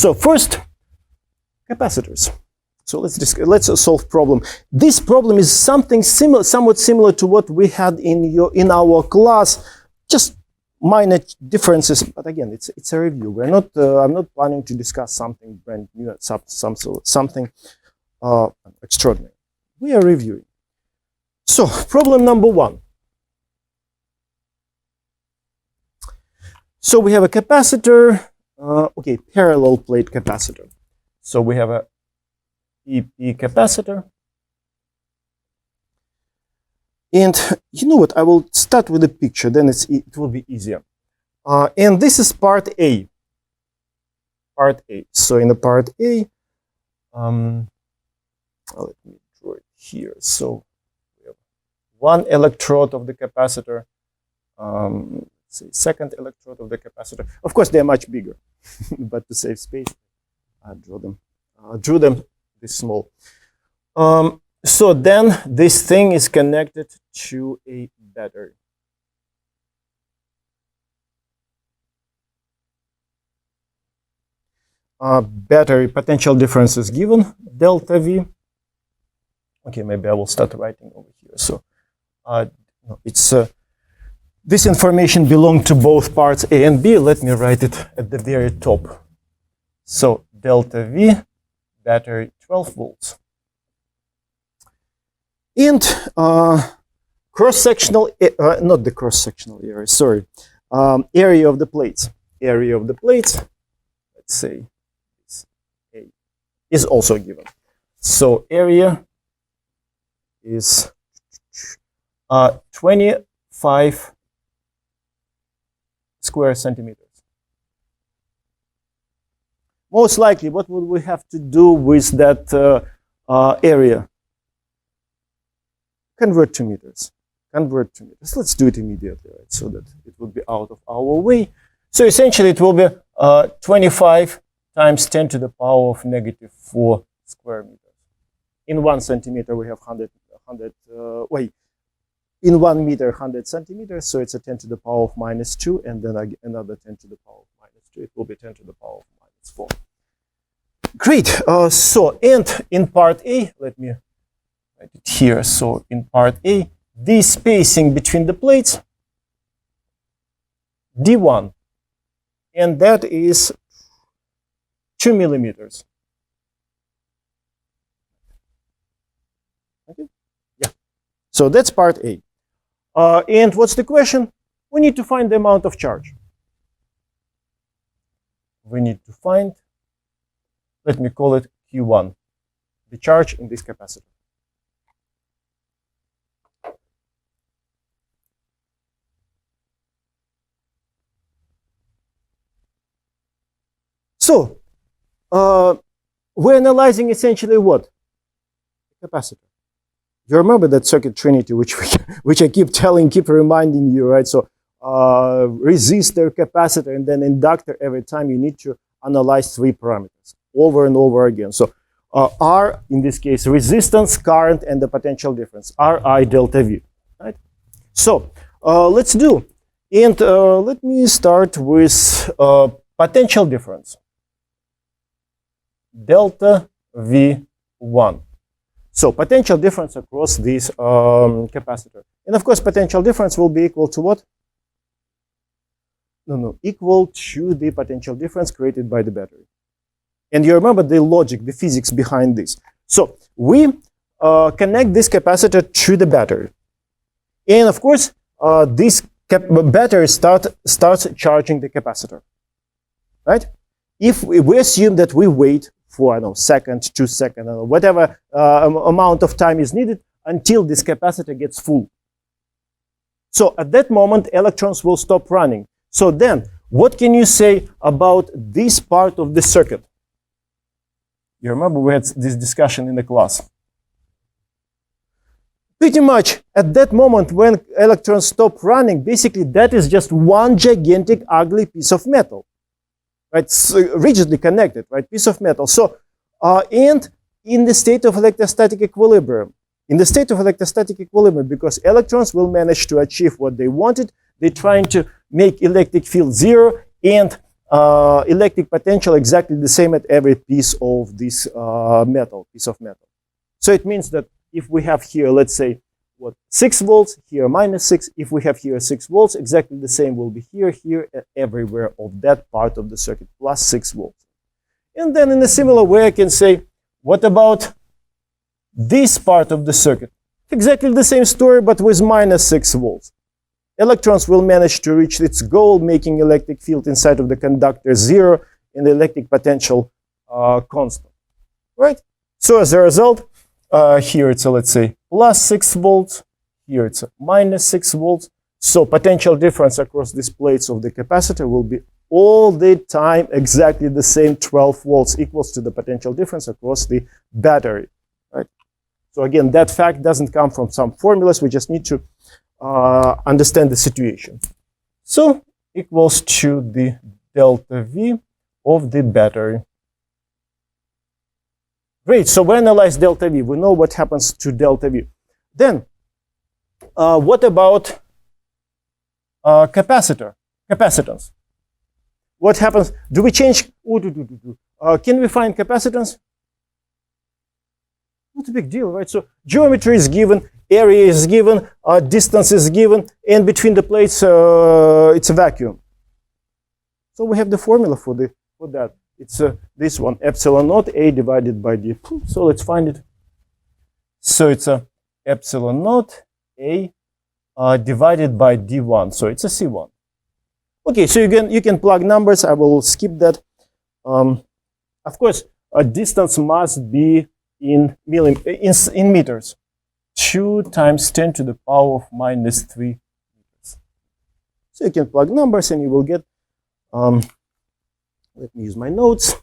So first, capacitors. So let's solve problem. This problem is something similar, somewhat similar to what we had in our class, just minor differences. But again, it's a review. We're not. I'm not planning to discuss something brand new, something extraordinary. We are reviewing. So problem number 1. So we have a capacitor. Okay, parallel plate capacitor. So we have a EP capacitor. And you know what? I will start with a picture, then it will be easier. And this is part A. Part A. So in the part A, let me draw it here. So we have one electrode of the capacitor. Say second electrode of the capacitor. Of course, they are much bigger, but to save space, I drew them this small. So then this thing is connected to a battery. Battery potential difference is given, delta V. Okay, maybe I will start writing over here. So it's this information belongs to both parts A and B. Let me write it at the very top. So delta V, battery 12 volts. And cross-sectional, not the cross-sectional area, sorry, area of the plates. Area of the plates, let's say, A, is also given. So area is 25 square centimeters. Most likely, what would we have to do with that area? Convert to meters. Convert to meters. Let's do it immediately, right? So that it would be out of our way. So essentially, it will be 25 times 10 to the power of negative 4 square meters. In 1 centimeter, we have 100 in 1 meter, 100 centimeters. So it's a 10 to the power of minus 2, and then another 10 to the power of minus 2. It will be 10 to the power of minus 4. Great. So, and in part A, let me write it here. So in part A, the spacing between the plates, D1, and that is 2 millimeters. Okay? Yeah. So that's part A. And what's the question? We need to find the amount of charge. We need to find, let me call it Q1, the charge in this capacitor. So, we're analyzing essentially what? Capacitor. You remember that circuit trinity, which I keep reminding you, right? So, resistor, capacitor, and then inductor. Every time you need to analyze 3 parameters over and over again. So, R, in this case, resistance, current, and the potential difference, Ri delta V, right? So, let's do. And let me start with potential difference. Delta V1. So potential difference across this capacitor. And of course, potential difference will be equal to what? Equal to the potential difference created by the battery. And you remember the logic, the physics behind this. So we connect this capacitor to the battery. And of course, this battery starts charging the capacitor, right? If we assume that we wait for, I don't know, second, 2 seconds, whatever amount of time is needed until this capacitor gets full. So at that moment, electrons will stop running. So then, what can you say about this part of the circuit? You remember we had this discussion in the class. Pretty much at that moment when electrons stop running, basically that is just one gigantic ugly piece of metal. Right, so rigidly connected, right, piece of metal. So, and in the state of electrostatic equilibrium, because electrons will manage to achieve what they wanted, they're trying to make electric field 0, and electric potential exactly the same at every piece of this metal. So it means that if we have here, let's say, 6 volts, here -6. If we have here 6 volts, exactly the same will be here, here, and everywhere of that part of the circuit, plus 6 volts. And then in a similar way, I can say, what about this part of the circuit? Exactly the same story, but with -6 volts. Electrons will manage to reach its goal, making electric field inside of the conductor 0 and the electric potential constant, right? So as a result, here it's let's say +6 volts, here it's -6 volts. So potential difference across these plates of the capacitor will be all the time exactly the same 12 volts, equals to the potential difference across the battery, right? So again, that fact doesn't come from some formulas. We just need to understand the situation. So equals to the delta V of the battery. Great, so we analyze delta V. We know what happens to delta V. Then, what about capacitance? What happens? Do we change? Can we find capacitance? Not a big deal, right? So geometry is given, area is given, distance is given, and between the plates, it's a vacuum. So we have the formula for that. It's this one, epsilon naught A divided by D. So let's find it. So it's a epsilon naught A divided by D1. So it's a C1. Okay, so you can plug numbers. I will skip that. Of course, a distance must be in meters. 2 times 10 to the power of -3 meters. So you can plug numbers and you will get, let me use my notes,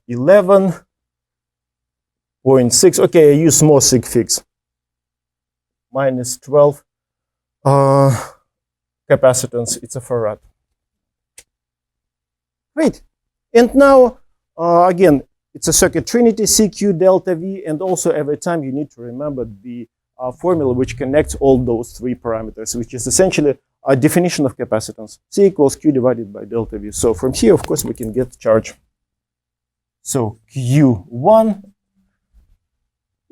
11.6. Okay, I use small sig figs. -12 capacitance, it's a farad. Great. And now, again, it's a circuit trinity, CQ delta V, and also every time you need to remember the formula which connects all those 3 parameters, which is essentially a definition of capacitance. C equals Q divided by delta V. So from here, of course, we can get charge. So Q1,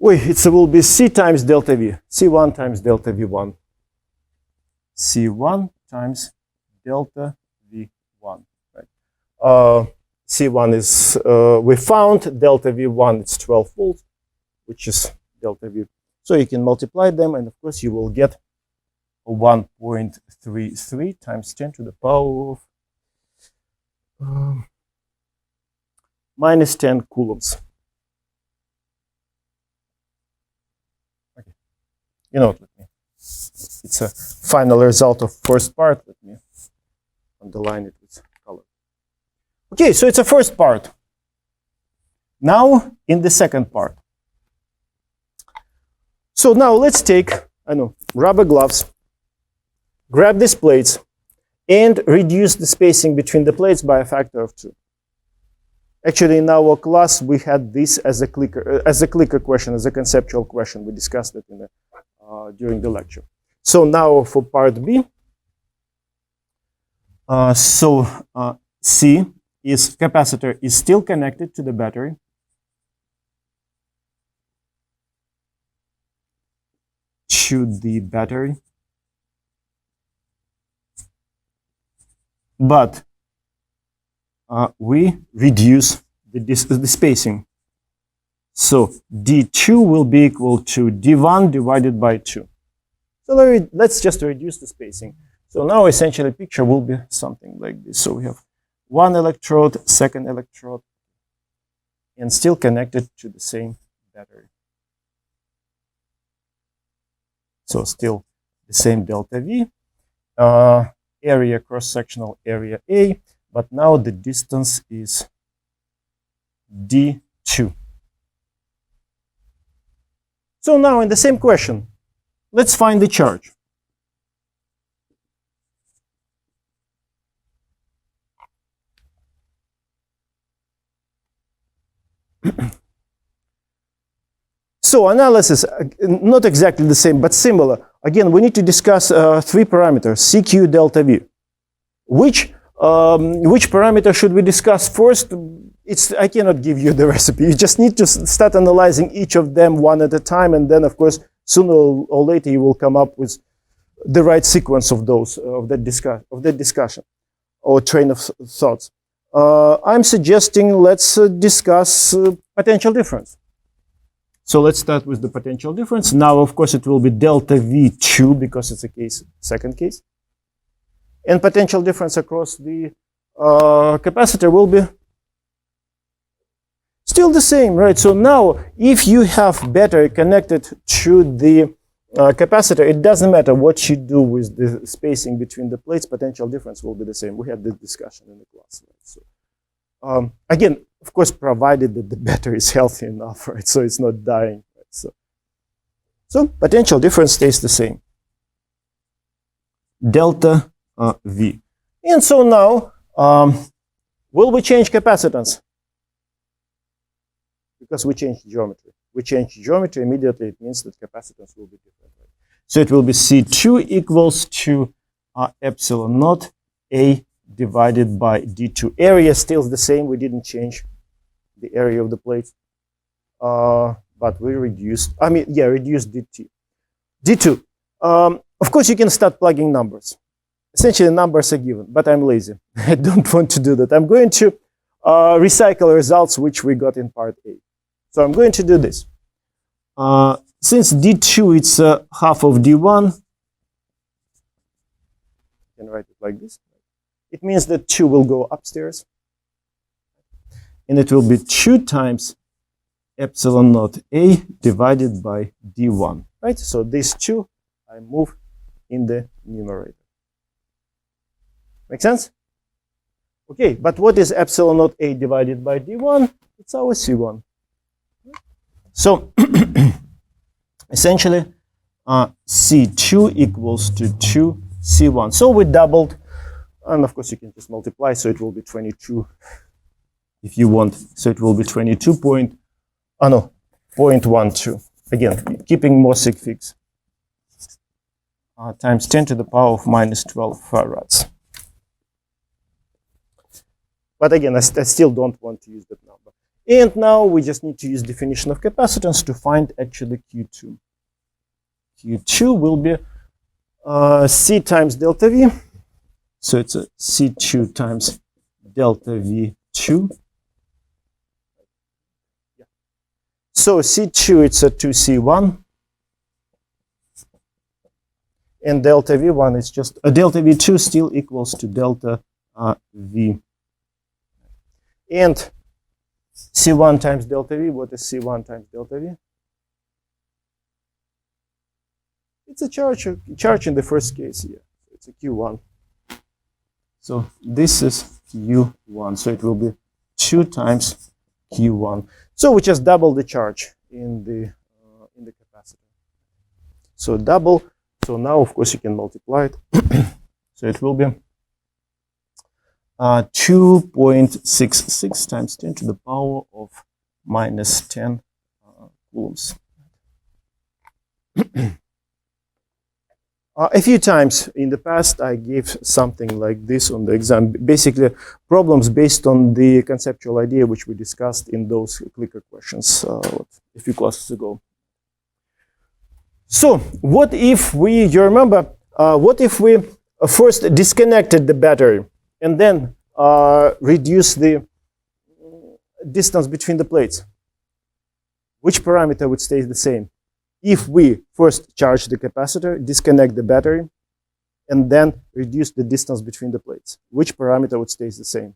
it will be C times delta V. C1 times delta V1. C1 times delta V1. Right. C1 is, we found, delta V1, it's 12 volts, which is delta V. So you can multiply them, and of course you will get 1.33 times 10 to the power of -10 coulombs. Okay. You know what, it's a final result of first part. Let me underline it with color. Okay, so it's a first part. Now, in the second part. So now let's take, rubber gloves, grab these plates, and reduce the spacing between the plates by a factor of 2. Actually, in our class, we had this as a clicker question, as a conceptual question. We discussed it during the lecture. So now for part B, C is capacitor is still connected to the battery. But we reduce the spacing. So D2 will be equal to D1 divided by 2. So let's just reduce the spacing. So now essentially picture will be something like this. So we have one electrode, second electrode, and still connected to the same battery. So still the same delta V, area, cross-sectional area A, but now the distance is D2. So now in the same question, let's find the charge. So analysis, not exactly the same, but similar. Again, we need to discuss 3 parameters, CQ, delta V, which which parameter should we discuss first? I cannot give you the recipe. You just need to start analyzing each of them one at a time, and then, of course, sooner or later you will come up with the right sequence of that discussion or train of thoughts. I'm suggesting let's discuss potential difference. So let's start with the potential difference. Now, of course, it will be delta V2 because it's a second case. And potential difference across the capacitor will be still the same, right? So now, if you have battery connected to the capacitor, it doesn't matter what you do with the spacing between the plates, potential difference will be the same. We had this discussion in the class, right? So, again, of course, provided that the battery is healthy enough, right? So it's not dying, right? So potential difference stays the same. Delta V. And so now, will we change capacitance? Because we changed geometry. We change geometry immediately, it means that capacitance will be different. Right? So it will be C2 equals to epsilon naught A divided by D2. Area still the same. We didn't change the area of the plate, but we reduced, reduced DT. D2. Of course, you can start plugging numbers. Essentially, numbers are given, but I'm lazy. I don't want to do that. I'm going to recycle results which we got in part A. So I'm going to do this. Since D2 it's half of D1, I can write it like this. It means that 2 will go upstairs. And it will be 2 times epsilon naught A divided by D1. Right? So these 2 I move in the numerator. Make sense? Okay, but what is epsilon naught A divided by D1? It's our C1. So essentially, C2 equals to 2 C1. So we doubled, and of course you can just multiply, so it will be 22 if you want. So it will be 0.12. Again, keeping more sig figs. Times 10 to the power of minus 12 farads. But again, I still don't want to use that number. And now we just need to use definition of capacitance to find actually Q2. Q2 will be C times delta V. So it's a C2 times delta V2. So C2, it's a 2C1. And delta V1 is just, delta V2 still equals to delta V. And C1 times delta V, what is C1 times delta V? It's a charge in the first case here. It's a Q1. So this is Q1. So it will be 2 times Q1. So we just double the charge in the capacitor. So double. So now, of course, you can multiply it. So it will be 2.66 times 10 to the power of minus 10 coulombs. A few times in the past, I gave something like this on the exam. Basically, problems based on the conceptual idea which we discussed in those clicker questions a few classes ago. So, what if we, you remember, what if we first disconnected the battery and then reduce the distance between the plates? Which parameter would stay the same? If we first charge the capacitor, disconnect the battery, and then reduce the distance between the plates, which parameter would stay the same?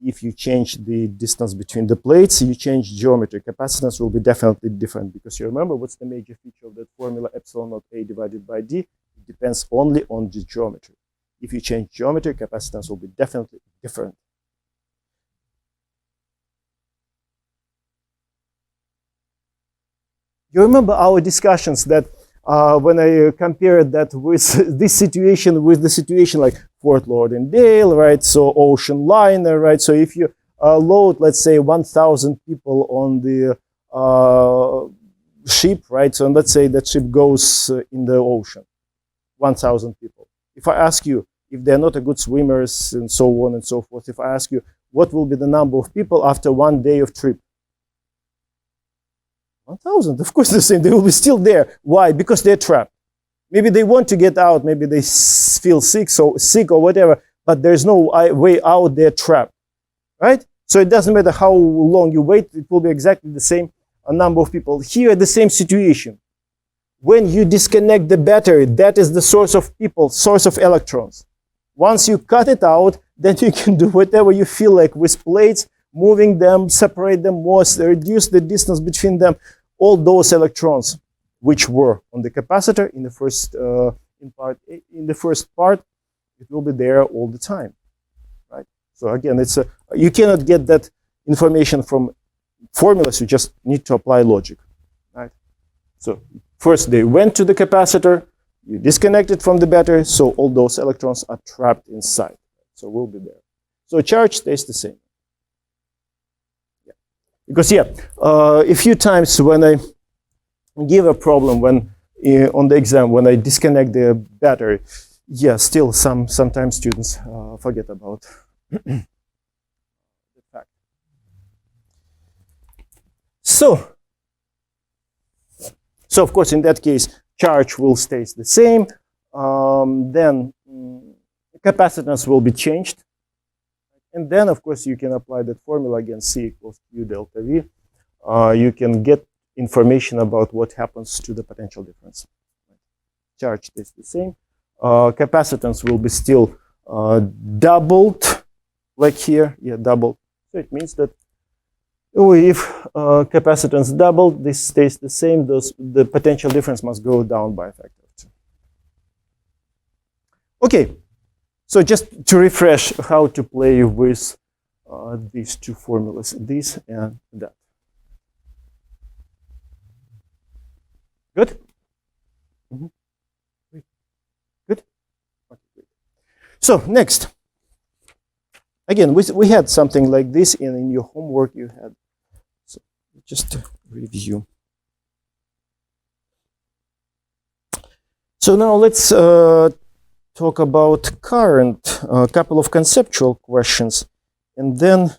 If you change the distance between the plates, you change geometry. Capacitance will be definitely different, because you remember what's the major feature of that formula, epsilon naught A divided by D? It depends only on the geometry. If you change geometry, capacitance will be definitely different. You remember our discussions that when I compared that with this situation with the situation like Fort Lauderdale, right? So ocean liner, right? So if you load, let's say, 1,000 people on the ship, right? So let's say that ship goes in the ocean, 1,000 people. If I ask you, if they're not a good swimmers and so on and so forth. If I ask you, what will be the number of people after 1 day of trip? 1,000, of course the same, they will be still there. Why? Because they're trapped. Maybe they want to get out, maybe they feel sick or whatever, but there's no way out, they're trapped, right? So it doesn't matter how long you wait, it will be exactly the same number of people. Here, the same situation. When you disconnect the battery, that is the source of people, source of electrons. Once you cut it out, then you can do whatever you feel like with plates, moving them, separate them more, reduce the distance between them. All those electrons which were on the capacitor in the first part, it will be there all the time, right? So again, you cannot get that information from formulas. You just need to apply logic, right? So first they went to the capacitor, you disconnect it from the battery, so all those electrons are trapped inside. So will be there. So charge stays the same. Yeah. Because a few times when I give a problem on the exam, when I disconnect the battery, still sometimes students forget about the fact. So of course, in that case, charge will stay the same. Then capacitance will be changed. And then, of course, you can apply that formula again, C equals Q delta V. You can get information about what happens to the potential difference. Charge stays the same. Capacitance will be still doubled, like here. Yeah, doubled. So it means that if capacitance doubled, this stays the same. The potential difference must go down by a factor of 2. Okay, so just to refresh how to play with these two formulas, this and that. Good? Mm-hmm. Good? Okay, great. So next, again, we had something like this, and in your homework you had. So just to review. So now let's talk about current, a couple of conceptual questions, and then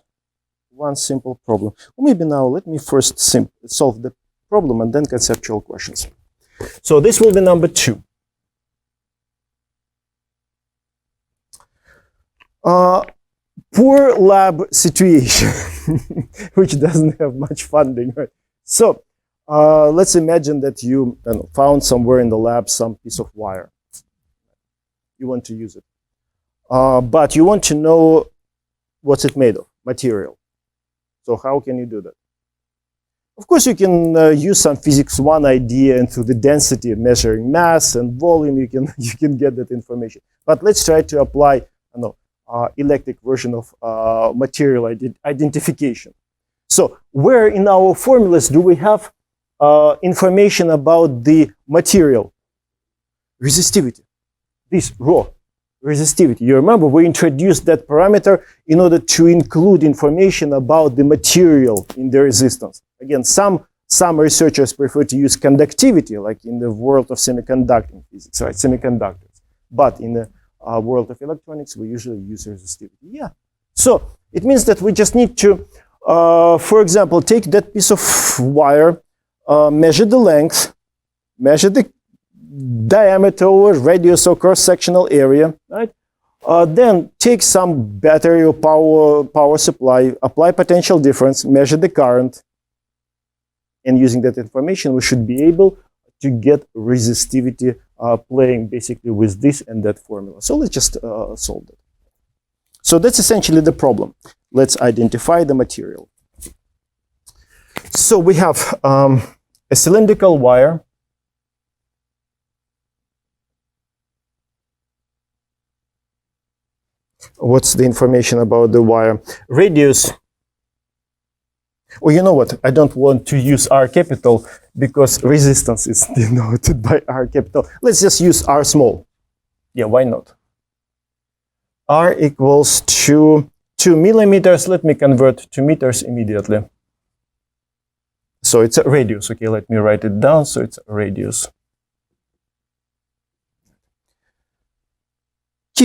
one simple problem. Or maybe now let me first solve the problem and then conceptual questions. So this will be number 2. Poor lab situation, which doesn't have much funding, right? So let's imagine that you found somewhere in the lab some piece of wire. You want to use it. But you want to know what's it made of, material. So how can you do that? Of course, you can use some physics 1 idea, and through the density, measuring mass and volume, you can get that information. But let's try to apply electric version of material identification. So where in our formulas do we have information about the material? Resistivity. This rho, resistivity. You remember we introduced that parameter in order to include information about the material in the resistance. Again, some researchers prefer to use conductivity, like in the world of semiconducting physics, right? Semiconductors. But in the world of electronics, we usually use resistivity. Yeah. So it means that we just need to, for example, take that piece of wire, measure the length, measure the diameter or radius or cross-sectional area, right? Then take some battery or power supply, apply potential difference, measure the current, and using that information, we should be able to get resistivity playing basically with this and that formula. So let's just solve it. So that's essentially the problem. Let's identify the material. So we have a cylindrical wire. What's the information about the wire? Radius. Well, you know what? I don't want to use R capital because resistance is denoted by R capital. Let's just use R small. Yeah, why not? R equals to 2 millimeters. Let me convert to meters immediately. So it's a radius. Okay, let me write it down. So it's a radius.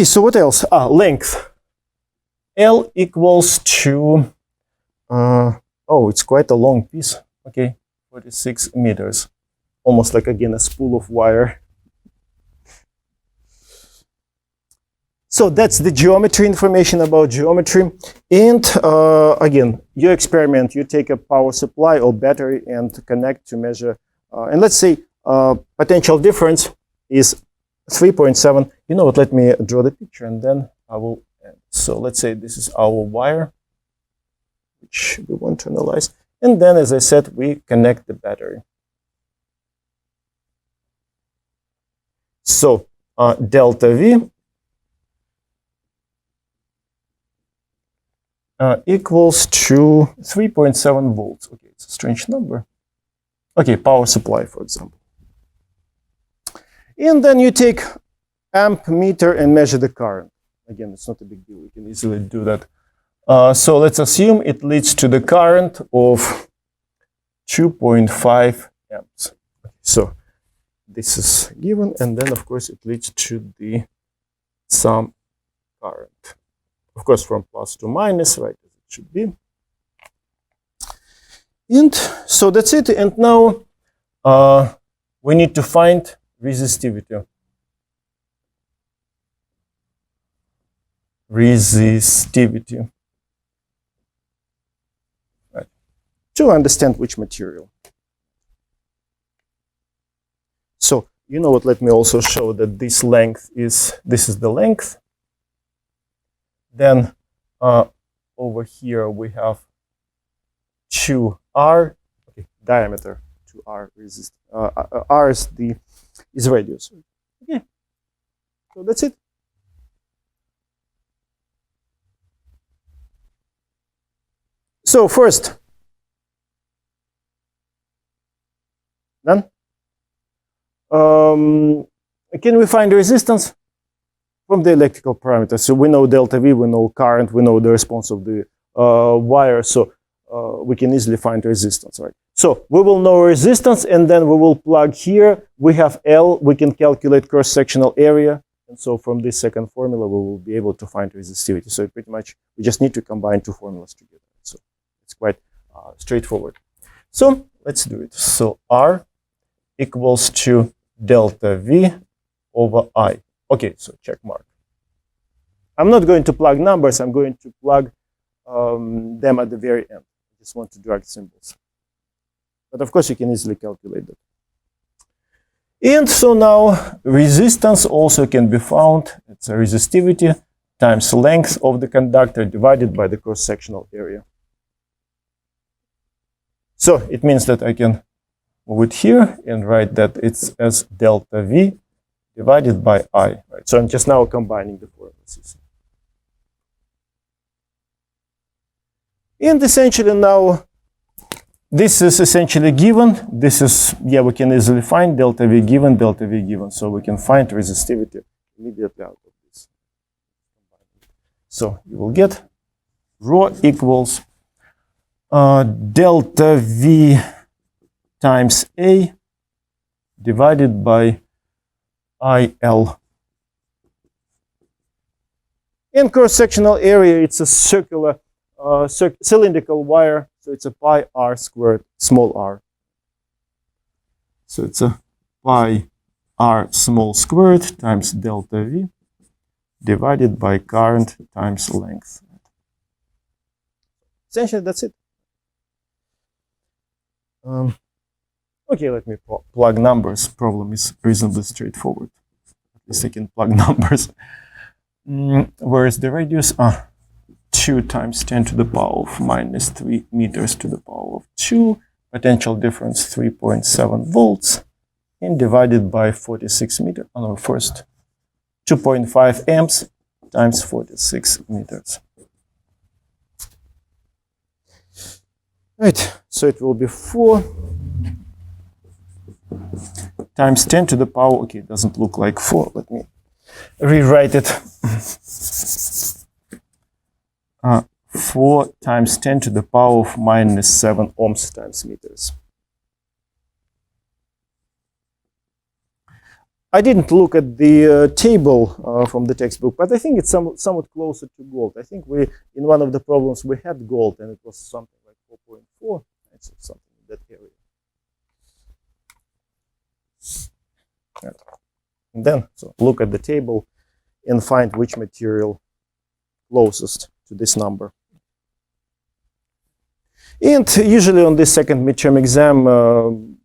Okay, so what else? Length. L equals to, oh, it's quite a long piece. Okay, 46 meters. Almost like, again, a spool of wire. So that's the geometry, information about geometry. And again, you experiment, you take a power supply or battery and connect to measure. And let's say potential difference is 3.7. You know what, let me draw the picture and then I will end. So let's say this is our wire, which we want to analyze. And then, as I said, we connect the battery. So delta V equals to 3.7 volts. Okay, it's a strange number. Okay, power supply, for example. And then you take amp meter and measure the current. Again, it's not a big deal. We can easily do that. So let's assume it leads to the current of 2.5 amps. So this is given, and then of course it leads to the some current. Of course, from plus to minus, right, as it should be. And so that's it. And now we need to find resistivity. Resistivity. Right. To understand which material. So, you know what, let me also show that this length is, this is the length. Then over here we have 2r, okay, diameter, 2r resist. R is radius. Okay, so that's it. So first, done. Can we find the resistance? From the electrical parameters? So we know delta V, we know current, we know the response of the wire, so we can easily find resistance, right? So we will know resistance, and then we will plug here. We have L, we can calculate cross-sectional area, and so from this second formula, we will be able to find resistivity. So pretty much, we just need to combine two formulas together. So it's quite straightforward. So let's do it. So R equals to delta V over I. Okay, so check mark. I'm not going to plug numbers, I'm going to plug them at the very end. I just want to drag symbols. But of course, you can easily calculate that. And so now resistance also can be found. It's a resistivity times length of the conductor divided by the cross-sectional area. So it means that I can move it here and write that it's as delta V divided by I. Right? So I'm just now combining the formulas. And essentially now, this is essentially given. This is, yeah, we can easily find delta V given, delta V given. So we can find resistivity immediately out of this. So you will get rho equals delta V times A divided by IL. In cross-sectional area, it's a circular, cylindrical wire, so it's a pi r squared, small r. So it's a pi r small squared times delta V divided by current times length. Essentially, that's it. Okay, let me plug numbers. Problem is reasonably straightforward. At least I can plug numbers. Where is the radius? 2 times 10 to the power of minus 3 meters to the power of 2. Potential difference 3.7 volts. And divided by 46 meters. No, first 2.5 amps times 46 meters. Right, so it will be 4 times 10 to the power, okay, it doesn't look like 4. Let me rewrite it. 4 times 10 to the power of minus 7 ohms times meters. I didn't look at the table from the textbook, but I think it's somewhat closer to gold. I think in one of the problems we had gold, and it was something like 4.4. It's something in that area. And then, so look at the table and find which material closest to this number. And usually on this second midterm exam,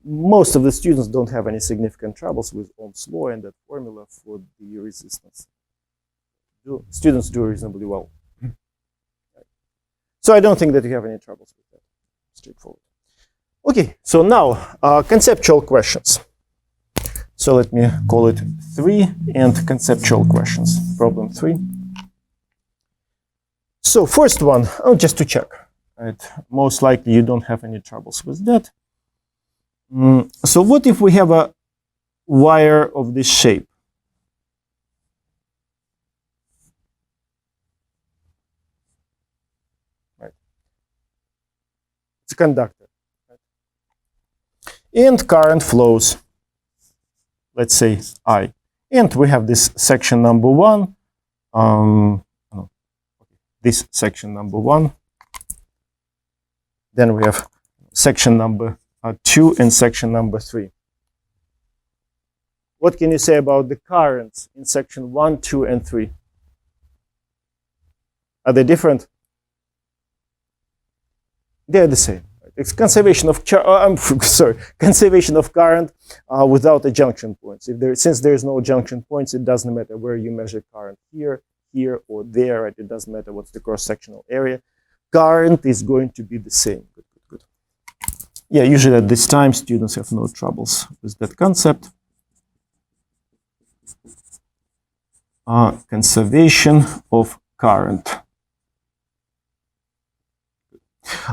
most of the students don't have any significant troubles with Ohm's law and that formula for the resistance. Students do reasonably well. So I don't think that you have any troubles with that. Straightforward. Okay, so now conceptual questions. So let me call it 3 and conceptual questions. Problem 3. So first one, just to check. Right? Most likely you don't have any troubles with that. So what if we have a wire of this shape? Right. It's a conductor. Right? And current flows, let's say I. And we have this section number 1. This section number 1. Then we have section number 2 and section number 3. What can you say about the currents in section 1, 2, and 3? Are they different? They're the same. It's conservation of conservation of current without a junction points. Since there is no junction points, it doesn't matter where you measure current, here, or there. Right? It doesn't matter what's the cross-sectional area. Current is going to be the same. Good. Yeah, usually at this time, students have no troubles with that concept. Conservation of current.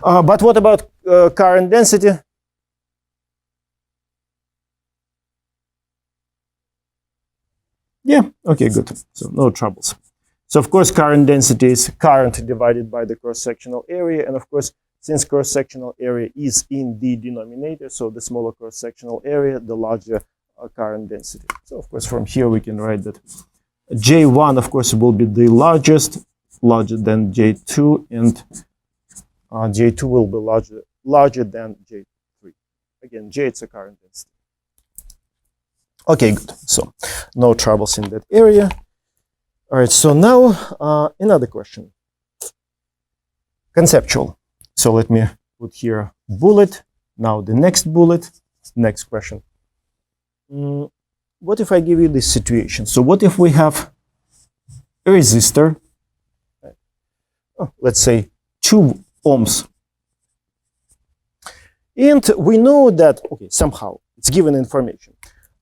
But what about current density? Yeah, okay, good. So no troubles. So of course, current density is current divided by the cross-sectional area. And of course, since cross-sectional area is in the denominator, so the smaller cross-sectional area, the larger current density. So of course, from here we can write that J1, of course, will be the largest, larger than J2, and J2 will be larger than J3. Again, J, it's a current density. Okay, good. So no troubles in that area. All right, so now another question. Conceptual. So let me put here bullet. Now the next bullet, next question. What if I give you this situation? So what if we have a resistor, let's say 2 ohms. And we know that, okay, somehow it's given information.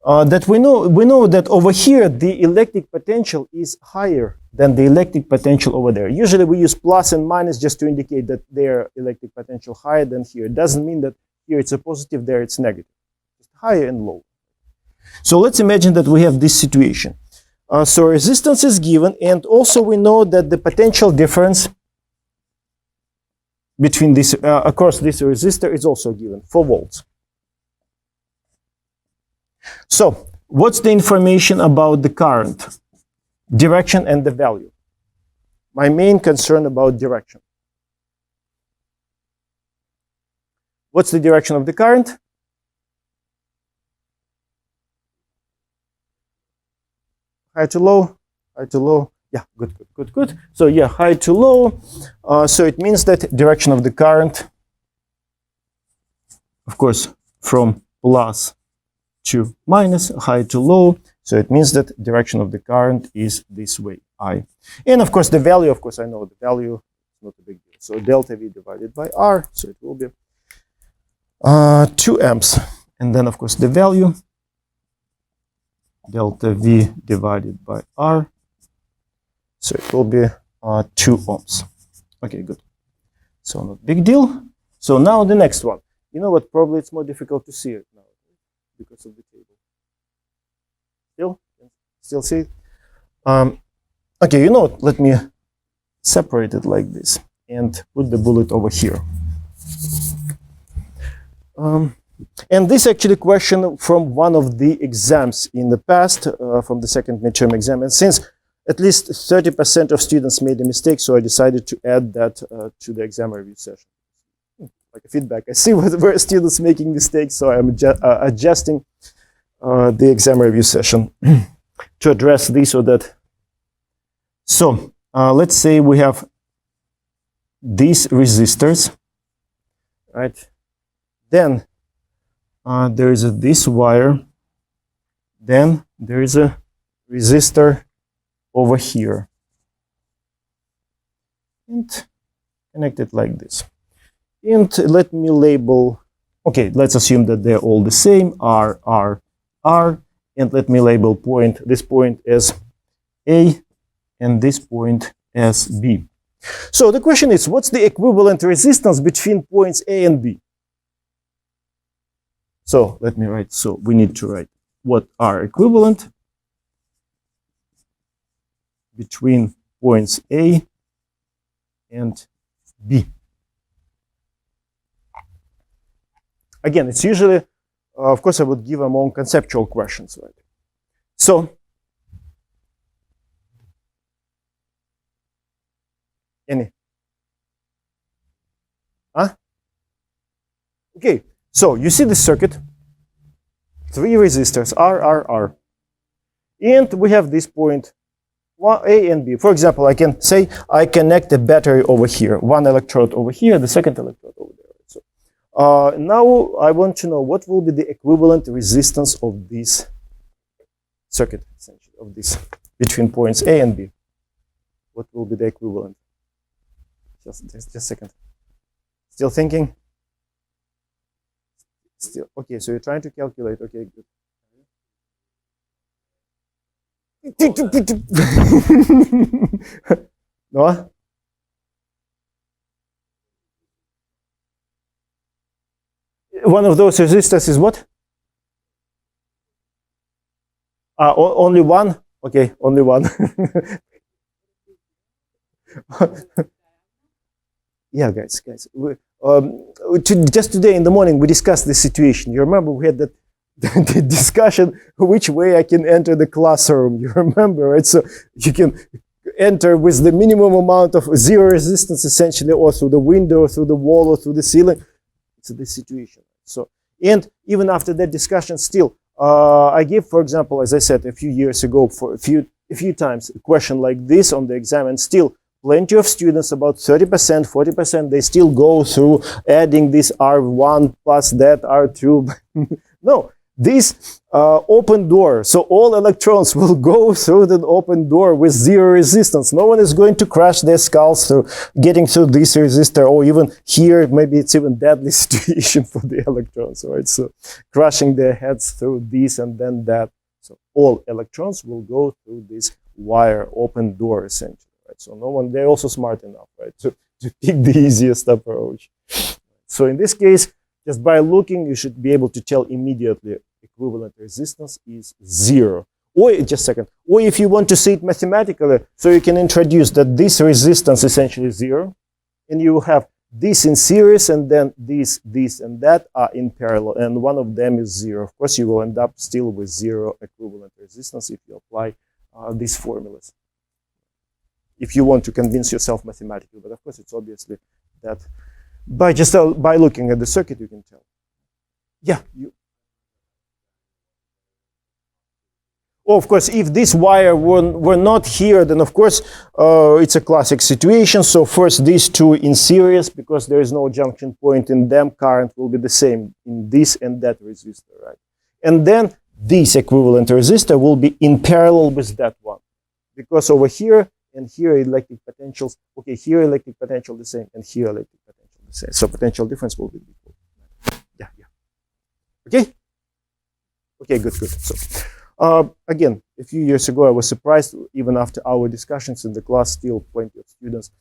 That we know that over here the electric potential is higher than the electric potential over there. Usually we use plus and minus just to indicate that their electric potential higher than here. It doesn't mean that here it's a positive, there it's negative. It's higher and low. So let's imagine that we have this situation. So resistance is given, and also we know that the potential difference between this across this resistor is also given, 4 volts. So, what's the information about the current, direction, and the value? My main concern about direction. What's the direction of the current? High to low, high to low. Yeah, good. So yeah, high to low. So it means that direction of the current, of course, from plus to minus, high to low. So it means that direction of the current is this way, I. And of course, the value, of course, I know the value is not a big deal. So delta V divided by R, so it will be 2 amps. And then, of course, the value, delta V divided by R, so it will be 2 ohms. Okay, good. So not big deal. So now the next one. You know what? Probably it's more difficult to see it now because of the table. Still see it? Okay, you know what? Let me separate it like this and put the bullet over here. And this actually question from one of the exams in the past, from the second midterm exam. And since at least 30% of students made a mistake, so I decided to add that to the exam review session. Like a feedback, I see where students making mistakes, so I'm adjusting the exam review session to address this or that. So let's say we have these resistors, right? Then there is this wire. Then there is a resistor over here, and connect it like this. And let me label, okay, let's assume that they're all the same, R, R, R, and let me label this point as A, and this point as B. So the question is, what's the equivalent resistance between points A and B? So let me write, so we need to write what are equivalent between points A and B. Again, it's usually, of course, I would give among conceptual questions, right? So, any? Huh? Okay, so you see this circuit, 3 resistors, R, R, R. And we have this point, A and B. For example, I can say I connect a battery over here, one electrode over here, the second electrode over there. So now I want to know what will be the equivalent resistance of this circuit, essentially, of this between points A and B. What will be the equivalent? Just a second. Still thinking? Still, okay, so you're trying to calculate. Okay, good. No? One of those resistors is what? Only one? Okay, only one. Yeah, guys. Just today in the morning, we discussed this situation. You remember we had that the discussion which way I can enter the classroom. You remember, right? So you can enter with the minimum amount of zero resistance, essentially, or through the window, or through the wall, or through the ceiling. It's this situation. So, and even after that discussion, still, I gave, for example, as I said a few years ago, for a few times, a question like this on the exam, and still plenty of students, about 30%, 40%, they still go through adding this R1 plus that R2. No, this open door, so all electrons will go through the open door with zero resistance. No one is going to crash their skulls through getting through this resistor, or even here, maybe it's even deadly situation for the electrons, right? So crushing their heads through this and then that. So all electrons will go through this wire open door, essentially. So no one, they're also smart enough, right, to pick the easiest approach. So in this case, just by looking, you should be able to tell immediately equivalent resistance is 0. Or, just a second, or if you want to see it mathematically, so you can introduce that this resistance essentially is 0, and you have this in series, and then this, and that are in parallel, and one of them is 0. Of course, you will end up still with 0 equivalent resistance if you apply these formulas, if you want to convince yourself mathematically. But of course, it's obviously that by looking at the circuit, you can tell. Yeah. Oh, of course, if this wire were not here, then of course, it's a classic situation. So first, these two in series, because there is no junction point in them, current will be the same in this and that resistor, right? And then this equivalent resistor will be in parallel with that one, because over here, and here electric potentials, okay, here electric potential the same, and here electric potential the same. So potential difference will be equal. Yeah. Okay? Okay, good. So, again, a few years ago, I was surprised, even after our discussions in the class, still plenty of students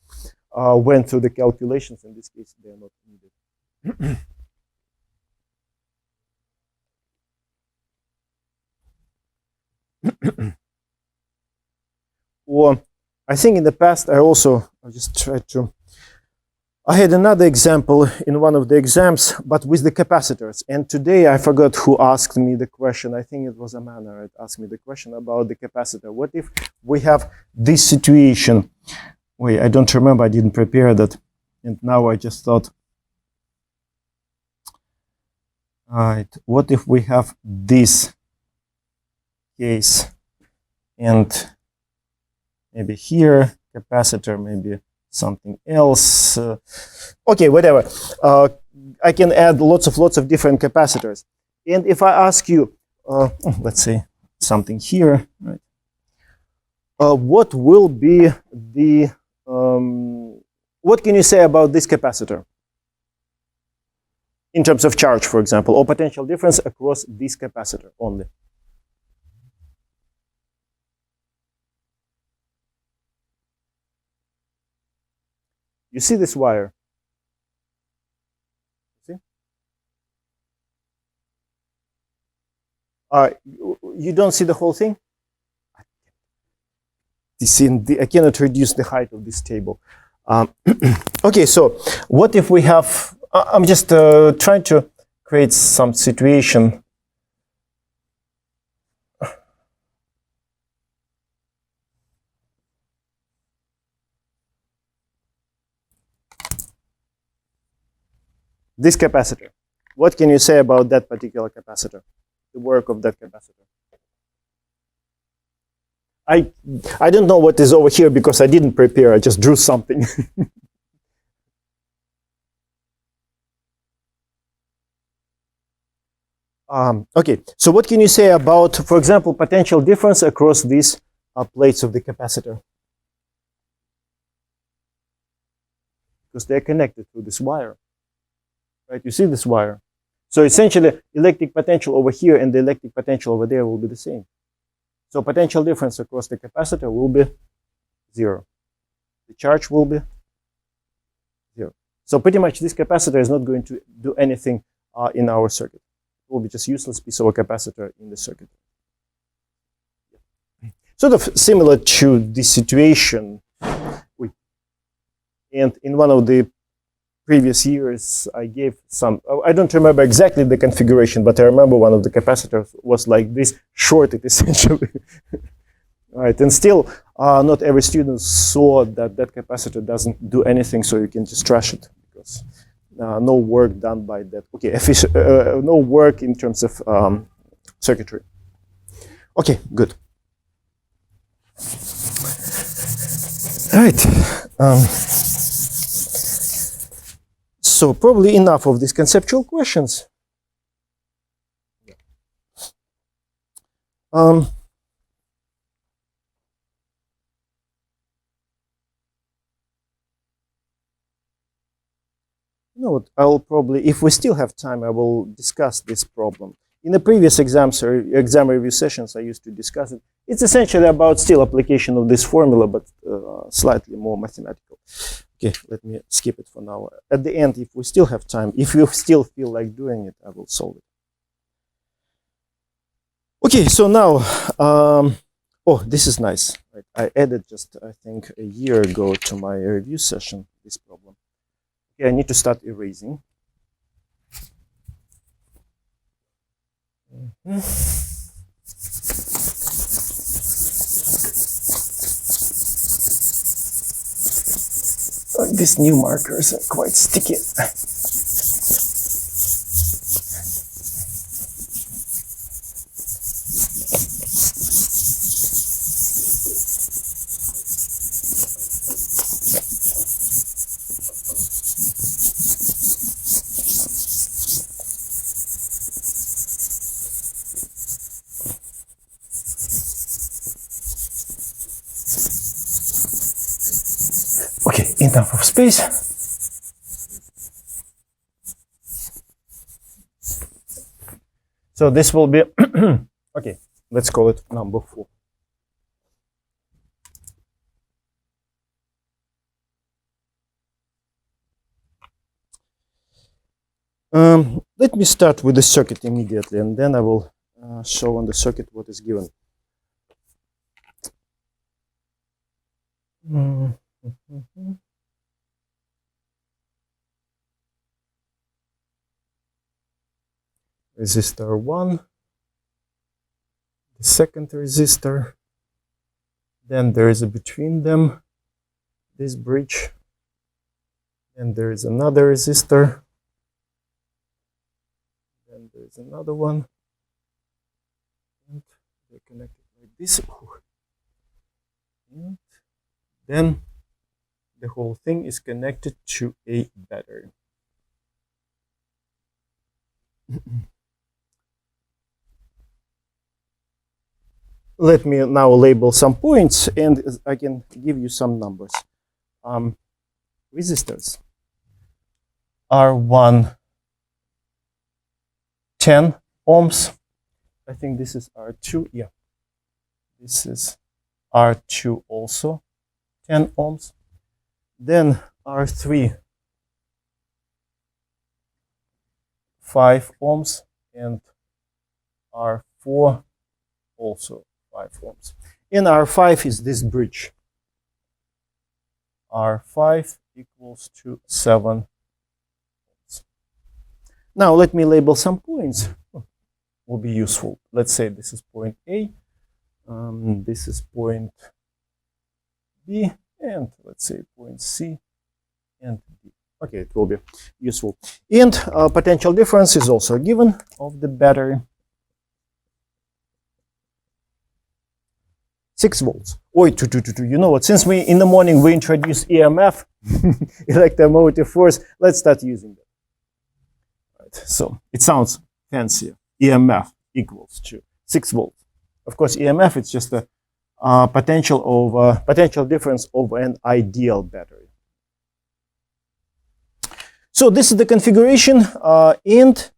went through the calculations. In this case, they are not needed. Or I think in the past, I just tried to I had another example in one of the exams, but with the capacitors. And today I forgot who asked me the question. I think it was Amanda that asked me the question about the capacitor. What if we have this situation? Wait, I don't remember. I didn't prepare that. And now I just thought, all right, what if we have this case and maybe here, capacitor, maybe something else. Okay, whatever. I can add lots of different capacitors. And if I ask you, let's say something here, right? What will be the, what can you say about this capacitor? In terms of charge, for example, or potential difference across this capacitor only. You see this wire? See? You don't see the whole thing? I cannot reduce the height of this table. Okay, so what if we have, I'm just trying to create some situation. This capacitor. What can you say about that particular capacitor? The work of that capacitor. I don't know what is over here because I didn't prepare. I just drew something. Okay, so what can you say about, for example, potential difference across these plates of the capacitor? Because they're connected to this wire. Right, you see this wire. So essentially, electric potential over here and the electric potential over there will be the same. So potential difference across the capacitor will be 0. The charge will be 0. So pretty much this capacitor is not going to do anything in our circuit. It will be just useless piece of a capacitor in the circuit. Sort of similar to this situation. And in one of the previous years, I gave some, I don't remember exactly the configuration, but I remember one of the capacitors was like this, shorted essentially. All right, and still, not every student saw that that capacitor doesn't do anything, so you can just trash it because no work done by that. Okay, no work in terms of circuitry. Okay, good. All right. So probably enough of these conceptual questions. You know what, I'll probably, if we still have time, I will discuss this problem. In the previous exams or exam review sessions, I used to discuss it. It's essentially about still application of this formula, but slightly more mathematical. Okay, let me skip it for now. At the end, if we still have time, if you still feel like doing it, I will solve it. Okay, so now, oh, this is nice. Right. I added just, I think, a year ago to my review session, this problem. Okay, I need to start erasing. These new markers are quite sticky. Okay, enough of space. So this will be, okay, let's call it number 4. Let me start with the circuit immediately, and then I will show on the circuit what is given. resistor 1, the second resistor, then there is a between them this bridge, and there is another resistor, then there is another one, and they're connected like this, and then the whole thing is connected to a battery. Let me now label some points, and I can give you some numbers. Resistors R1 10 ohms. I think this is R2. Yeah, this is R2 also 10 ohms. Then R3 5 ohms, and R4 also 5 ohms. And R5 is this bridge. R5 equals to 7 ohms. Now let me label some points. Will be useful. Let's say this is point A, this is point B, and let's say point C and D. Okay, it will be useful. And potential difference is also given of the battery. 6 volts. Oi, you know what? Since in the morning we introduced EMF, electromotive force, let's start using that. Right. So it sounds fancier. EMF equals to 6 volts. Of course, EMF is just a potential difference over an ideal battery. So this is the configuration, and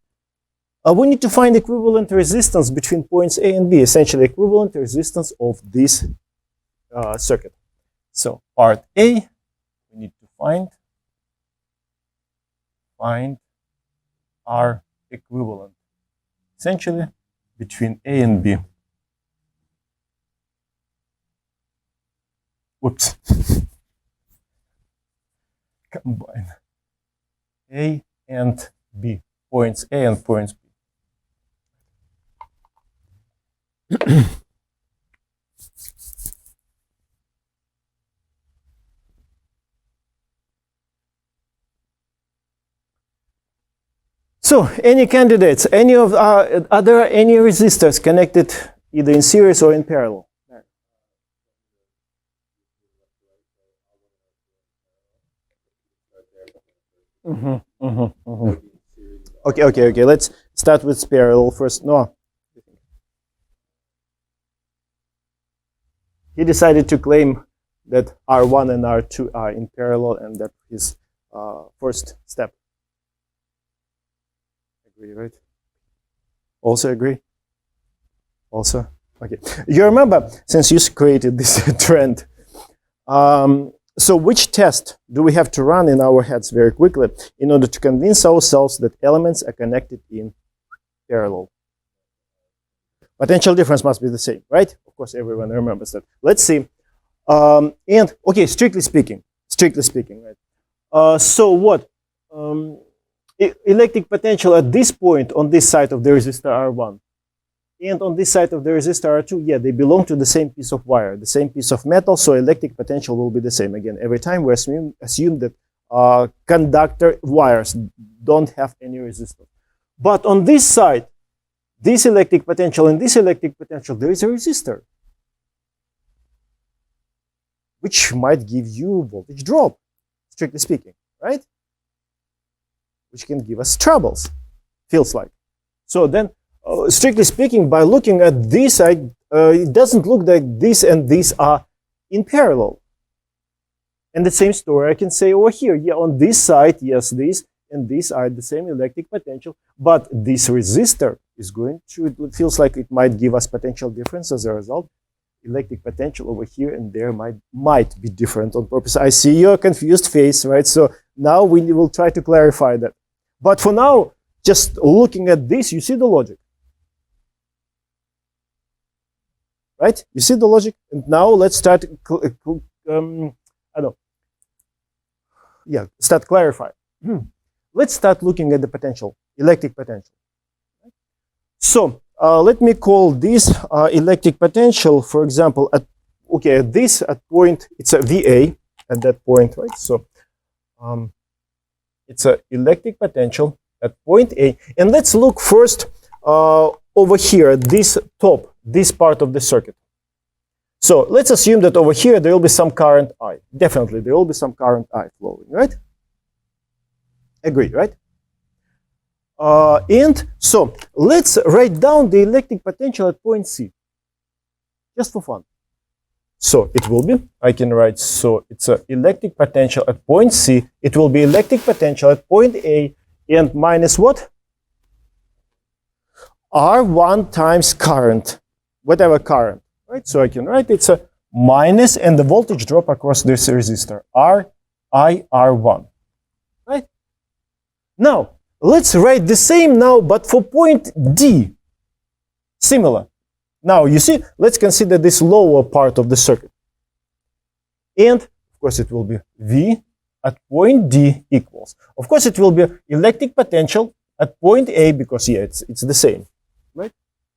we need to find equivalent resistance between points A and B, essentially equivalent resistance of this circuit. So part A, we need to find R equivalent, essentially between A and B. Whoops. Combine A and B, points A and points B. So, any candidates? Are there any resistors connected either in series or in parallel? Okay. Let's start with parallel first. No. He decided to claim that R1 and R2 are in parallel, and that is first step. Agree, right? Also agree? Also? Okay. You remember, since you created this trend, so which test do we have to run in our heads very quickly in order to convince ourselves that elements are connected in parallel? Potential difference must be the same, right? Of course, everyone remembers that. Let's see. And, okay, strictly speaking, right? So what? Electric potential at this point on this side of the resistor R1 and on this side of the resistor R2, yeah, they belong to the same piece of wire, the same piece of metal, so electric potential will be the same. Again, every time we assume that conductor wires don't have any resistance. But on this side, this electric potential and this electric potential, there is a resistor, which might give you voltage drop, strictly speaking, right? Which can give us troubles, feels like. So then, strictly speaking, by looking at this side, it doesn't look like this and this are in parallel. And the same story I can say over here. Yeah, on this side, yes, this and this are the same electric potential, but this resistor is going to, it feels like it might give us potential difference as a result. Electric potential over here and there might be different on purpose. I see your confused face, right? So now we will try to clarify that. But for now, just looking at this, you see the logic. Right? You see the logic? And now let's start, start clarifying. Let's start looking at the potential, electric potential. So let me call this electric potential, for example, at this at point, it's a VA at that point, right? So it's an electric potential at point A. And let's look first over here, this part of the circuit. So let's assume that over here there will be some current I. Definitely there will be some current I flowing, right? Agree, right? And so let's write down the electric potential at point C, just for fun. So it will be, I can write, so it's an electric potential at point C. It will be electric potential at point A and minus what? R1 times current, whatever current, right? So I can write it's a minus and the voltage drop across this resistor, R1, right? Now, let's write the same now, but for point D, similar. Now, you see, let's consider this lower part of the circuit. And, of course, it will be V at point D equals. Of course, it will be electric potential at point A because, yeah, it's the same, right?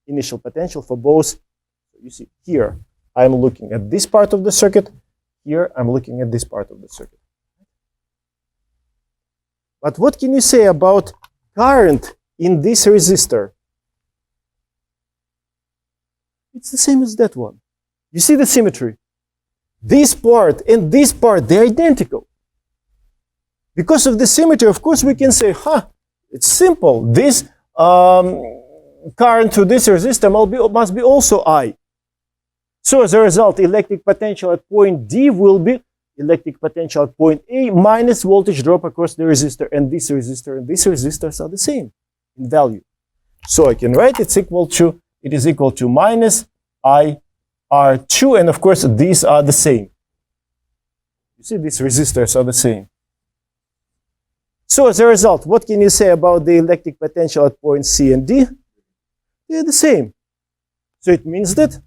Initial potential for both. You see, here, I'm looking at this part of the circuit. Here, I'm looking at this part of the circuit. But what can you say about current in this resistor? It's the same as that one. You see the symmetry? This part and this part, they're identical. Because of the symmetry, of course, we can say, it's simple. This current to this resistor must be also I. So as a result, electric potential at point D will be electric potential at point A minus voltage drop across the resistor. And this resistor and these resistors are the same in value. So I can write it is equal to minus IR2. And of course, these are the same. You see, these resistors are the same. So as a result, what can you say about the electric potential at point C and D? They're the same. So it means that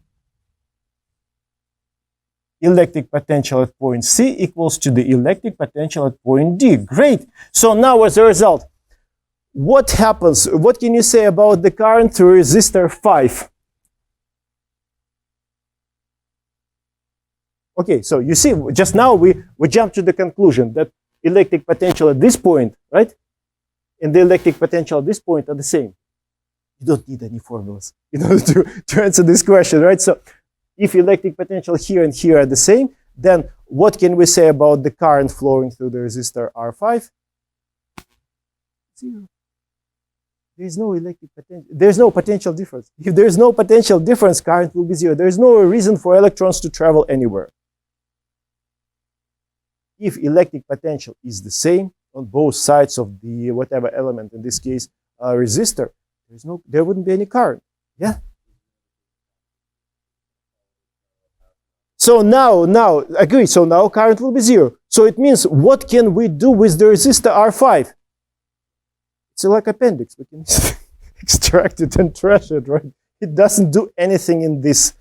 electric potential at point C equals to the electric potential at point D. Great. So now as a result, what happens? What can you say about the current through resistor 5? Okay, so you see, just now we jumped to the conclusion that electric potential at this point, right? And the electric potential at this point are the same. You don't need any formulas in order to answer this question, right? So if electric potential here and here are the same, then what can we say about the current flowing through the resistor R5? 0. There's no electric potential. There's no potential difference. If there's no potential difference, current will be 0. There's no reason for electrons to travel anywhere. If electric potential is the same on both sides of the whatever element, in this case, resistor, there wouldn't be any current. Yeah. So now, agree. So now current will be 0. So it means, what can we do with the resistor R5? It's like appendix. We can extract it and trash it, right? It doesn't do anything in this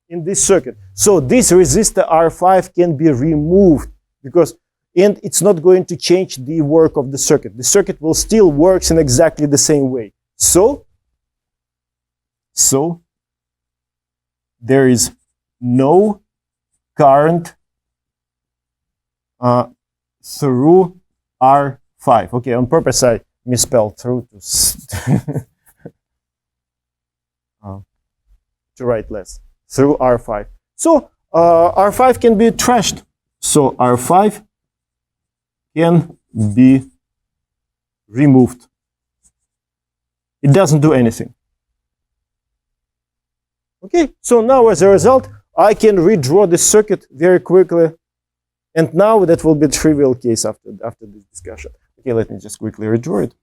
in this circuit. So this resistor R5 can be removed and it's not going to change the work of the circuit. The circuit will still works in exactly the same way. So there is no current through R5. Okay, on purpose I misspelled through to write less. Through R5. So R5 can be trashed. So R5 can be removed. It doesn't do anything. Okay, so now as a result, I can redraw the circuit very quickly. And now that will be a trivial case after this discussion. Okay, let me just quickly redraw it.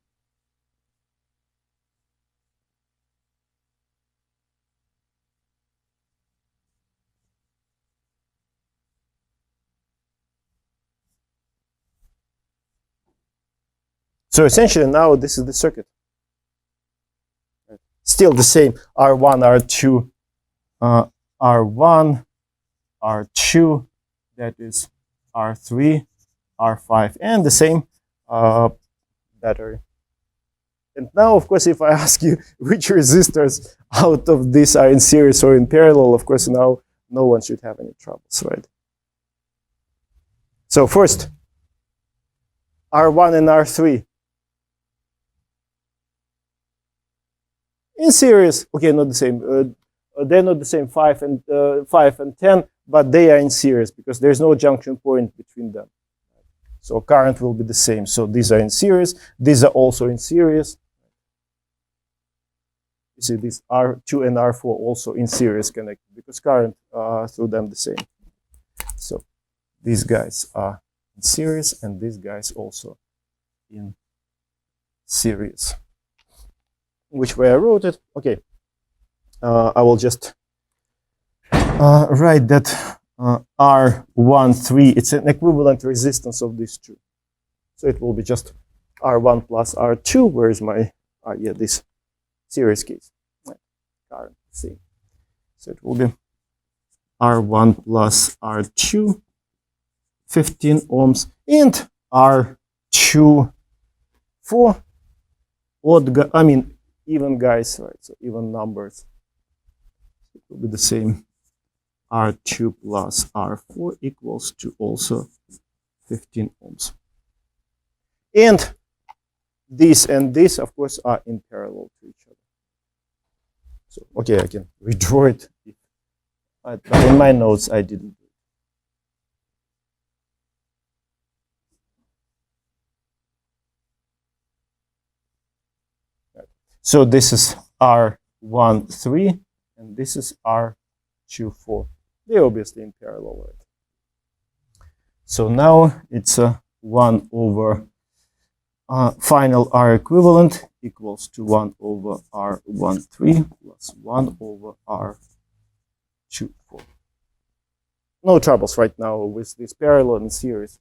So essentially now this is the circuit. Still the same, R1, R2, R1, R2, that is R3, R5, and the same battery. And now, of course, if I ask you which resistors out of this are in series or in parallel, of course, now no one should have any troubles, right? So first, R1 and R3. In series, okay, not the same. They're not the same 5 and 10, but they are in series because there's no junction point between them. So current will be the same. So these are in series. These are also in series. You see, these R2 and R4 also in series connected because current through them the same. So these guys are in series, and these guys also in series. Which way I wrote it? Okay. I will just write that R13, it's an equivalent resistance of these two. So it will be just R1 plus R2. Where is my, yeah, this series case. Current, same. So it will be R1 plus R2, 15 ohms, and R2, 4 odd, I mean, even guys, right? So even numbers. It will be the same. R2 plus R4 equals to also 15 ohms. And this, of course, are in parallel to each other. So, okay, I can redraw it. But in my notes, I didn't do it. So this is R13, and this is R24. They're obviously in parallel, right? So now it's a 1 over final R equivalent equals to 1 over R13 plus 1 over R24. No troubles right now with this parallel and series.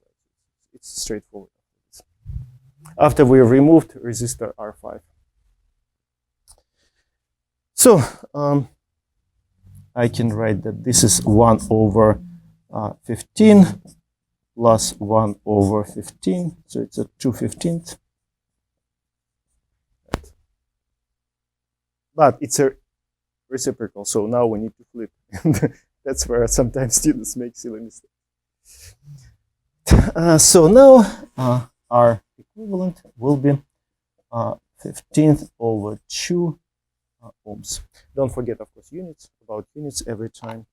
It's straightforward. After we removed resistor R5. So I can write that this is 1 over 15 plus 1 over 15. So it's a 2/15. But it's a reciprocal, so now we need to flip. That's where sometimes students make silly mistakes. So now our equivalent will be 15th over 2 ohms. Don't forget, of course, units, about units every time.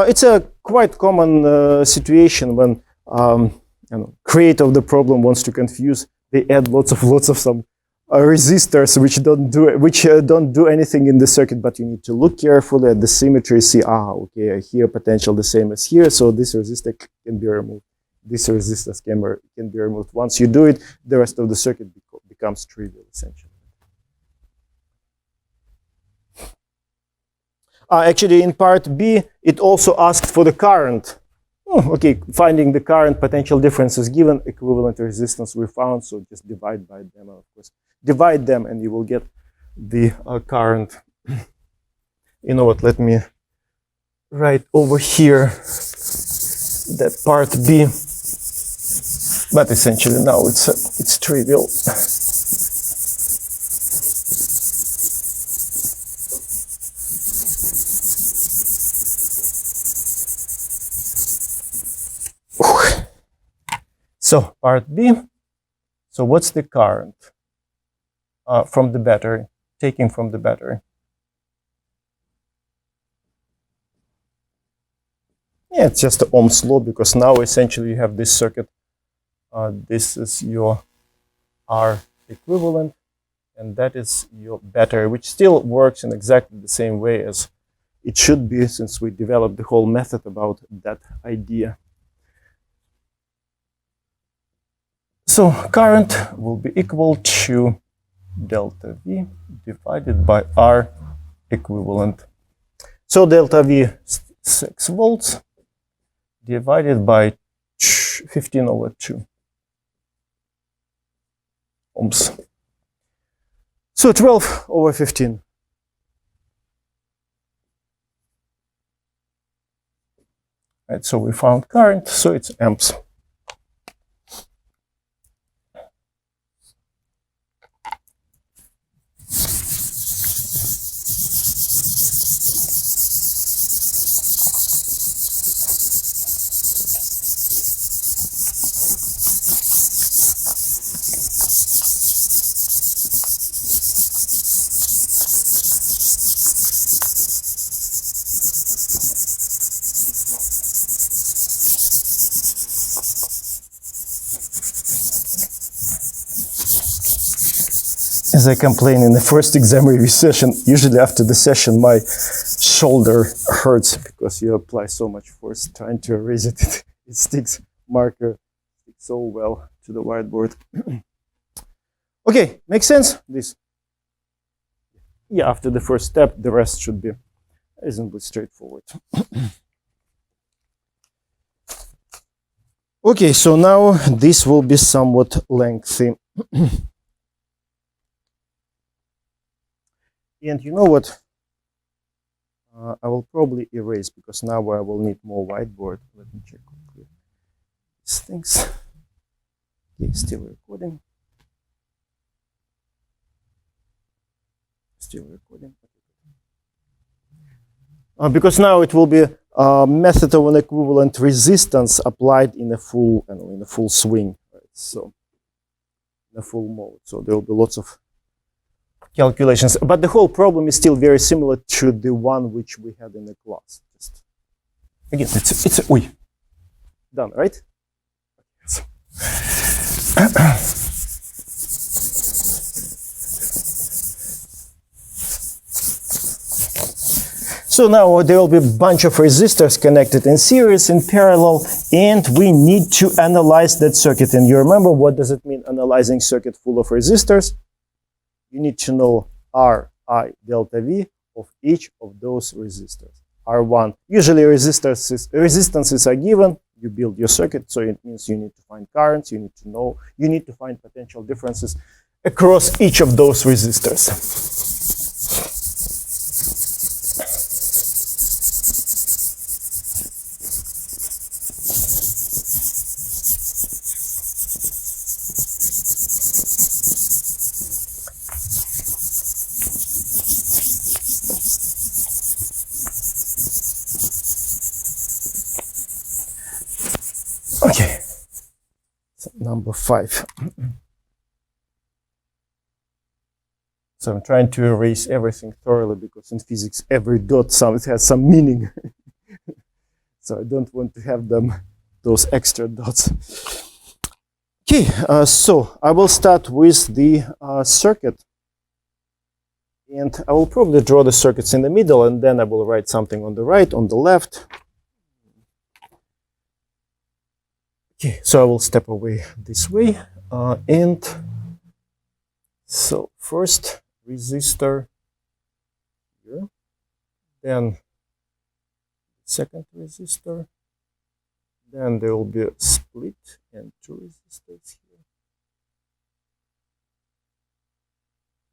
It's a quite common situation when creator of the problem wants to confuse. They add lots of some resistors which don't do anything in the circuit, but you need to look carefully at the symmetry. See, okay, here potential the same as here, so this resistor can be removed. This resistance can be removed. Once you do it, the rest of the circuit becomes trivial, essentially. Actually, in part B, it also asked for the current. Okay, finding the current potential differences given, equivalent resistance we found, so just divide by them, of course. Divide them and you will get the current. You know what, let me write over here that part B. But essentially now it's trivial. So part B, so what's the current from the battery, taking from the battery? Yeah, it's just the Ohm's law, because now essentially you have this circuit. This is your R equivalent, and that is your battery, which still works in exactly the same way as it should be, since we developed the whole method about that idea. So current will be equal to delta V divided by R equivalent. So delta V is 6 volts divided by 15 over 2 ohms. So 12 over 15. Right, so we found current, so it's amps. As I complained in the first exam review session, usually after the session my shoulder hurts because you apply so much force trying to erase it. It sticks, marker sticks so well to the whiteboard. Okay, makes sense? This. Yeah, after the first step, the rest should be reasonably straightforward. Okay, so now this will be somewhat lengthy. And you know what? I will probably erase because now I will need more whiteboard. Let me check quickly these things. Okay, still recording. Still recording. Because now it will be a method of an equivalent resistance applied in a full, in a full swing, right? So in a full mode. So there will be lots of calculations, but the whole problem is still very similar to the one which we had in the class. Just again, it's done, right? So now there will be a bunch of resistors connected in series, in parallel, and we need to analyze that circuit. And you remember, what does it mean, analyzing circuit full of resistors? You need to know R, I, delta V of each of those resistors. R1, usually resistances are given, you build your circuit, so it means you need to find currents, you need to find potential differences across each of those resistors. Okay, so number 5. So I'm trying to erase everything thoroughly because in physics every dot has some meaning. So I don't want to have those extra dots. Okay, so I will start with the circuit. And I will probably draw the circuits in the middle, and then I will write something on the right, on the left. Okay, so I will step away this way, and so first resistor here, then second resistor, then there will be a split and 2 resistors here.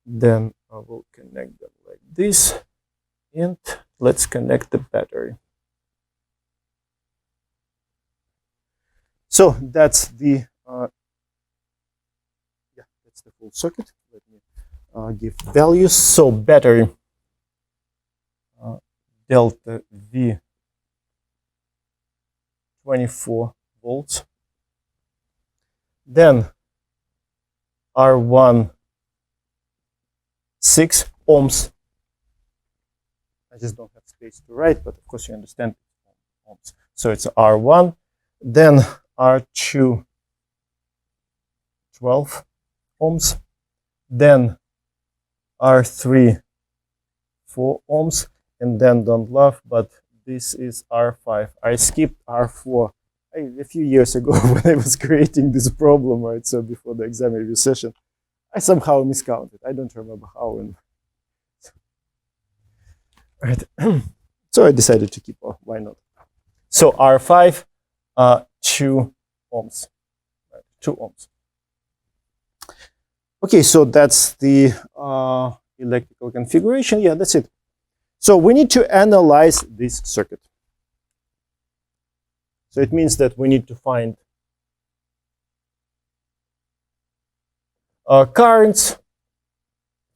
Then I will connect them like this, and let's connect the battery. So that's the that's the full circuit. Let me give values. So battery delta V 24 volts. Then R1 6 ohms. I just don't have space to write, but of course you understand ohms. So it's R1. Then R2 12 ohms, then R3 4 ohms, and then don't laugh, but this is R5. I skipped R4 a few years ago when I was creating this problem, right? So before the exam review session, I somehow miscounted. I don't remember how. And right. So I decided to keep off. Why not? So R5, 2 ohms. Right, 2 ohms. Okay, so that's the electrical configuration. Yeah, that's it. So we need to analyze this circuit. So it means that we need to find currents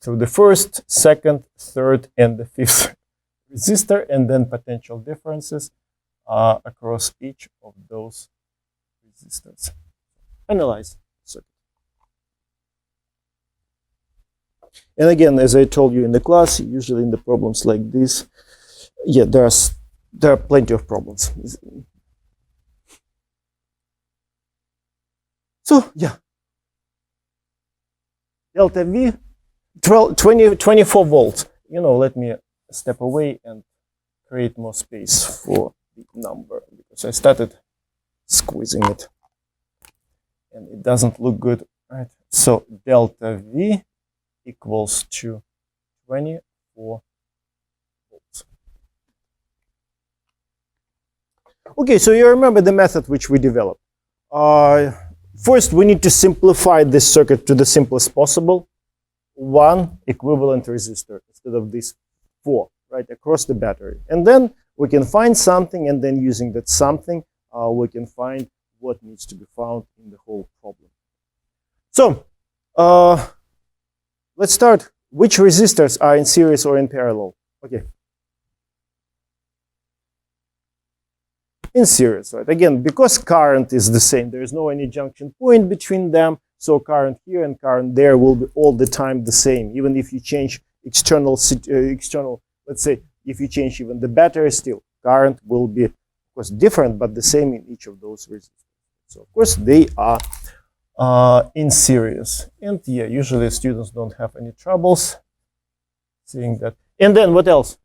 through the first, second, third, and the fifth resistor, and then potential differences across each of those resistors. Analyze circuit. And again, as I told you in the class, usually in the problems like this, yeah, there are plenty of problems. So yeah, delta V, 24 volts. You know, let me step away and create more space for the number, because I started squeezing it and it doesn't look good, right? So delta V equals to 24 volts. Okay, so you remember the method which we developed. First, we need to simplify this circuit to the simplest possible. One equivalent resistor instead of these four, right, across the battery. And then we can find something, and then using that something, we can find what needs to be found in the whole problem. So, let's start. Which resistors are in series or in parallel? Okay. In series, right? Again, because current is the same, there is no any junction point between them, so current here and current there will be all the time the same. Even if you change external, let's say, if you change even the battery, still current will be, of course, different, but the same in each of those resistors. So, of course, they are in series. And yeah, usually students don't have any troubles seeing that. And then what else?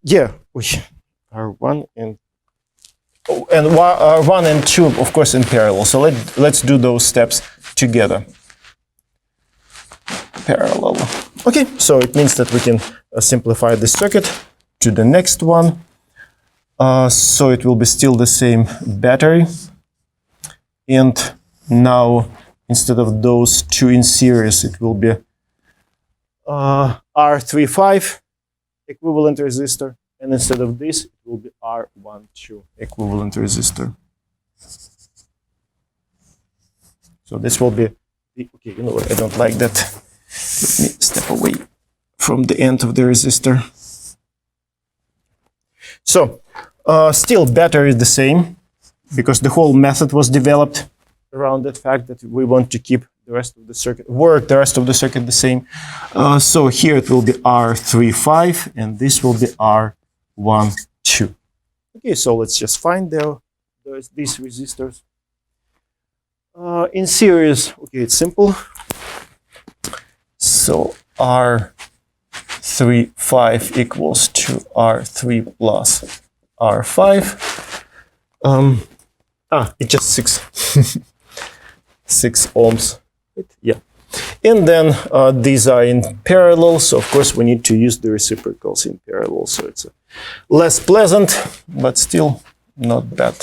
Yeah, R1 and R1 and 2, of course, in parallel. So let's do those steps together. Parallel. Okay, so it means that we can simplify this circuit to the next one. So it will be still the same battery. And now, instead of those two in series, it will be R35 equivalent resistor. And instead of this, it will be R12 equivalent resistor. So this will be, okay, you know what, I don't like that. Let me step away from the end of the resistor. So, still battery is the same, because the whole method was developed around that fact that we want to keep the rest of the circuit, the rest of the circuit the same. So here it will be R35, and this will be R12. Okay, so let's just find these resistors. In series, okay, it's simple. So R35 equals to R3 plus R5. It's just 6 ohms. Yeah. And then these are in parallel, so of course we need to use the reciprocals in parallel, so it's less pleasant, but still not bad.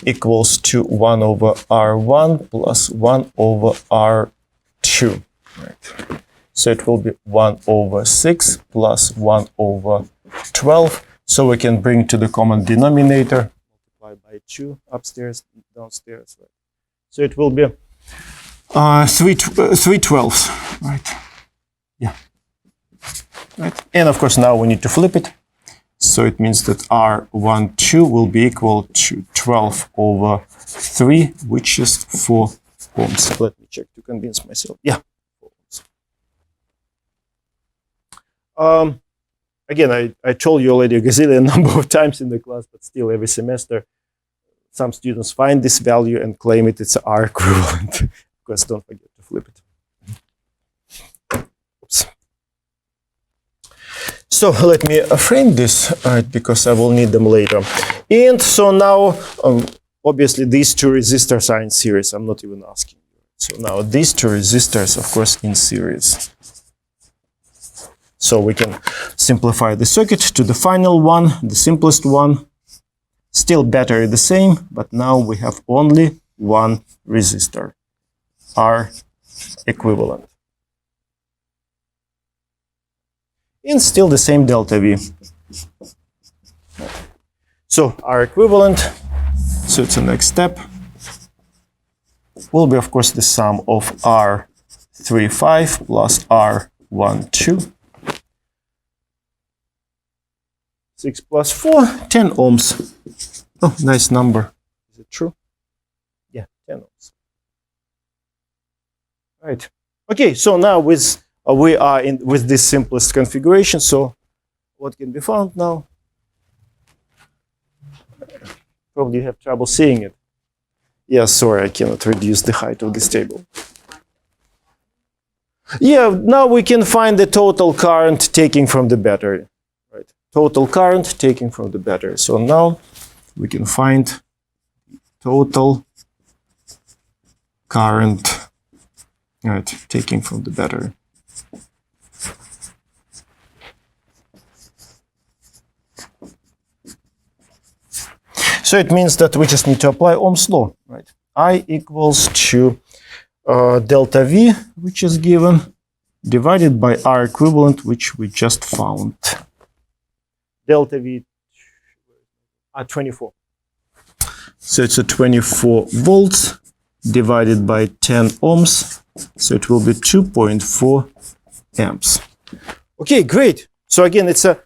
Equals to 1 over R1 plus 1 over R2. Right. So it will be 1 over 6 plus 1 over 12. So we can bring to the common denominator, multiply by 2 upstairs, downstairs. Right. So it will be 3 twelfths, right? Yeah. Right. And of course now we need to flip it. So it means that R12 will be equal to 12 over 3, which is 4 ohms. Let me check to convince myself. Yeah, 4 ohms. Again, I told you already a gazillion number of times in the class, but still every semester some students find this value and claim it's R equivalent. Of course, don't forget to flip it. Oops. So let me frame this, because I will need them later. And so now, obviously, these two resistors are in series. I'm not even asking you. So now these two resistors, of course, in series. So we can simplify the circuit to the final one, the simplest one. Still battery the same, but now we have only one resistor, R equivalent. And still the same delta V. So R equivalent, so it's the next step, will be, of course, the sum of R35 plus R12. 6 plus 4, 10 ohms. Oh, nice number. Is it true? Yeah, 10 ohms. Right. Okay, so now with we are in with this simplest configuration. So what can be found now? Probably you have trouble seeing it. Yeah, sorry, I cannot reduce the height of this table. Yeah, now we can find the total current taking from the battery. Right. Total current taking from the battery. So now we can find total current, right, taking from the battery. So it means that we just need to apply Ohm's law, right? I equals to delta V, which is given, divided by R equivalent, which we just found. Delta V at 24. So it's a 24 volts divided by 10 ohms. So it will be 2.4 amps. Okay, great. So again, it's a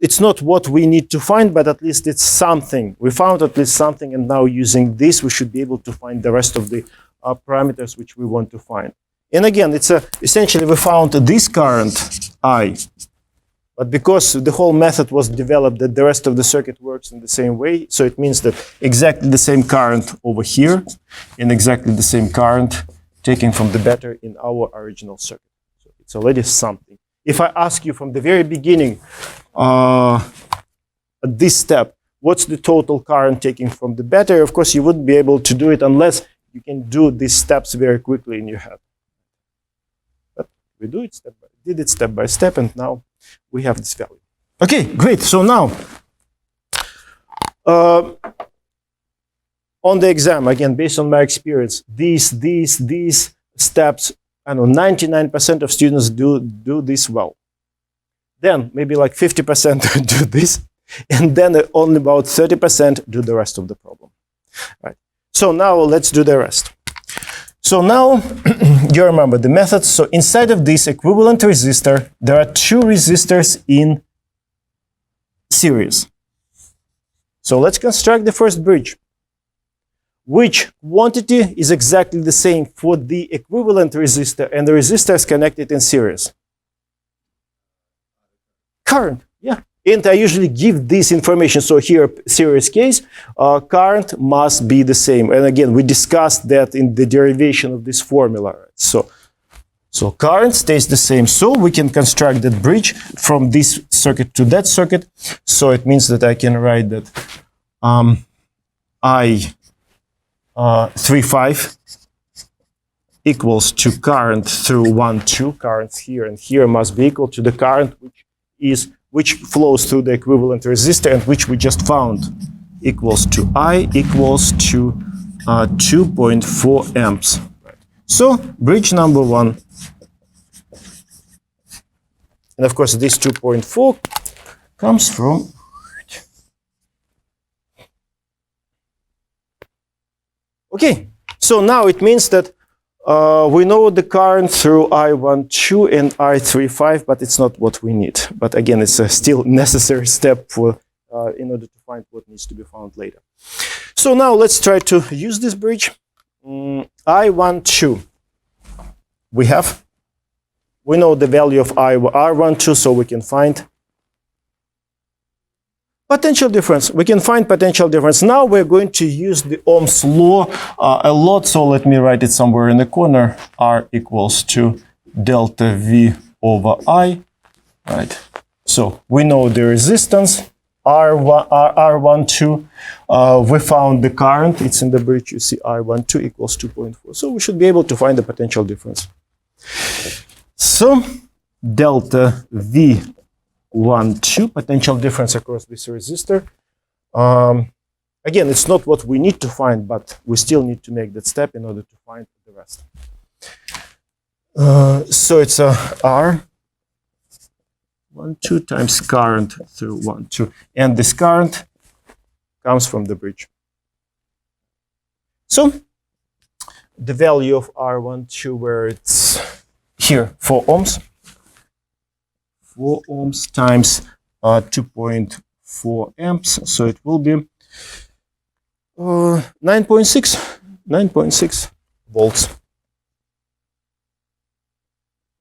it's not what we need to find, but at least it's something. We found at least something, and now using this, we should be able to find the rest of the parameters which we want to find. And again, it's essentially we found this current I, but because the whole method was developed that the rest of the circuit works in the same way, so it means that exactly the same current over here and exactly the same current taken from the battery in our original circuit. So it's already something. If I ask you from the very beginning, at this step, what's the total current taking from the battery? Of course, you wouldn't be able to do it unless you can do these steps very quickly in your head. But we do it did it step by step, and now we have this value. Okay, great. So now, on the exam, again, based on my experience, these steps, I know 99% of students do this well. Then maybe like 50% do this, and then only about 30% do the rest of the problem. Right. So now let's do the rest. So now you remember the method. So inside of this equivalent resistor, there are two resistors in series. So let's construct the first bridge. Which quantity is exactly the same for the equivalent resistor and the resistor is connected in series? Current, yeah. And I usually give this information. So here, series case, current must be the same. And again, we discussed that in the derivation of this formula. So current stays the same. So we can construct that bridge from this circuit to that circuit. So it means that I can write that I35 equals to current through 1, 2. Currents here and here must be equal to the current which flows through the equivalent resistor and which we just found equals to I equals to 2.4 amps. So bridge number 1. And of course this 2.4 comes from okay. So now it means that we know the current through I12 and I35, but it's not what we need. But again, it's a still necessary step for in order to find what needs to be found later. So now let's try to use this bridge. I12. We know the value of R12, so we can find potential difference. We can find potential difference. Now we're going to use the Ohm's law a lot. So let me write it somewhere in the corner. R equals to delta V over I. Right. So we know the resistance R12. We found the current. It's in the bridge. You see I12 equals 2.4. So we should be able to find the potential difference. So delta V 1, 2, potential difference across this resistor. Again, it's not what we need to find, but we still need to make that step in order to find the rest. So it's R 1, 2 times current through 1, 2. And this current comes from the bridge. So the value of R12, where it's here, 4 ohms. 4 ohms times 2.4 amps. So it will be 9.6 volts.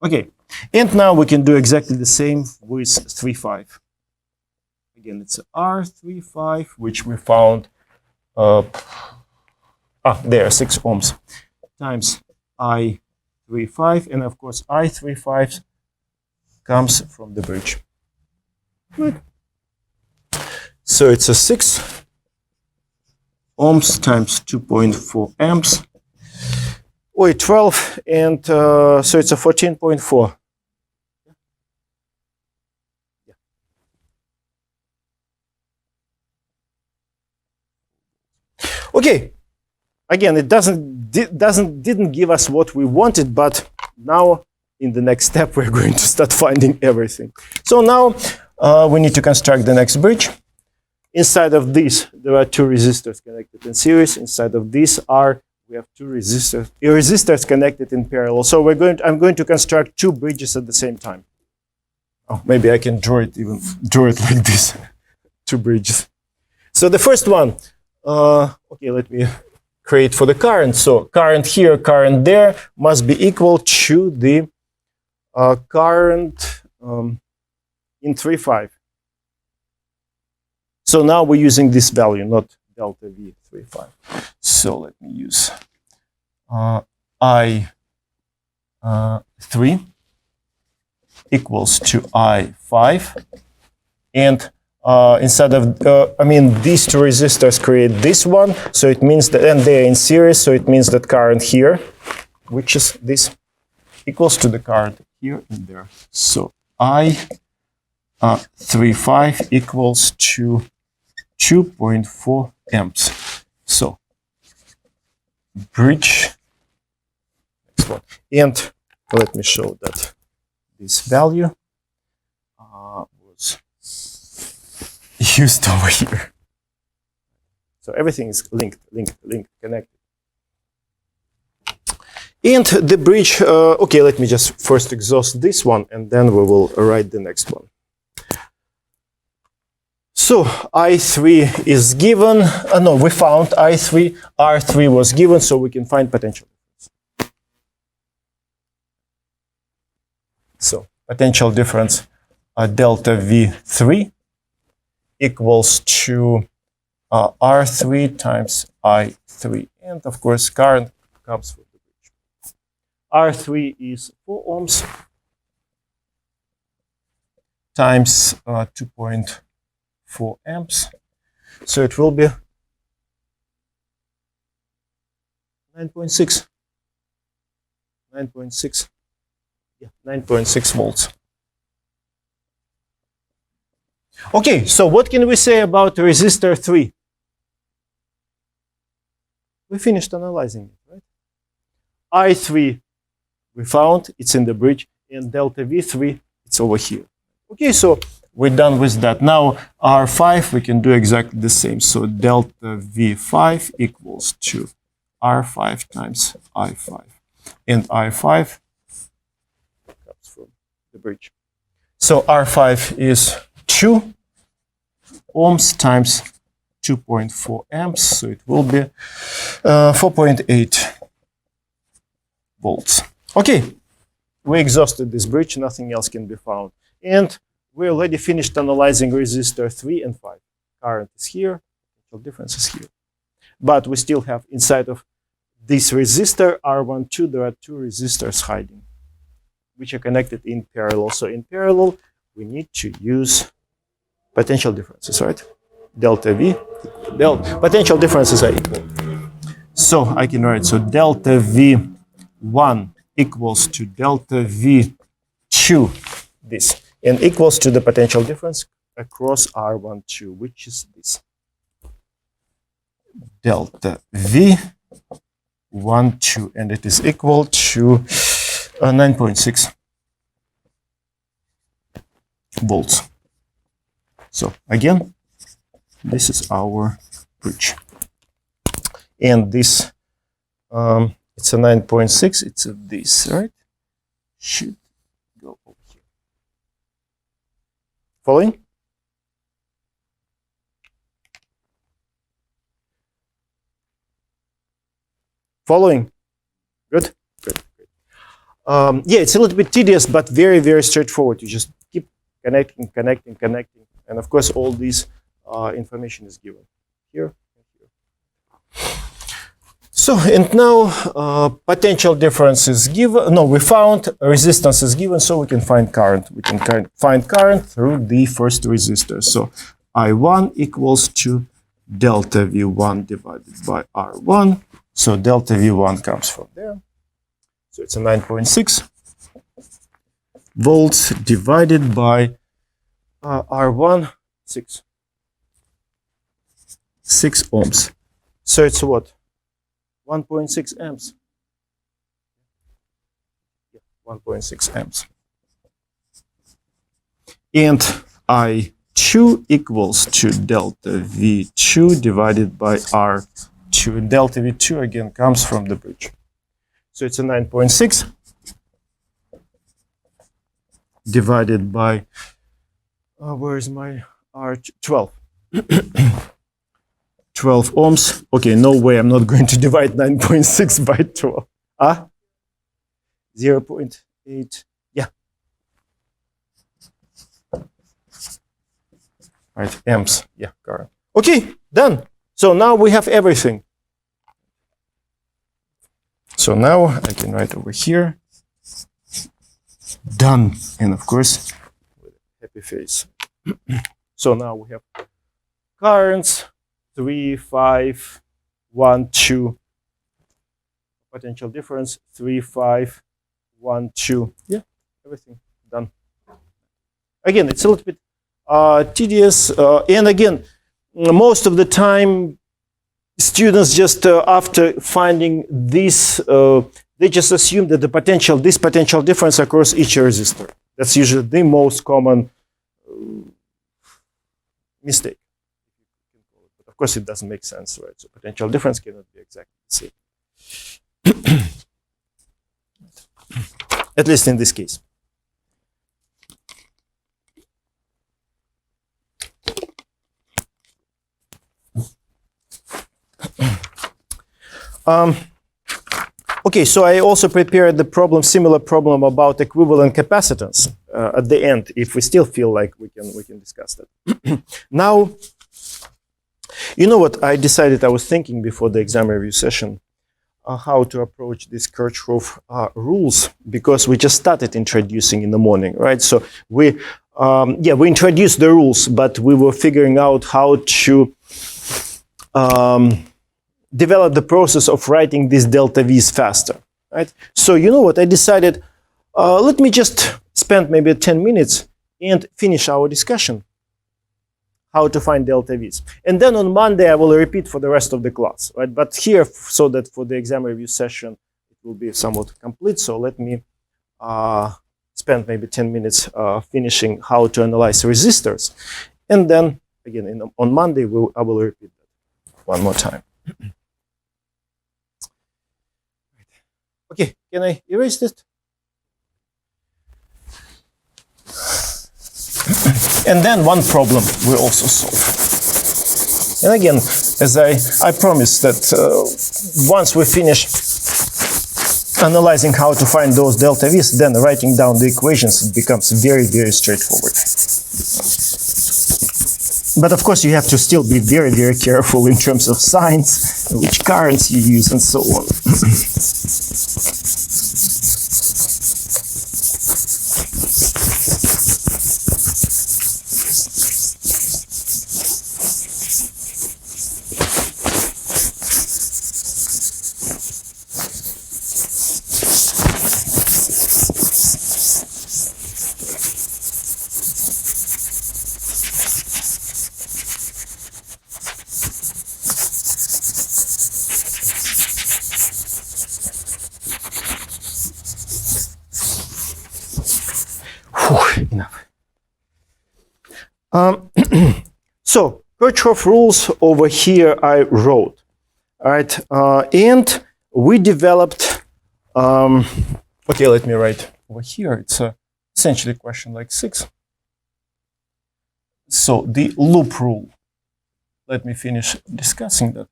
Okay, and now we can do exactly the same with 3.5. Again, it's R3.5, which we found, there, 6 ohms, times I3.5, and of course I3.5 comes from the bridge. Right. So it's a 6 ohms times 2.4 amps. Wait, 12, and so it's a 14.4. Yeah. Okay. Again, it didn't give us what we wanted, but now in the next step we're going to start finding everything. So now we need to construct the next bridge. Inside of this, there are 2 resistors connected in series. Inside of this we have 2 resistors connected in parallel. So I'm going to construct 2 bridges at the same time. Oh, maybe I can draw it like this. 2 bridges. So the first one, okay, let me create for the current. So current here, current there must be equal to the current in 3.5. So now we're using this value, not delta V 3.5. So let me use I3 equals to I5, and instead of, these 2 resistors create this one, so it means that, and they're in series, so it means that current here, which is this, equals to the current here and there. So I3.5 equals to 2.4 amps. So bridge, next one, and let me show that this value was used over here. So everything is linked, connected. And the bridge, okay, let me just first exhaust this one, and then we will write the next one. So I3 is given, no, we found I3, R3 was given, so we can find potential difference. So potential difference, delta V3 equals to R3 times I3. And of course, current comes from the bridge. R3 is 4 ohms times 2.4 amps. So it will be 9.6. 9.6. Yeah, 9.6 volts. Okay, so what can we say about resistor 3? We finished analyzing it, right? I3 we found, it's in the bridge, and delta V3, it's over here. Okay, so we're done with that. Now R5, we can do exactly the same. So delta V5 equals to R5 times I5. And I5 comes from the bridge. So R5 is 2 ohms times 2.4 amps. So it will be 4.8 volts. Okay, we exhausted this bridge. Nothing else can be found. And we already finished analyzing resistor 3 and 5. Current is here, potential difference is here. But we still have inside of this resistor R12, there are 2 resistors hiding, which are connected in parallel. So in parallel, we need to use potential differences, right? Delta V, potential differences are equal. So I can write, so delta V1 equals to delta V2, this, and equals to the potential difference across R12, which is this. Delta V12, and it is equal to 9.6. volts. So again, this is our bridge. And this, it's a 9.6, it's a this, right? Should go over here. Following? Following? Good? Good. Yeah, it's a little bit tedious, but very, very straightforward. You just keep connecting, connecting, connecting. And of course, all this information is given here and here. So, and now potential difference is given. No, we found resistance is given, so we can find current. We can find current through the first resistor. So, I1 equals to delta V1 divided by R1. So, delta V1 comes from there. So, it's a 9.6 volts divided by R1, 6 ohms. So, it's what? 1.6 amps. Yeah, 1.6 amps. And I2 equals to delta V2 divided by R2. And delta V2 again comes from the bridge. So it's a 9.6 divided by, where is my R2? 12. 12 ohms. Okay, no way I'm not going to divide 9.6 by 12. 0.8. Yeah. Right, amps. Yeah, current. Okay, done. So now we have everything. So now I can write over here. Done. And of course, with a happy face. So now we have currents. 3, 5, 1, 2. Potential difference 3, 5, 1, 2. Yeah, everything done. Again, it's a little bit tedious. And again, most of the time, students just after finding this, they just assume that this potential difference across each resistor. That's usually the most common mistake. Of course, it doesn't make sense, right? So potential difference cannot be exactly the same. At least in this case. Okay, so I also prepared the problem, similar problem about equivalent capacitance at the end, if we still feel like we can discuss that. Now, you know what I decided? I was thinking before the exam review session how to approach these Kirchhoff rules, because we just started introducing in the morning, right? So we introduced the rules, but we were figuring out how to develop the process of writing these delta V's faster, right? So you know what? I decided, let me just spend maybe 10 minutes and finish our discussion. How to find delta V's. And then on Monday, I will repeat for the rest of the class, right? But here, so that for the exam review session, it will be somewhat complete. So let me spend maybe 10 minutes finishing how to analyze resistors. And then, again, on Monday, I will repeat that one more time. Okay, can I erase this? And then one problem we also solve. And again, as I promised that once we finish analyzing how to find those delta V's, then writing down the equations, it becomes very, very straightforward. But of course, you have to still be very, very careful in terms of signs, which currents you use, and so on. So Kirchhoff rules over here I wrote, all right, and we developed. Okay, let me write over here. It's essentially question like 6. So the loop rule. Let me finish discussing that.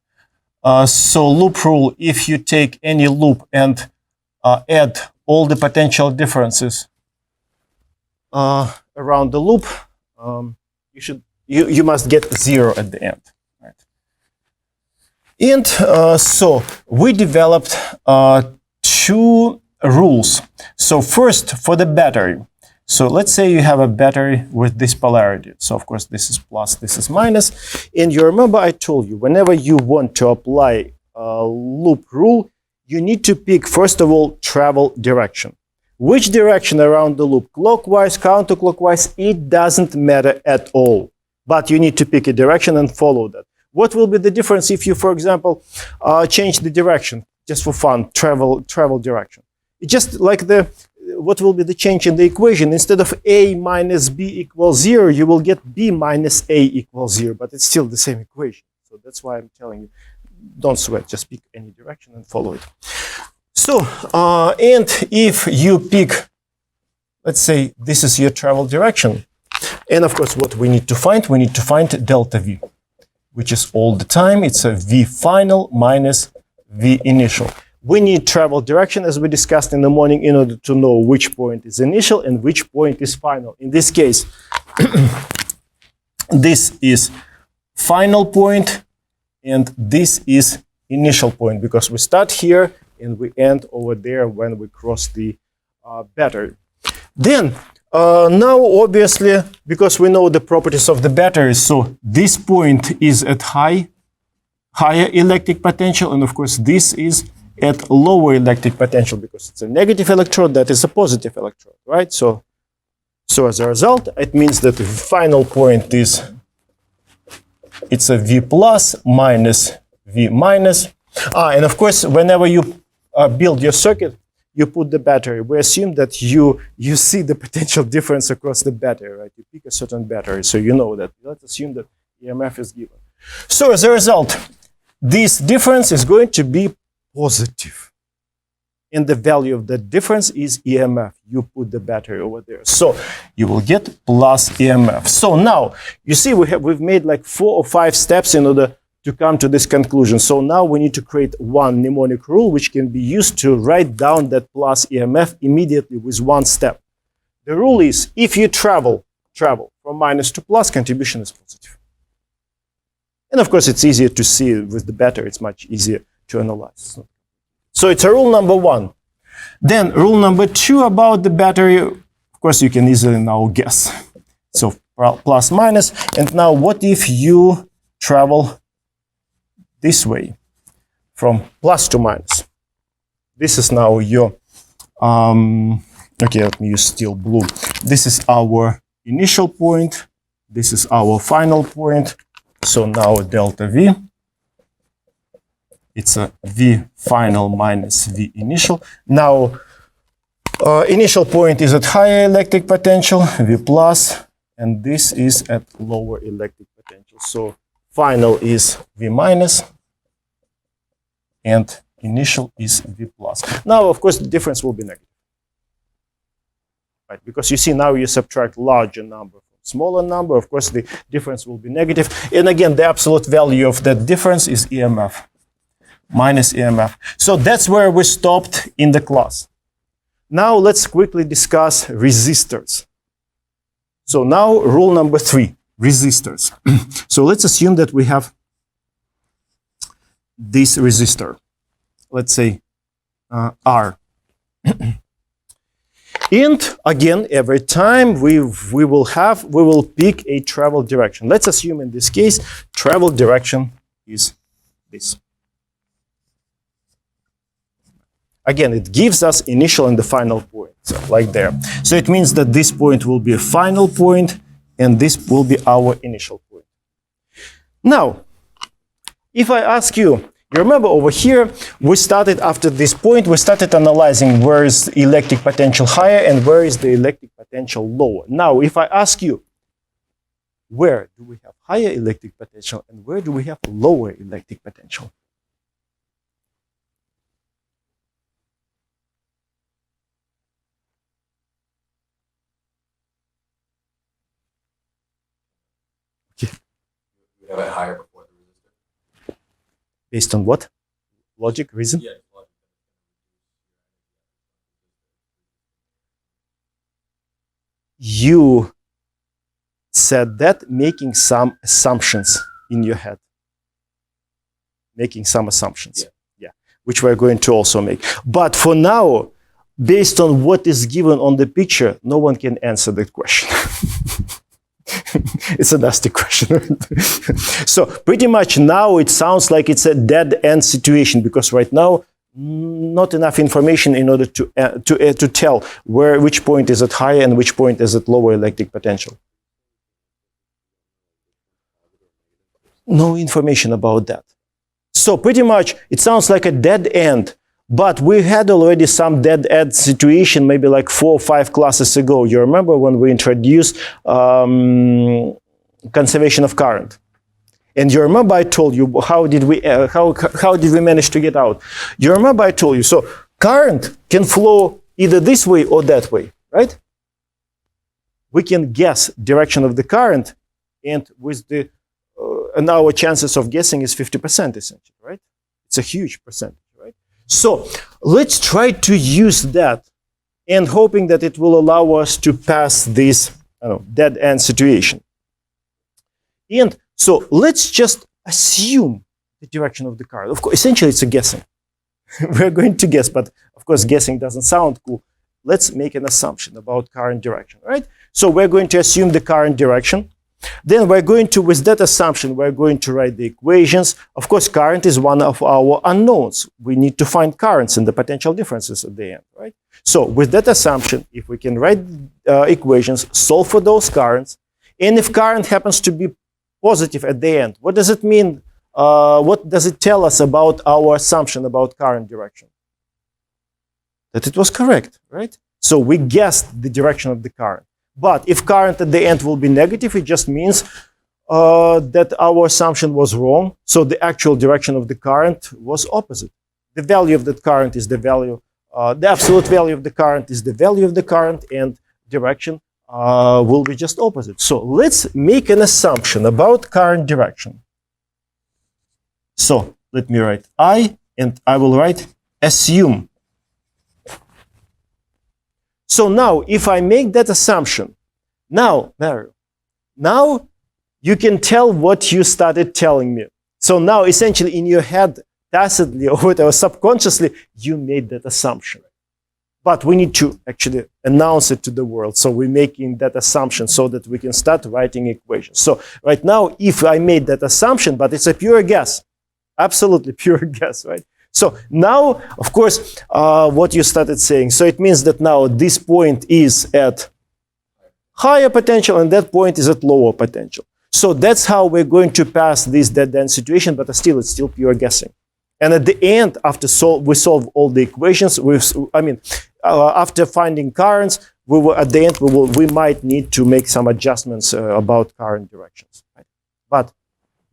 So loop rule, if you take any loop and add all the potential differences around the loop, you must get 0 at the end. Right? And so we developed 2 rules. So first, for the battery. So let's say you have a battery with this polarity. So of course this is plus, this is minus. And you remember I told you, whenever you want to apply a loop rule, you need to pick, first of all, travel direction. Which direction around the loop? Clockwise, counterclockwise, it doesn't matter at all. But you need to pick a direction and follow that. What will be the difference if you, for example, change the direction, just for fun, travel direction? It's just like what will be the change in the equation? Instead of A minus B equals 0, you will get B minus A equals 0, but it's still the same equation. So that's why I'm telling you, don't sweat, just pick any direction and follow it. So, and if you pick, let's say this is your travel direction, and of course what we need to find delta V, which is all the time, it's a V final minus V initial. We need travel direction, as we discussed in the morning, in order to know which point is initial and which point is final. In this case, this is final point, and this is initial point, because we start here and we end over there when we cross the battery. Then, now obviously, because we know the properties of the battery, so this point is at higher electric potential, and of course this is at lower electric potential, because it's a negative electrode, that is a positive electrode, right? So as a result, it means that the final point is, it's a V plus minus V minus. And of course, whenever you build your circuit, you put the battery. We assume that you see the potential difference across the battery, right? You pick a certain battery, so you know that. Let's assume that EMF is given. So as a result, this difference is going to be positive. And the value of that difference is EMF. You put the battery over there. So you will get plus EMF. So now, you see we've made like 4 or 5 steps in order to come to this conclusion. So now we need to create one mnemonic rule which can be used to write down that plus EMF immediately with one step. The rule is, if you travel from minus to plus, contribution is positive. And of course, it's easier to see with the battery. It's much easier to analyze. So it's a rule number 1. Then rule number 2 about the battery, of course, you can easily now guess. So plus minus. And now what if you travel this way from plus to minus? This is now your, okay, let me use still blue. This is our initial point. This is our final point. So now delta V. It's a V final minus V initial. Now, initial point is at higher electric potential, V plus, and this is at lower electric potential. So final is V minus, and initial is V plus. Now, of course, the difference will be negative, right? Because you see now you subtract larger number from smaller number. Of course, the difference will be negative. And again, the absolute value of that difference is EMF. Minus EMF. So that's where we stopped in the class. Now let's quickly discuss resistors. So now rule number 3, resistors. So let's assume that we have this resistor. Let's say R. And again, every time we will pick a travel direction. Let's assume in this case, travel direction is this. Again, it gives us initial and the final point, so like there. So it means that this point will be a final point, and this will be our initial point. Now, if I ask you, you remember over here, we started after this point, we started analyzing where is electric potential higher and where is the electric potential lower. Now, if I ask you, where do we have higher electric potential and where do we have lower electric potential. Okay. You have it higher before the resistor. Based on what? Logic, reason? Yeah, logic. You said that making some assumptions in your head. Making some assumptions. Yeah. Which we're going to also make. But for now, based on what is given on the picture, no one can answer that question. It's a nasty question. So pretty much now it sounds like it's a dead end situation, because right now not enough information in order to tell which point is at higher and which point is at lower electric potential. No information about that. So pretty much it sounds like a dead end, but we had already some dead end situation maybe like 4 or 5 classes ago. You remember when we introduced conservation of current? And you remember I told you how did we manage to get out? You remember I told you, so current can flow either this way or that way, right? We can guess direction of the current, and with the and our chances of guessing is 50% essentially, right? It's a huge percentage, right? So let's try to use that, and hoping that it will allow us to pass this dead end situation. And so let's just assume the direction of the current. Of course, essentially it's a guessing. We're going to guess, but of course guessing doesn't sound cool. Let's make an assumption about current direction, right? So we're going to assume the current direction. Then we're going to, with that assumption, we're going to write the equations. Of course, current is one of our unknowns. We need to find currents and the potential differences at the end, right? So with that assumption, if we can write equations, solve for those currents, and if current happens to be positive at the end, what does it mean? What does it tell us about our assumption about current direction? That it was correct, right? So we guessed the direction of the current. But if current at the end will be negative, it just means that our assumption was wrong. So the actual direction of the current was opposite. The value of that current is the value, the absolute value of the current is the value of the current, and direction will be just opposite. So let's make an assumption about current direction. So let me write I, and I will write assume. So now, if I make that assumption, now, Mario, now you can tell what you started telling me. So now, essentially, in your head, tacitly or whatever, subconsciously, you made that assumption. But we need to actually announce it to the world. So we're making that assumption so that we can start writing equations. So right now, if I made that assumption, but it's a pure guess, absolutely pure guess, right? So now, of course, what you started saying, so it means that now this point is at higher potential and that point is at lower potential. So that's how we're going to pass this dead end situation, but it's still pure guessing. And at the end, after we solve all the equations, after finding currents, at the end we might need to make some adjustments about current directions. Right? But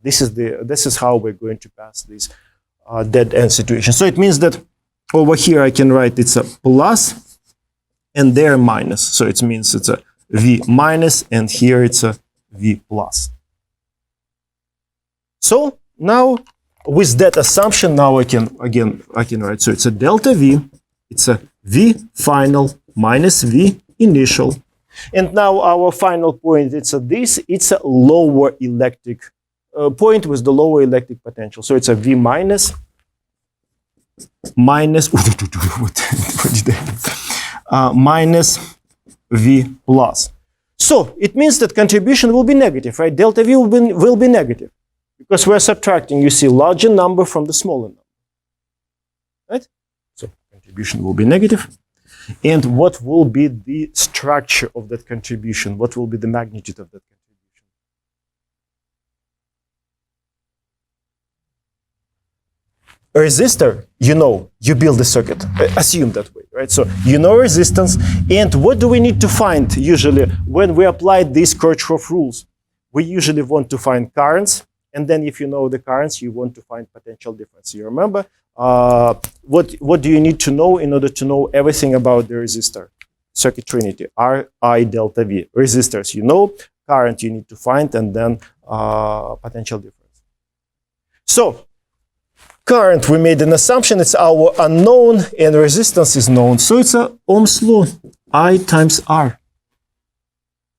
this is how we're going to pass this dead end situation. So it means that over here I can write it's a plus and there minus. So it means it's a V minus and here it's a V plus. So now with that assumption, now I can write, so it's a delta V, it's a V final minus V initial. And now our final point, it's a lower electric point with the lower electric potential. So it's a V minus minus V plus. So it means that contribution will be negative, right? Delta V will be negative because we're subtracting, you see, larger number from the smaller number, right? So contribution will be negative. And what will be the structure of that contribution? What will be the magnitude of that contribution? A resistor, you build a circuit, assume that way, right? So resistance, and what do we need to find usually when we apply these Kirchhoff rules? we usually want to find currents, and then if you know the currents, you want to find potential difference. You remember what do you need to know in order to know everything about the resistor? Circuit trinity, R, I, delta V. Resistors, you know, current you need to find, and then potential difference. So current, we made an assumption, it's our unknown, and resistance is known. So it's a Ohm's law, I times R,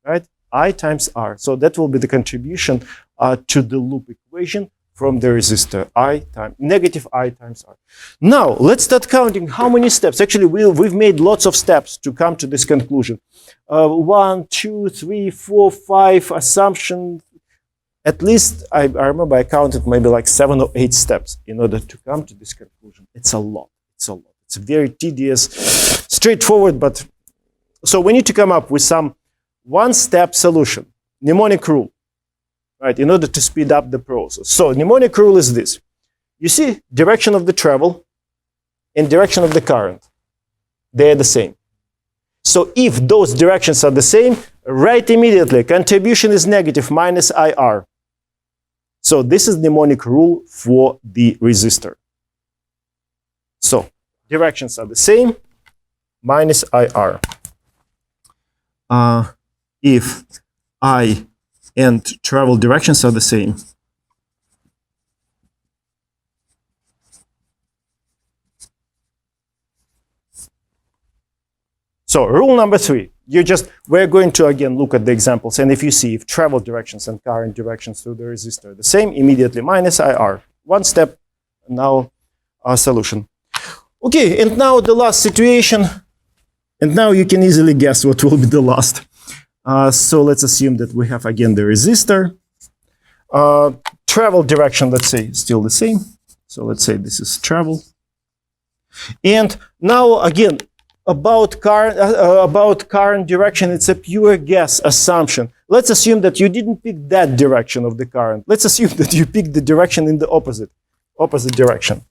right? I times R. So that will be the contribution to the loop equation from the resistor, negative I times R. Now, let's start counting how many steps. Actually, we've made lots of steps to come to this conclusion. 1, 2, 3, 4, 5 assumptions. At least, I remember I counted maybe like 7 or 8 steps in order to come to this conclusion. It's a lot. It's a lot. It's very tedious, straightforward, but so we need to come up with some one-step solution, mnemonic rule, right, in order to speed up the process. So mnemonic rule is this. You see direction of the travel and direction of the current. They are the same. So if those directions are the same, write immediately, contribution is negative minus IR. So this is mnemonic rule for the resistor. So directions are the same, minus IR. If I and travel directions are the same, so rule number 3, we're going to again look at the examples, and if you see if travel directions and current directions through the resistor are the same, immediately minus IR. One step, now our solution. Okay, and now the last situation, and now you can easily guess what will be the last. So let's assume that we have again the resistor. Travel direction, let's say, still the same. So let's say this is travel. And now again, about current direction, it's a pure guess assumption. Let's assume that you didn't pick that direction of the current. Let's assume that you picked the direction in the opposite direction.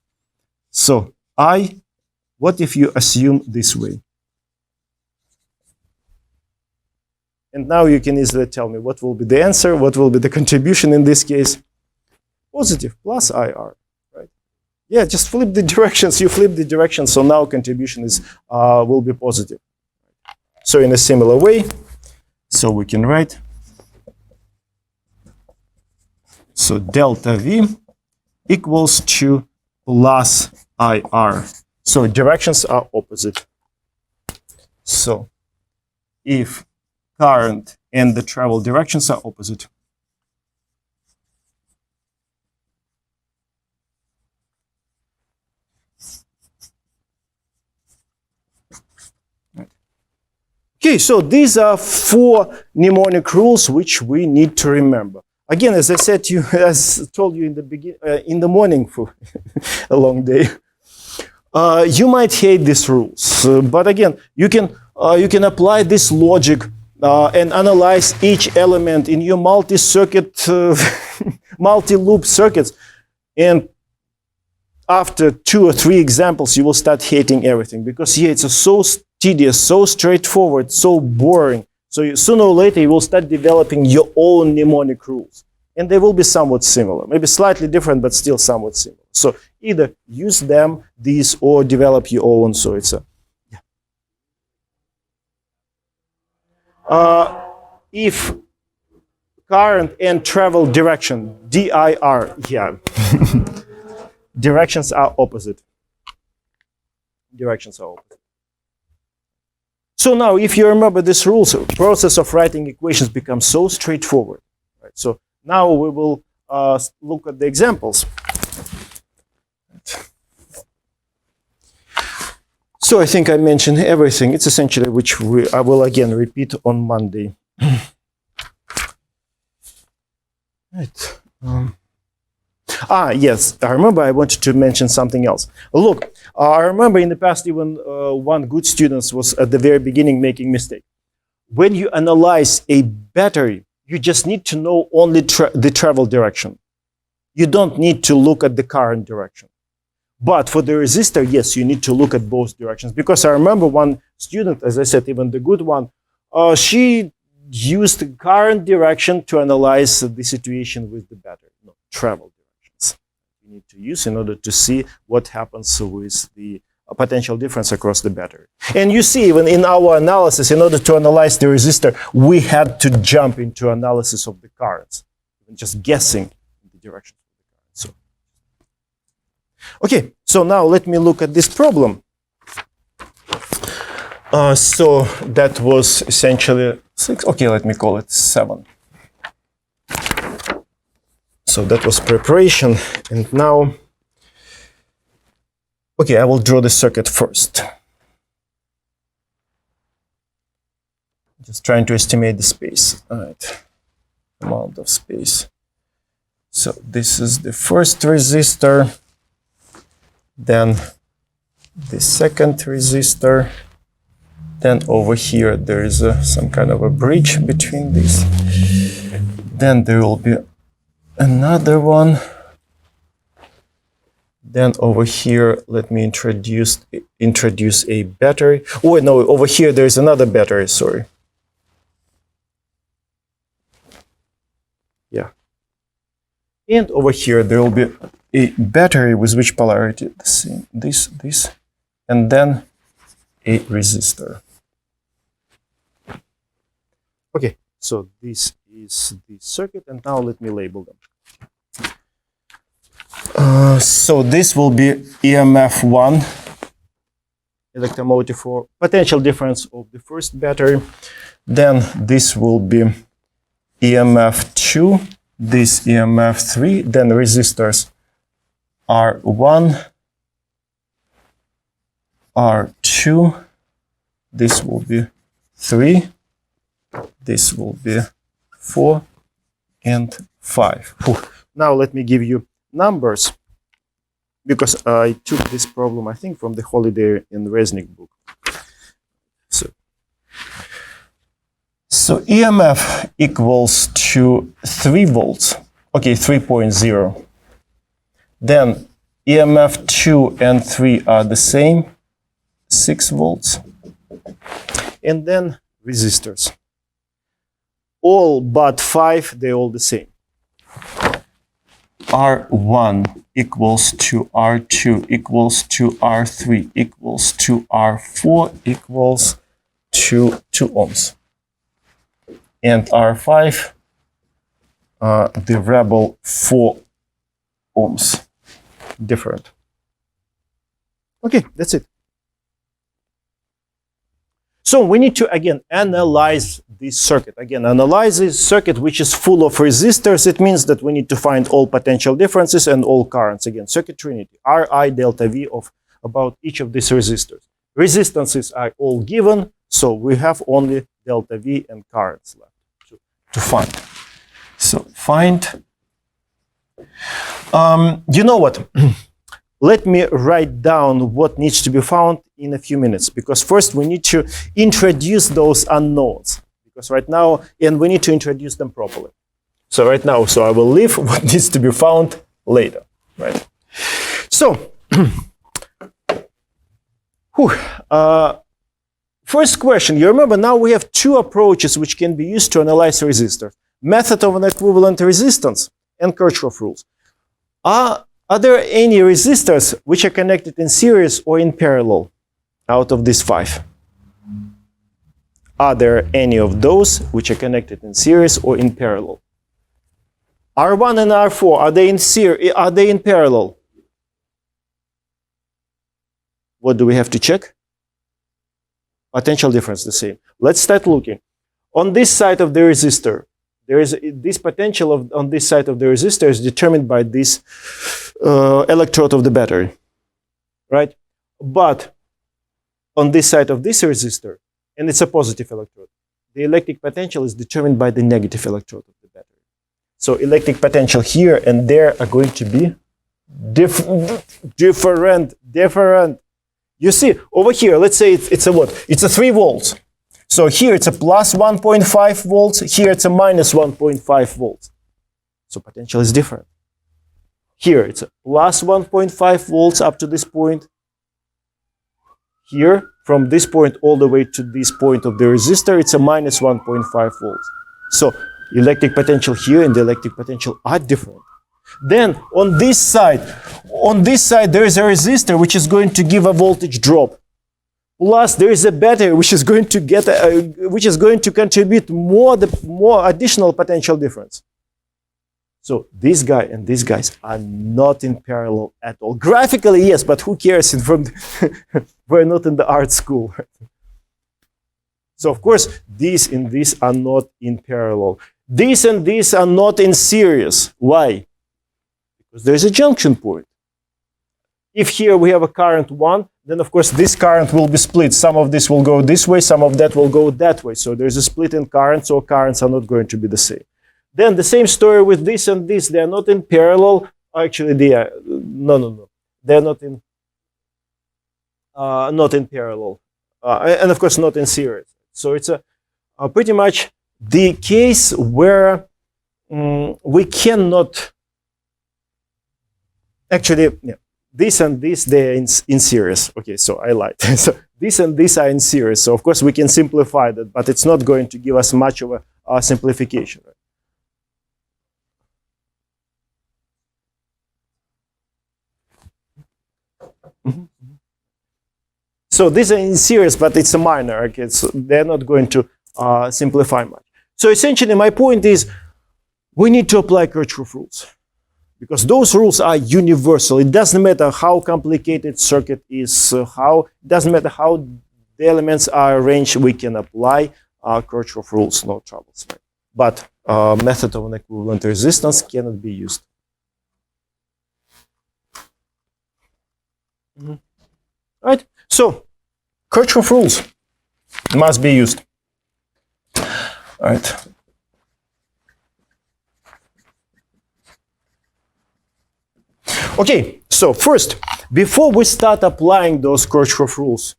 So what if you assume this way? And now you can easily tell me what will be the answer, what will be the contribution in this case. Positive plus IR. Yeah, just flip the directions. You flip the directions, so now contribution is will be positive. So in a similar way, so we can write. So delta V equals to plus IR. So directions are opposite. So if current and the travel directions are opposite, okay, so these are 4 mnemonic rules which we need to remember. Again, as I said to you, as told you in the beginning, in the morning for a long day, you might hate these rules, but again, you can apply this logic and analyze each element in your multi-circuit, multi-loop circuits, and after 2 or 3 examples, you will start hating everything because it's so tedious, so straightforward, so boring. So sooner or later, you will start developing your own mnemonic rules. And they will be somewhat similar, maybe slightly different, but still somewhat similar. So either use them, these, or develop your own. So it's a, yeah. If current and travel direction, DIR, yeah. Directions are opposite. Directions are opposite. So now, if you remember this rule, the process of writing equations becomes so straightforward. Right? So now we will look at the examples. So I think I mentioned everything. It's essentially which I will again repeat on Monday. Right. Yes, I remember I wanted to mention something else. Look, I remember in the past even one good student was at the very beginning making mistake. When you analyze a battery, you just need to know only the travel direction. You don't need to look at the current direction. But for the resistor, yes, you need to look at both directions. Because I remember one student, as I said, even the good one, she use the current direction to analyze the situation with the battery, no, travel directions. You need to use in order to see what happens with the potential difference across the battery. And you see, even in our analysis, in order to analyze the resistor, we had to jump into analysis of the currents, just guessing the direction of the current. So, okay, so now let me look at this problem. So that was essentially 6. Okay, let me call it 7. So that was preparation, and now, okay, I will draw the circuit first. Just trying to estimate the space. All right, amount of space. So this is the first resistor, then the second resistor. Then over here there is some kind of a bridge between these. Then there will be another one. Then over here, let me introduce a battery. Oh no, over here there is another battery. Sorry. Yeah. And over here there will be a battery with which polarity? The same. This, and then a resistor. Okay, so this is the circuit, and now let me label them. So this will be EMF 1, electromotive for potential difference of the first battery. Then this will be EMF 2, this EMF 3, then resistors R1, R2, this will be 3, this will be 4, and 5. Whew. Now let me give you numbers, because I took this problem, I think, from the Holiday and Resnick book. So EMF equals to 3 volts, okay, 3.0. Then EMF 2 and 3 are the same, 6 volts. And then resistors. All but 5, they're all the same. R1 equals to R2 equals to R3 equals to R4 equals to 2 ohms. And R5, the rebel 4 ohms. Different. Okay, that's it. So we need to, again, analyze this circuit. Again, analyze this circuit which is full of resistors. It means that we need to find all potential differences and all currents. Again, circuit trinity, Ri delta V of about each of these resistors. Resistances are all given, so we have only delta V and currents left to find. So find. You know what? Let me write down what needs to be found in a few minutes, because first we need to introduce those unknowns, because right now, and we need to introduce them properly. So right now, so I will leave what needs to be found later, right? So, first question, you remember now we have 2 approaches which can be used to analyze resistors. Method of an equivalent resistance and Kirchhoff rules. Are there any resistors which are connected in series or in parallel out of these 5? Are there any of those which are connected in series or in parallel? R1 and R4, are they in series? Are they in parallel? What do we have to check? Potential difference the same. Let's start looking. On this side of the resistor, there is this potential on this side of the resistor is determined by this electrode of the battery, right? But on this side of this resistor, and it's a positive electrode, the electric potential is determined by the negative electrode of the battery. So electric potential here and there are going to be different. You see, over here, let's say it's a what? It's a 3 volts. So here it's a plus 1.5 volts, here it's a minus 1.5 volts. So potential is different. Here it's a plus 1.5 volts up to this point. here, from this point all the way to this point of the resistor, it's a minus 1.5 volts. So electric potential here and the electric potential are different. Then on this side, there is a resistor which is going to give a voltage drop. Plus there is a battery which is going to get contribute more additional potential difference. So this guy and these guys are not in parallel at all. Graphically, yes, but who cares? We're not in the art school. So of course, these and these are not in parallel. These and these are not in series. Why? Because there's a junction point. If here we have a current 1, then of course this current will be split. Some of this will go this way, some of that will go that way. So there's a split in current, so currents are not going to be the same. Then the same story with this and this. They are not in parallel. Actually, they are. No. They're not in parallel. And of course, not in series. So it's a pretty much the case where we cannot actually. Yeah, this and this, they're in series. Okay, so I lied. So this and this are in series. So of course, we can simplify that, but it's not going to give us much of a simplification. Right? So these are in series, but it's a minor. Okay? So they're not going to simplify much. So essentially, my point is we need to apply Kirchhoff rules because those rules are universal. It doesn't matter how complicated circuit is, it doesn't matter how the elements are arranged. We can apply Kirchhoff rules, no troubles. Right? But method of an equivalent resistance cannot be used. Right? So, Kirchhoff rules must be used. All right. Okay, so first, before we start applying those Kirchhoff rules,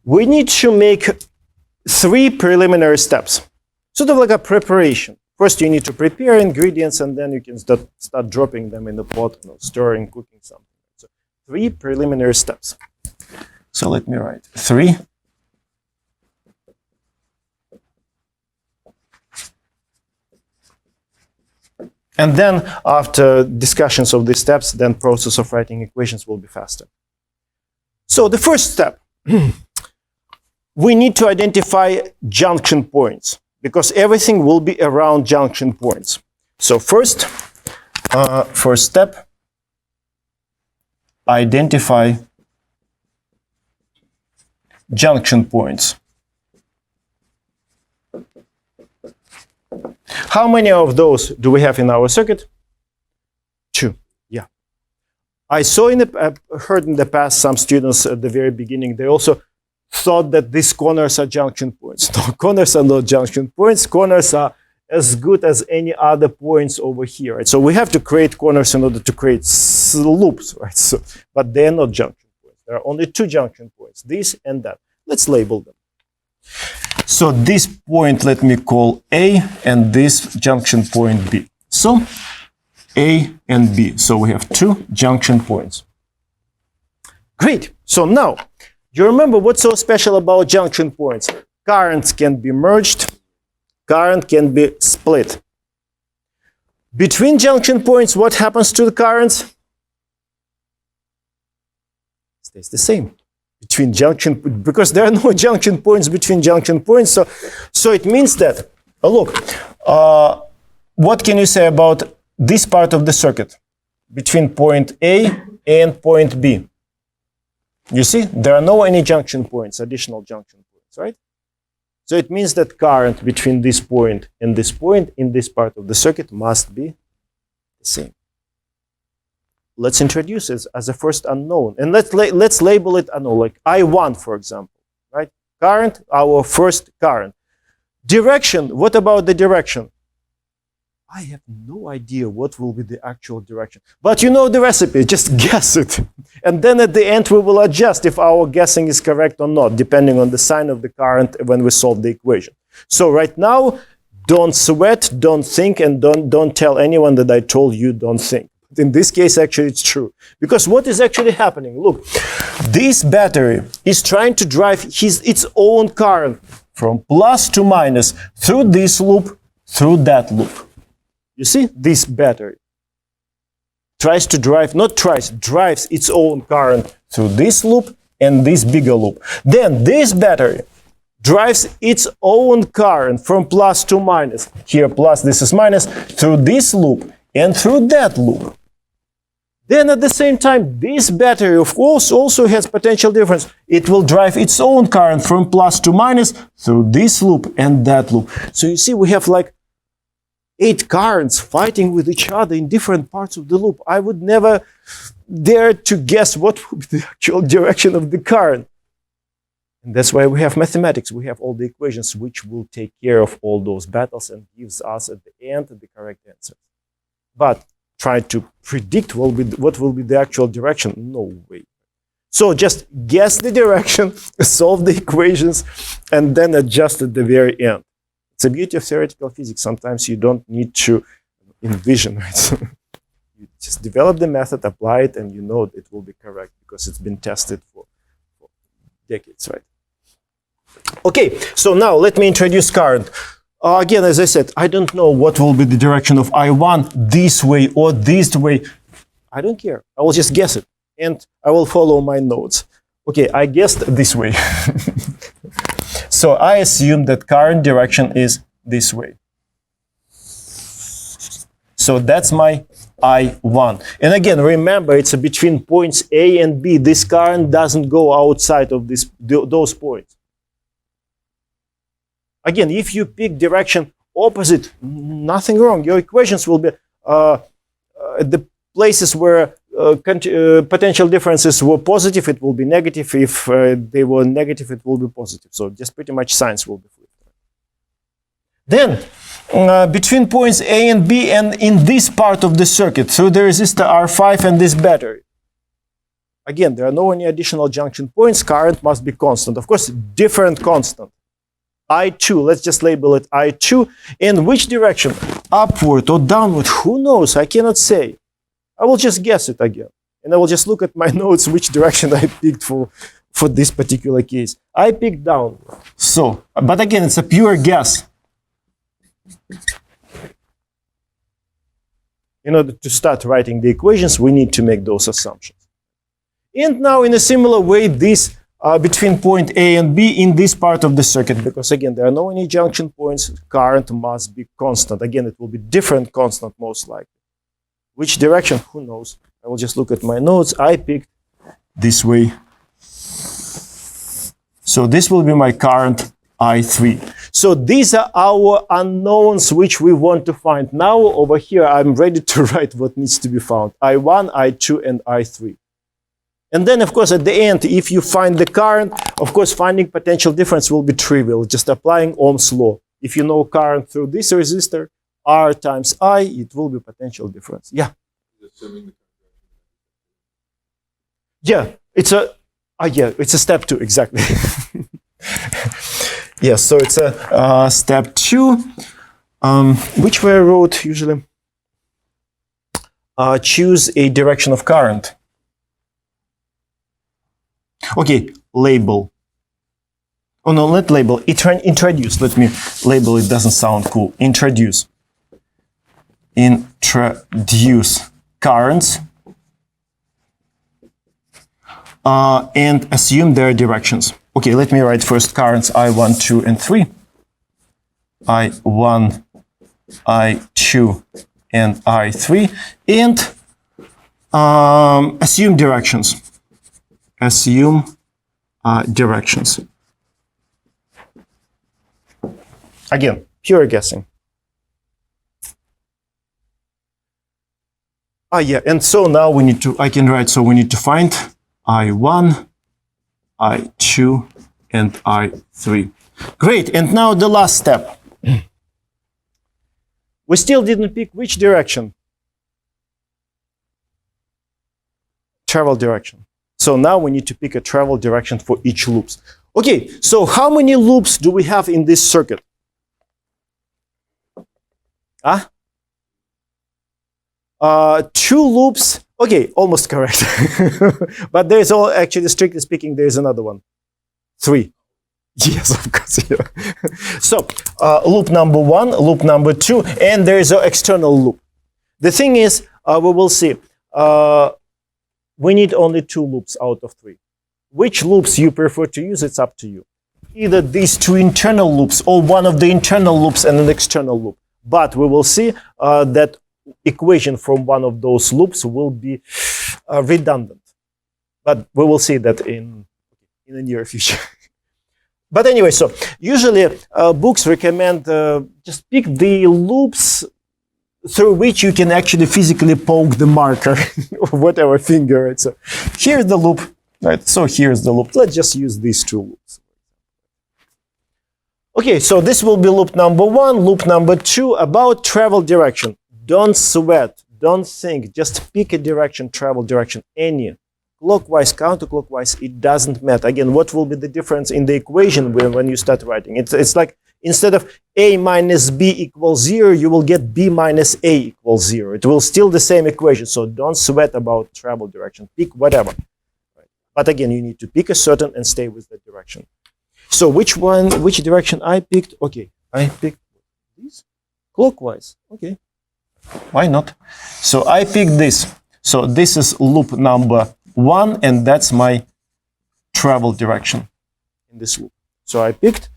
we need to make 3 preliminary steps, sort of like a preparation. First, you need to prepare ingredients, and then you can start dropping them in the pot, stirring, cooking something. So, 3 preliminary steps. So let me write 3. And then after discussions of these steps, then process of writing equations will be faster. So the first step, we need to identify junction points because everything will be around junction points. So first step, identify junction points. How many of those do we have in our circuit? 2. Yeah. I saw heard in the past some students at the very beginning, they also thought that these corners are junction points. No, corners are not junction points. Corners are as good as any other points over here. Right? So we have to create corners in order to create loops, right? So, but they're not junction points. There are only 2 junction points, this and that. Let's label them. So this point, let me call A, and this junction point B. So A and B. So we have 2 junction points. Great. So now, you remember what's so special about junction points? Currents can be merged, current can be split. Between junction points, what happens to the currents? Stays the same. Between because there are no junction points between junction points. So it means that, look, what can you say about this part of the circuit between point A and point B? You see, there are no any junction points, additional junction points, right? So it means that current between this point and this point in this part of the circuit must be the same. Let's introduce it as a first unknown. And let's label it unknown, like I1, for example, right? Current, our first current. Direction, what about the direction? I have no idea what will be the actual direction. But you know the recipe, just guess it. And then at the end, we will adjust if our guessing is correct or not, depending on the sign of the current when we solve the equation. So right now, don't sweat, don't think, and don't tell anyone that I told you don't think. But in this case, actually, it's true. Because what is actually happening? Look, this battery is trying to drive its own current from plus to minus through this loop, through that loop. You see, this battery tries to drive, not tries, drives its own current through this loop and this bigger loop. Then this battery drives its own current from plus to minus, here plus, this is minus, through this loop and through that loop. Then at the same time, this battery, of course, also has potential difference. It will drive its own current from plus to minus through this loop and that loop. So you see, we have like 8 currents fighting with each other in different parts of the loop. I would never dare to guess what would be the actual direction of the current. And that's why we have mathematics. We have all the equations which will take care of all those battles and gives us at the end the correct answer. But try to predict what will be the actual direction. No way. So just guess the direction, solve the equations, and then adjust at the very end. It's the beauty of theoretical physics. Sometimes you don't need to envision, right? You just develop the method, apply it, and you know it will be correct because it's been tested for decades, right? Okay, so now let me introduce current. Again, as I said, I don't know what will be the direction of I1 this way or this way. I don't care. I will just guess it. And I will follow my notes. Okay, I guessed this way. So I assume that current direction is this way. So that's my I1. And again, remember, it's between points A and B. This current doesn't go outside of those points. Again, if you pick direction opposite, nothing wrong. Your equations will be at the places where potential differences were positive, it will be negative. If they were negative, it will be positive. So just pretty much signs will be flipped. Then, between points A and B and in this part of the circuit, through the resistor R5 and this battery. Again, there are no any additional junction points. Current must be constant. Of course, different constant. I2, let's just label it I2. In which direction? Upward or downward? Who knows? I cannot say. I will just guess it again. And I will just look at my notes which direction I picked for this particular case. I picked down. So, but again, it's a pure guess. In order to start writing the equations, we need to make those assumptions. And now, in a similar way, this between point A and B in this part of the circuit, because again, there are no any junction points, current must be constant. Again, it will be different constant most likely. Which direction? Who knows? I will just look at my notes. I picked this way. So this will be my current I3. So these are our unknowns which we want to find. Now over here, I'm ready to write what needs to be found. I1, I2, and I3. And then, of course, at the end, if you find the current, of course, finding potential difference will be trivial, just applying Ohm's law. If you know current through this resistor, R times I, it will be potential difference. Yeah. Yeah, it's a step 2, exactly. Yes, so it's a step 2, which way I wrote usually. Choose a direction of current. Okay, label. Oh no, not label. Introduce. Let me label. It doesn't sound cool. Introduce. Introduce currents and assume their directions. Okay, let me write first currents I1, 2, and 3. I1, I2, and I3, and assume directions. Assume directions. Again, pure guessing. Yeah, and so now we need to, I can write, so we need to find I1, I2, and I3. Great, and now the last step. We still didn't pick which direction. Travel direction. So now we need to pick a travel direction for each loops. Okay, so how many loops do we have in this circuit? Two loops. Okay, almost correct. But there's all, actually, strictly speaking, there's another one. 3. Yes, of course. Yeah. So loop number 1, loop number 2, and there is an external loop. The thing is, we will see. We need only 2 loops out of 3. Which loops you prefer to use, it's up to you. Either these 2 internal loops or one of the internal loops and an external loop. But we will see that equation from one of those loops will be redundant. But we will see that in the near future. But anyway, so usually books recommend just pick the loops through which you can actually physically poke the marker or whatever finger. Right? So here's the loop. Right. So here's the loop. Let's just use these 2 loops. Okay, so this will be loop number 1, loop number 2 about travel direction. Don't sweat, don't think, just pick a direction, travel direction, any. Clockwise, counterclockwise, it doesn't matter. Again, what will be the difference in the equation when you start writing? It's like instead of a minus b equals 0, you will get b minus a equals 0. It will still the same equation, so don't sweat about travel direction. Pick whatever. Right. But again, you need to pick a certain and stay with that direction. So which direction I picked? Okay, I picked this. Clockwise. Okay, why not? So I picked this. So this is loop number 1, and that's my travel direction in this loop. So I picked,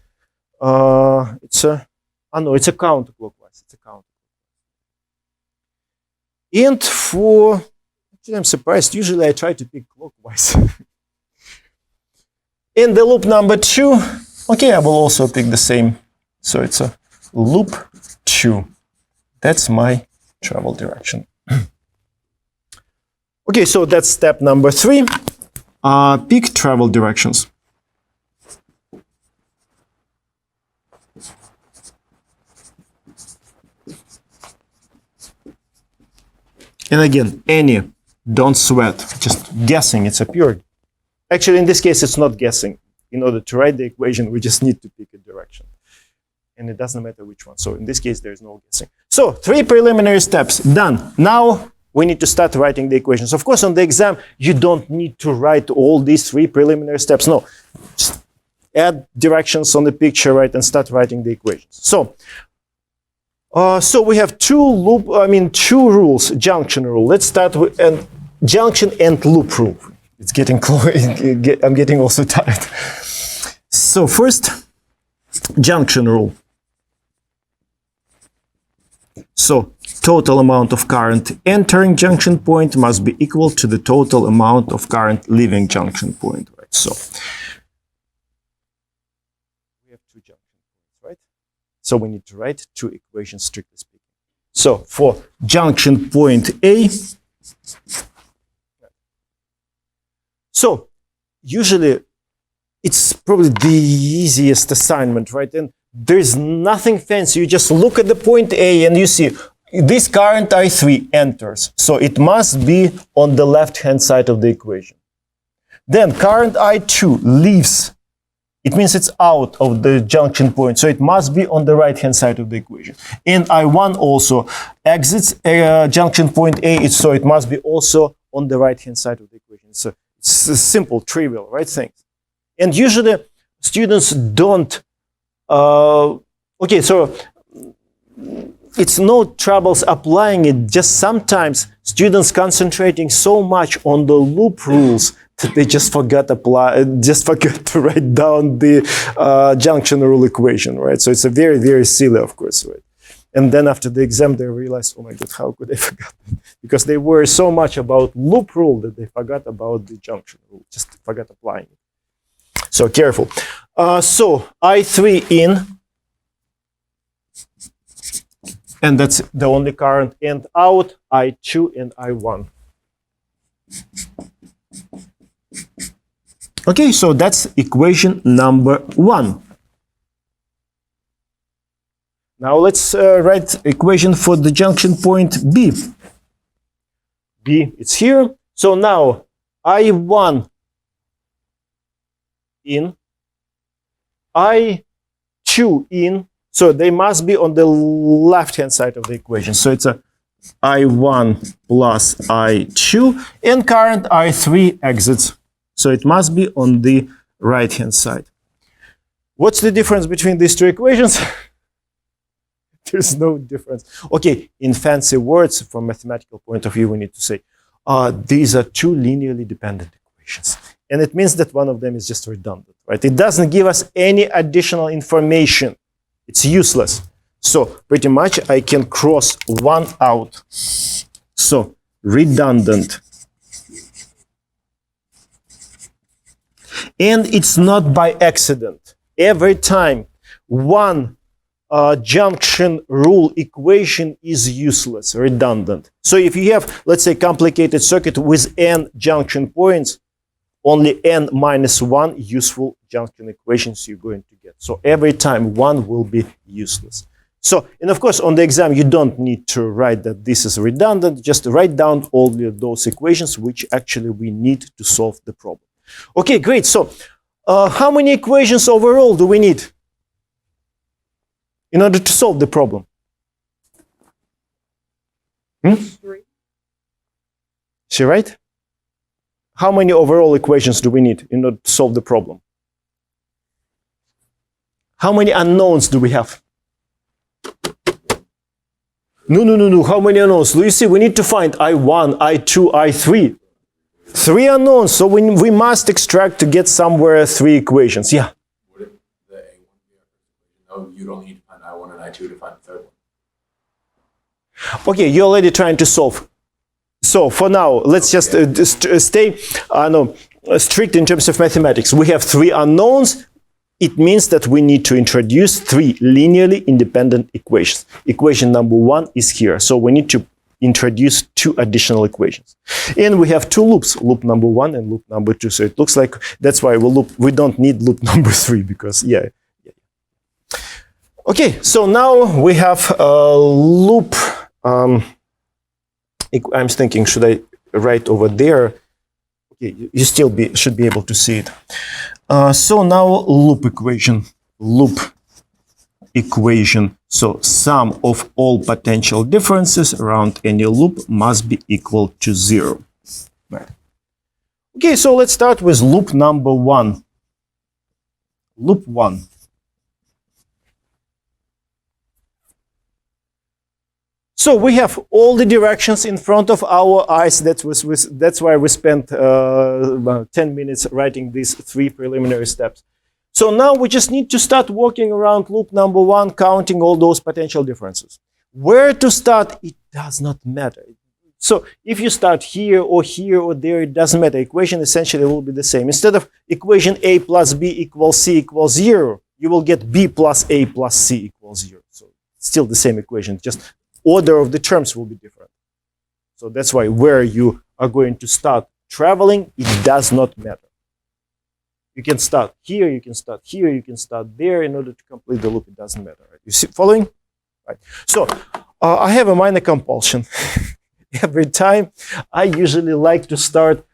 it's a counterclockwise. It's a counterclockwise. And for, actually I'm surprised, usually I try to pick clockwise. In the loop number 2, okay, I will also pick the same. So it's a loop 2. That's my travel direction. Okay, so that's step number 3. Pick travel directions. And again, any, don't sweat, just guessing, it's a pure. Actually, in this case, it's not guessing. In order to write the equation, we just need to pick a direction. And it doesn't matter which one. So in this case, there's no guessing. So 3 preliminary steps, done. Now we need to start writing the equations. Of course, on the exam, you don't need to write all these 3 preliminary steps. No, just add directions on the picture, right, and start writing the equations. So, so we have 2 rules, junction rule. Let's start with junction and loop rule. It's getting close. I'm getting also tired. So first, junction rule. So total amount of current entering junction point must be equal to the total amount of current leaving junction point. Right? So we have 2 junction points, right? So we need to write 2 equations strictly speaking. So for junction point A, so usually it's probably the easiest assignment, right? And there's nothing fancy. You just look at the point A and you see this current I3 enters. So it must be on the left-hand side of the equation. Then current I2 leaves. It means it's out of the junction point. So it must be on the right-hand side of the equation. And I1 also exits junction point A. So it must be also on the right-hand side of the equation. So it's a simple, trivial, right, things. And usually students don't, okay, so it's no troubles applying it, just sometimes students concentrating so much on the loop rules that they just forgot to write down the junction rule equation, right? So it's a very, very silly, of course, right? And then after the exam, they realized, oh my God, how could I forget that? Because they worry so much about loop rule that they forgot about the junction rule, just forgot applying it. So careful. So I3 in, and that's the only current, and out, I2 and I1. Okay, so that's equation number 1. Now let's write equation for the junction point B. B, it's here. So now I1 in, I2 in, so they must be on the left-hand side of the equation. So it's a I1 plus I2, and current I3 exits. So it must be on the right-hand side. What's the difference between these two equations? There's no difference. Okay, in fancy words, from mathematical point of view, we need to say, these are two linearly dependent equations. And it means that one of them is just redundant, right? It doesn't give us any additional information. It's useless. So pretty much I can cross one out. So redundant. And it's not by accident. Every time one junction rule equation is useless, redundant. So if you have, let's say, complicated circuit with n junction points, only n minus 1 useful junction equations you're going to get. So every time one will be useless. So, and of course, on the exam, you don't need to write that this is redundant. Just write down all those equations which actually we need to solve the problem. Okay, great. So how many equations overall do we need in order to solve the problem? Three. Is she right? How many overall equations do we need in order to solve the problem? How many unknowns do we have? No. How many unknowns? Do you see? We need to find I1, I2, I3. 3 unknowns. So we must extract to get somewhere 3 equations. Yeah. Would it, the A1 be our first equation? No, you'd only need to find I1 and I2 to find the third one. Okay, you're already trying to solve. So for now, let's just stay strict in terms of mathematics. We have 3 unknowns. It means that we need to introduce 3 linearly independent equations. Equation number 1 is here. So we need to introduce 2 additional equations. And we have 2 loops, loop number 1 and loop number 2. So it looks like that's why we don't need loop number 3 because, yeah. Okay, so now we have a loop. I'm thinking, should I write over there? Okay, you still should be able to see it. So now loop equation. So sum of all potential differences around any loop must be equal to 0. Right. Okay, so let's start with loop number 1. Loop 1. So we have all the directions in front of our eyes. That's why we spent about 10 minutes writing these 3 preliminary steps. So now we just need to start walking around loop number 1, counting all those potential differences. Where to start, it does not matter. So if you start here or there, it doesn't matter. Equation essentially will be the same. Instead of equation A plus B equals C equals 0, you will get B plus A plus C equals 0. So still the same equation, just order of the terms will be different. So that's why where you are going to start traveling, it does not matter. You can start here, you can start here, you can start there in order to complete the loop. It doesn't matter. Right? You see, following? Right. So I have a minor compulsion. Every time I usually like to start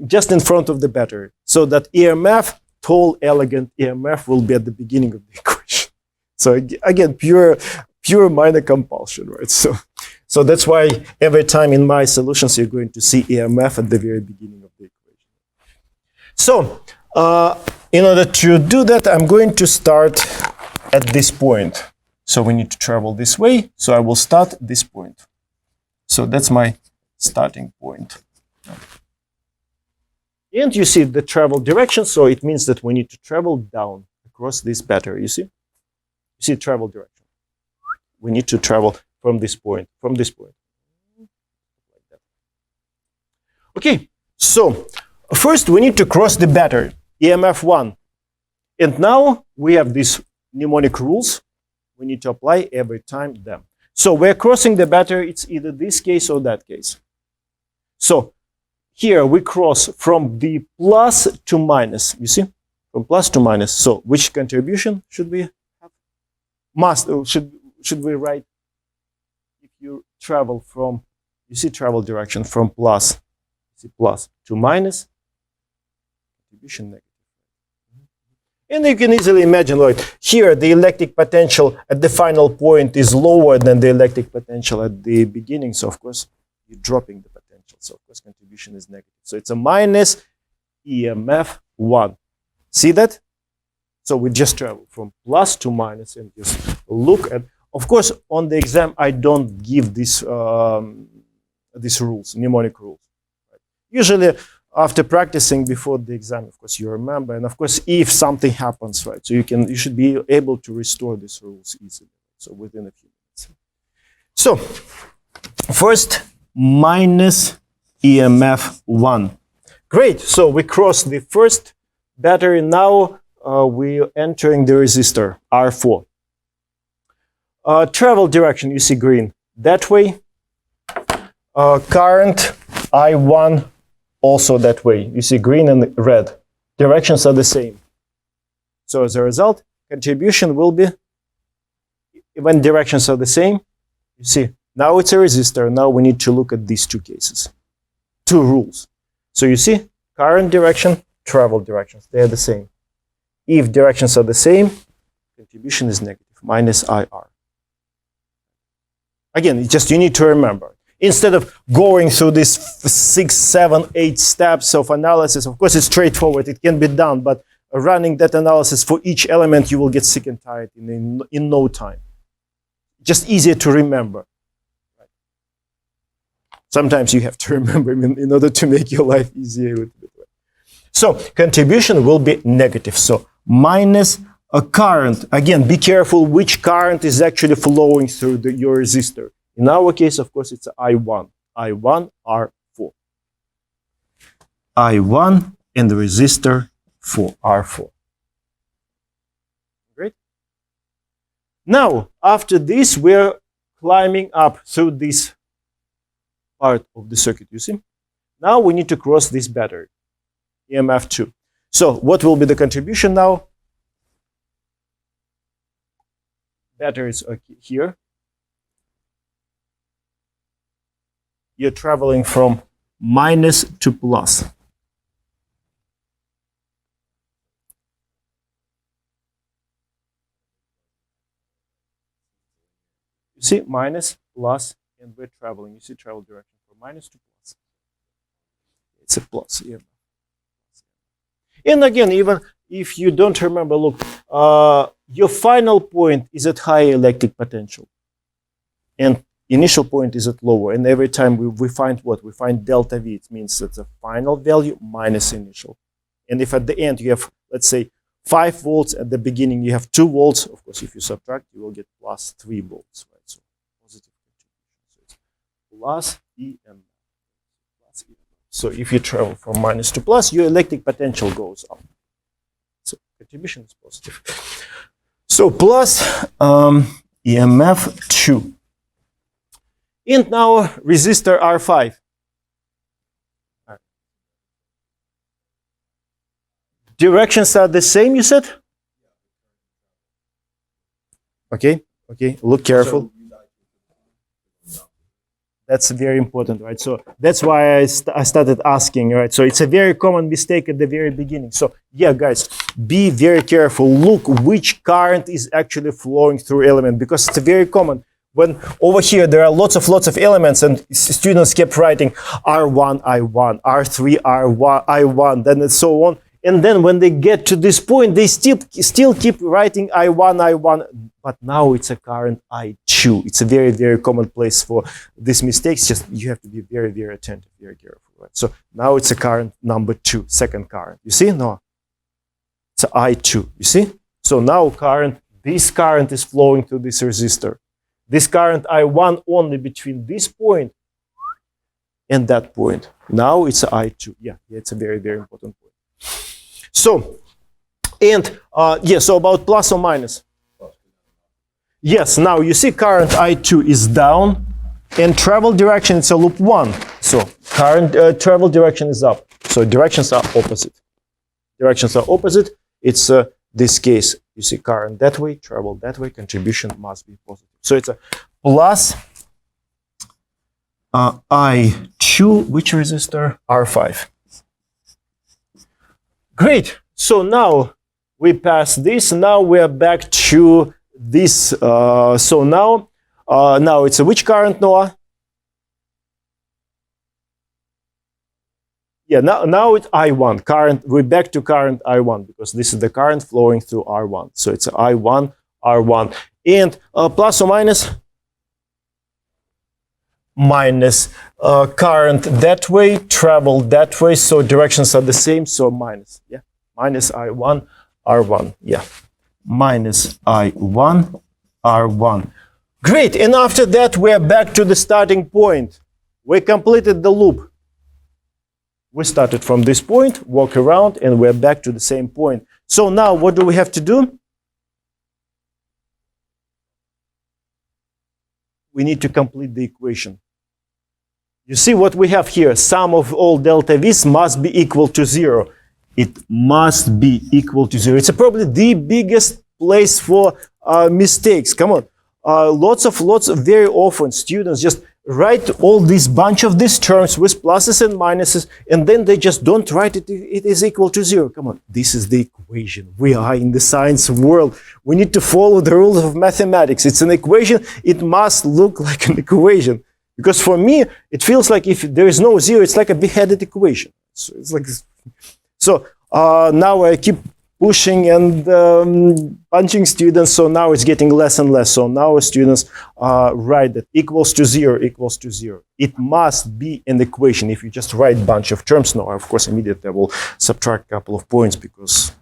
just in front of the battery so that EMF, tall, elegant EMF will be at the beginning of the equation. So again, pure minor compulsion, right? So that's why every time in my solutions, you're going to see EMF at the very beginning of the equation. So in order to do that, I'm going to start at this point. So we need to travel this way. So I will start this point. So that's my starting point. And you see the travel direction. So it means that we need to travel down across this battery. You see? You see travel direction. We need to travel from this point, Like that. Okay, so first we need to cross the battery, EMF 1. And now we have these mnemonic rules. We need to apply every time them. So we're crossing the battery. It's either this case or that case. So here we cross from the plus to minus. You see? From plus to minus. So which contribution should we have? Should we write, if you travel from, you see travel direction from plus, you see plus to minus, contribution negative. And you can easily imagine, like, here the electric potential at the final point is lower than the electric potential at the beginning. So, of course, you're dropping the potential. So, of course, contribution is negative. So, it's a minus EMF 1. See that? So, we just travel from plus to minus and just look at. Of course, on the exam, I don't give these rules, mnemonic rules. Right? Usually, after practicing before the exam, of course, you remember. And of course, if something happens, right, so you should be able to restore these rules easily. So within a few minutes. So first, minus EMF 1. Great. So we crossed the first battery. Now we're entering the resistor, R4. Travel direction, you see green. That way. Current, I1, also that way. You see green and red. Directions are the same. So as a result, contribution will be, when directions are the same, you see, now it's a resistor. Now we need to look at these two cases. Two rules. So you see, current direction, travel directions, they are the same. If directions are the same, contribution is negative, minus IR. Again, it's just you need to remember. Instead of going through these 6, 7, 8 steps of analysis, of course, it's straightforward. It can be done, but running that analysis for each element, you will get sick and tired in no time. Just easier to remember. Sometimes you have to remember in order to make your life easier. So contribution will be negative. So minus a current. Again, be careful which current is actually flowing through your resistor. In our case, of course, it's I1. I1, R4. I1 and the resistor for R4. Great. Now, after this, we're climbing up through this part of the circuit, you see? Now we need to cross this battery, EMF 2. So what will be the contribution now? Batteries are here. You're traveling from minus to plus. You see, minus, plus, and we're traveling. You see travel direction from minus to plus. It's a plus. Yeah. And again, even if you don't remember, look, your final point is at high electric potential. And initial point is at lower, and every time we find what? We find delta V. It means that's a final value minus initial. And if at the end you have, let's say, 5 volts, at the beginning you have 2 volts, of course, if you subtract, you will get plus 3 volts, right? So positive contribution. So it's plus EMF. Plus EMF. So if you travel from minus to plus, your electric potential goes up. So contribution is positive. So plus EMF 2. And now resistor R5. Directions are the same, you said? Okay, look careful. That's very important, right? So that's why I started asking, right? So it's a very common mistake at the very beginning. So yeah, guys, be very careful. Look which current is actually flowing through element, because it's very common. When over here there are lots of elements, and students kept writing R1, I1, R3, R1, I1, then and so on. And then when they get to this point, they still keep writing I1, I1, but now it's a current I2. It's a very, very common place for these mistakes. Just you have to be very, very attentive, very careful. Right? So now it's a current number 2, second current. You see? No, it's a I2. You see? So now this current is flowing through this resistor. This current I1 only between this point and that point. Now it's I2. Yeah, it's a very, very important point. So, and so about plus or minus. Yes, now you see current I2 is down, and travel direction is a loop 1. So current travel direction is up. So directions are opposite. Directions are opposite. It's this case. You see current that way, travel that way, contribution must be positive. So it's a plus I2, which resistor? R5. Great. So now We pass this. Now we are back to this. So now it's a which current, Noah? Yeah, now it's I1 current. We're back to current I1 because this is the current flowing through R1. So it's I1, R1. And plus or minus? Minus current that way, travel that way. So directions are the same. So minus, yeah. Minus I1, R1, yeah. Minus I1, R1. Great. And after that, we're back to the starting point. We completed the loop. We started from this point, walk around, and we're back to the same point. So now what do we have to do? We need to complete the equation. You see what we have here? Sum of all delta V's must be equal to 0. It must be equal to 0. It's probably the biggest place for mistakes. Come on. Lots of very often students just write all this bunch of these terms with pluses and minuses, and then they just don't write it. It is equal to 0. Come on, this is the equation. We are in the science world. We need to follow the rules of mathematics. It's an equation. It must look like an equation. Because for me, it feels like if there is no 0, it's like a beheaded equation. So it's like this. So now I keep pushing and punching students, so now it's getting less and less. So now students write that equals to 0, equals to 0. It must be an equation. If you just write a bunch of terms, now, of course, immediately I will subtract a couple of points because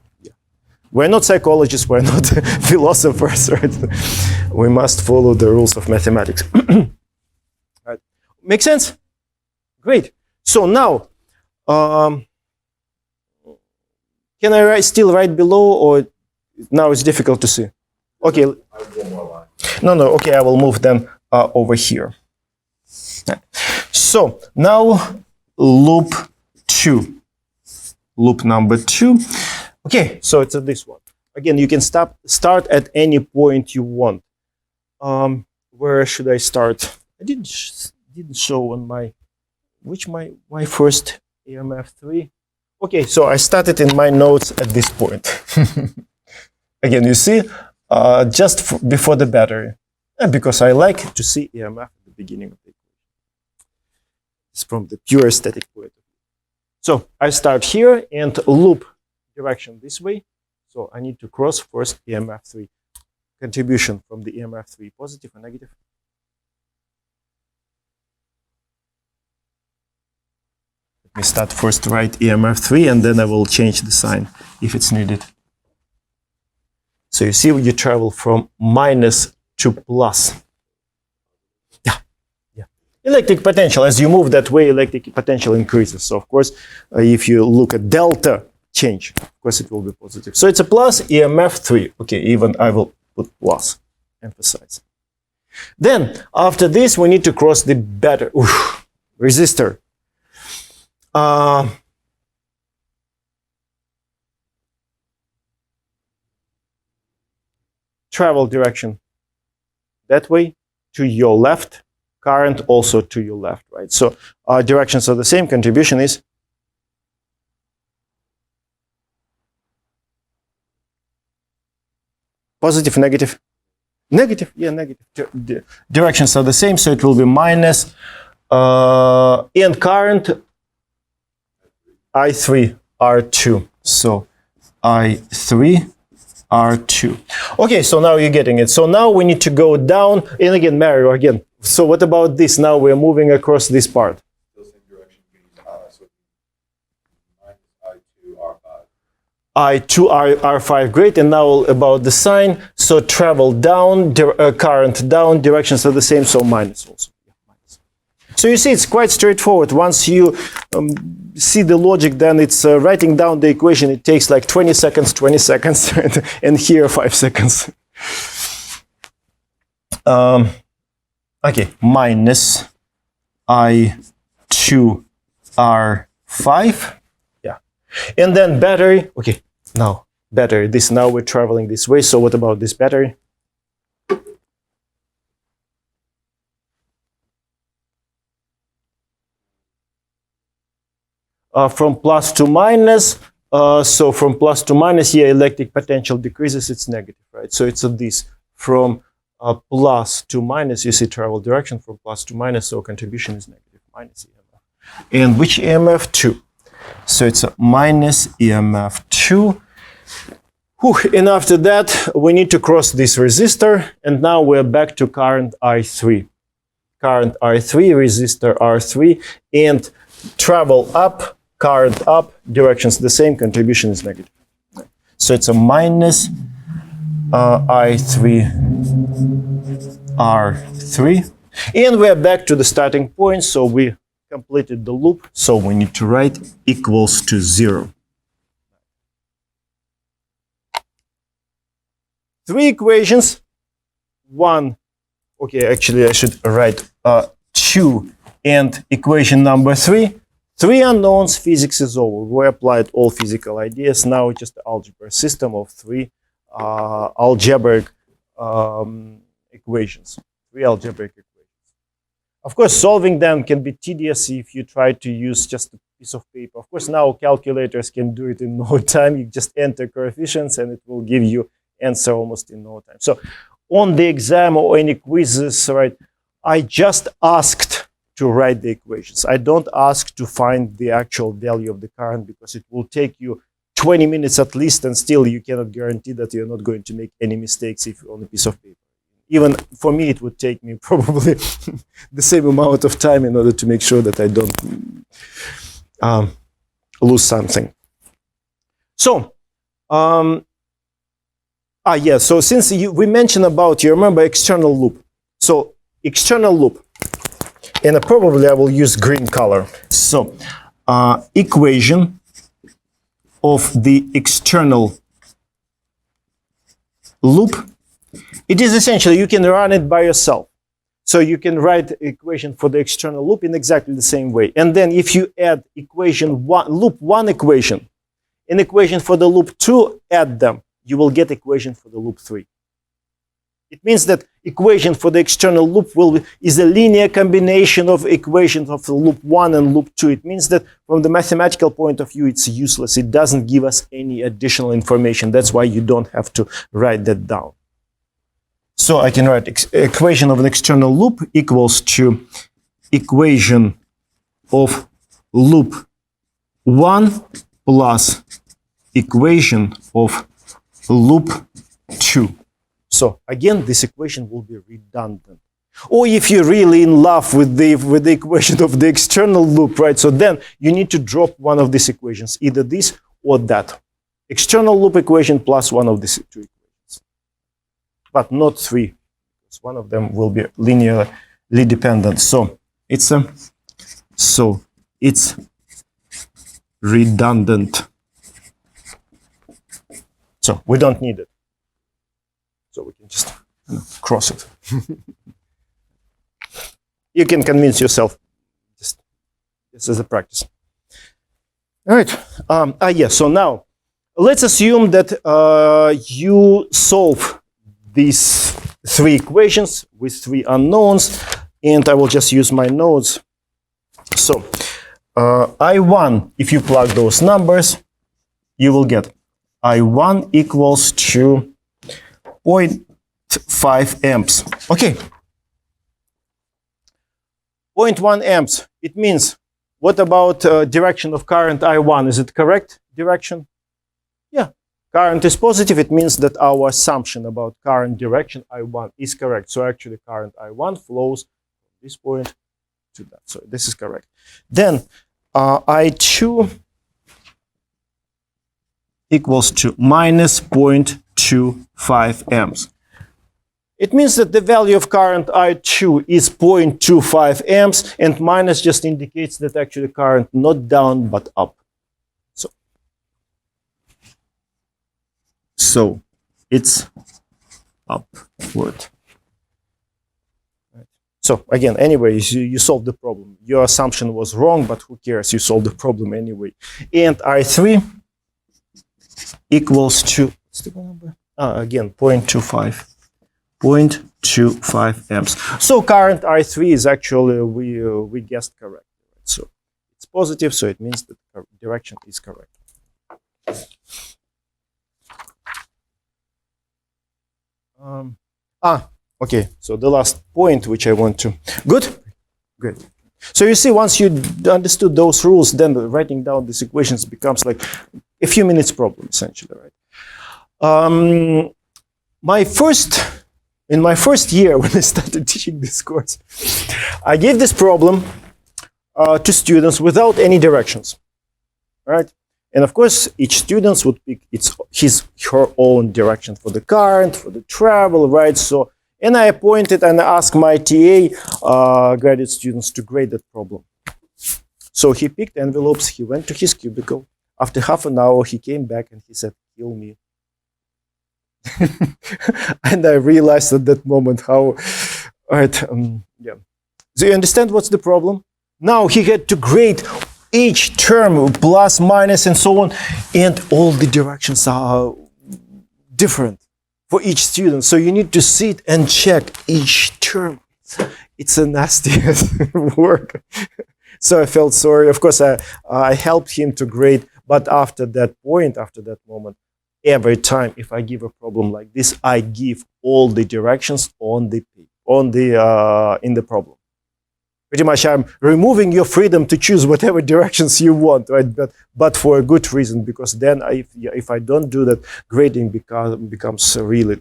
we're not psychologists, we're not philosophers, right? We must follow the rules of mathematics. Right. Make sense? Great. So now, can I still write below, or now it's difficult to see? Okay. No, okay, I will move them over here. So now loop 2. Loop number 2. Okay, so it's this one. Again, you can start at any point you want. Where should I start? I didn't show on my first EMF 3. Okay, so I started in my notes at this point. Again, you see, just before the battery, because I like to see EMF at the beginning of the equation. It's from the pure aesthetic point of view. So I start here and loop direction this way. So I need to cross first EMF 3. Contribution from the EMF 3, positive or negative? We start first to write EMF 3, and then I will change the sign if it's needed. So you see, you travel from minus to plus. Yeah. Electric potential, as you move that way, electric potential increases. So of course, if you look at delta change, of course it will be positive. So it's a plus EMF 3. Okay, even I will put plus, emphasize. Then after this, we need to cross the battery, resistor. Travel direction that way to your left, current also to your left, right? So directions are the same. Contribution is positive, negative, negative. Yeah, negative. Directions are the same, so it will be minus and current I3 R2. So I3 R2. Okay, so now you're getting it. So now we need to go down, and again, Mario, again. So what about this? Now we're moving across this part. Still same direction. So minus I2 I2 R5. R5, great. And now about the sign. So travel down, current down, directions are the same, so minus also. So you see, it's quite straightforward. Once you see the logic, then it's writing down the equation. It takes like 20 seconds, and here 5 seconds. Okay, minus I2 R5. Yeah. And then battery. Okay, now battery. Now we're traveling this way. So what about this battery? From plus to minus, So from plus to minus, yeah, electric potential decreases, it's negative, right? So it's this. From plus to minus, you see travel direction from plus to minus, so contribution is negative, minus EMF. And which EMF? 2. So it's a minus EMF 2. Whew. And after that, we need to cross this resistor, and now we're back to current I3. Current I3, resistor R3, and travel up, current up, directions the same, contribution is negative. So it's a minus I3 R3. And we're back to the starting point, so we completed the loop, so we need to write equals to 0. 3 equations, 1, okay, actually I should write 2 and equation number 3. 3 unknowns, physics is over. We applied all physical ideas. Now it's just an algebra system of 3 algebraic equations. 3 algebraic equations. Of course, solving them can be tedious if you try to use just a piece of paper. Of course, now calculators can do it in no time. You just enter coefficients and it will give you answer almost in no time. So on the exam or any quizzes, right, I just asked to write the equations. I don't ask to find the actual value of the current because it will take you 20 minutes at least, and still you cannot guarantee that you're not going to make any mistakes if on a piece of paper. Even for me, it would take me probably the same amount of time in order to make sure that I don't lose something. So, yeah, so since we mentioned about, you remember external loop. So external loop, and probably I will use green color. So equation of the external loop, it is essentially, you can run it by yourself. So you can write the equation for the external loop in exactly the same way. And then if you add equation 1, loop 1 equation, an equation for the loop 2, add them, you will get equation for the loop 3. It means that equation for the external loop is a linear combination of equations of the loop 1 and loop 2. It means that from the mathematical point of view, it's useless. It doesn't give us any additional information. That's why you don't have to write that down. So I can write equation of an external loop equals to equation of loop 1 plus equation of loop 2. So again, this equation will be redundant. Or if you're really in love with the equation of the external loop, right? So then you need to drop one of these equations, either this or that. External loop equation plus one of these 2 equations. But not 3, because one of them will be linearly dependent. So it's redundant. So we don't need it. So we can just cross it. You can convince yourself. Just this is a practice. All right. Yeah. So now let's assume that you solve these 3 equations with 3 unknowns, and I will just use my nodes. So I1, if you plug those numbers, you will get I1 equals to 0.5 amps. Okay. 0.1 amps. It means, what about direction of current I1? Is it correct direction? Yeah. Current is positive. It means that our assumption about current direction I1 is correct. So actually current I1 flows from this point to that. So this is correct. Then I2 equals to minus 0.25 amps. It means that the value of current I2 is 0.25 amps, and minus just indicates that actually current not down but up. So it's upward. So again, anyways, you solved the problem. Your assumption was wrong, but who cares? You solved the problem anyway. And I3 equals to, what's the number? Again, 0.25. 0.25 amps. So current I3 is actually, we guessed correct. So it's positive, so it means that the direction is correct. Okay, so the last point which I want to, good? Great. So you see, once you understood those rules, then writing down these equations becomes like a few minutes problem, essentially, right? In my first year when I started teaching this course, I gave this problem to students without any directions, right? And of course, each student would pick her own direction for the current, for the travel, right? So, and I appointed and asked my TA graduate students to grade that problem. So he picked envelopes, he went to his cubicle. After half an hour, he came back and he said, "Kill me." And I realized at that moment how, yeah. So you understand what's the problem? Now he had to grade each term, plus, minus, and so on, and all the directions are different for each student. So you need to sit and check each term. It's a nasty work. So I felt sorry. Of course, I helped him to grade, but after that point, after that moment, every time if I give a problem like this, I give all the directions in the problem. Pretty much, I'm removing your freedom to choose whatever directions you want, right? But for a good reason, because then if I don't do that, grading becomes really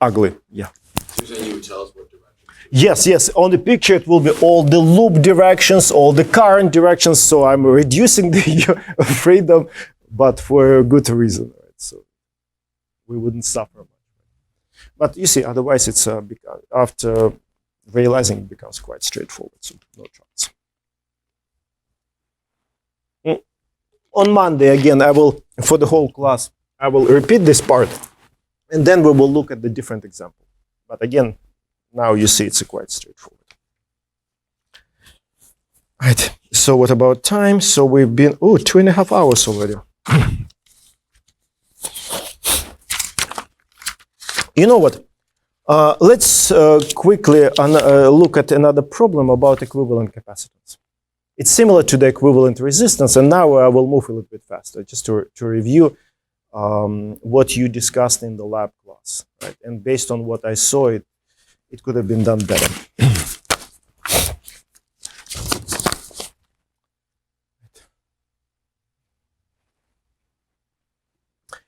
ugly. Yeah. So you're saying you would tell us what direction? Yes. On the picture, it will be all the loop directions, all the current directions. So I'm reducing the freedom, but for a good reason, right? So we wouldn't suffer much. But you see, otherwise, it's after realizing it becomes quite straightforward, so no chance. On Monday, again, I will, for the whole class, I will repeat this part, and then we will look at the different example. But again, now you see it's quite straightforward. Right, so what about time? So we've been, 2.5 hours already. You know what? Let's quickly look at another problem about equivalent capacitance. It's similar to the equivalent resistance, and now I will move a little bit faster just to review what you discussed in the lab class, right? And based on what I saw, it could have been done better.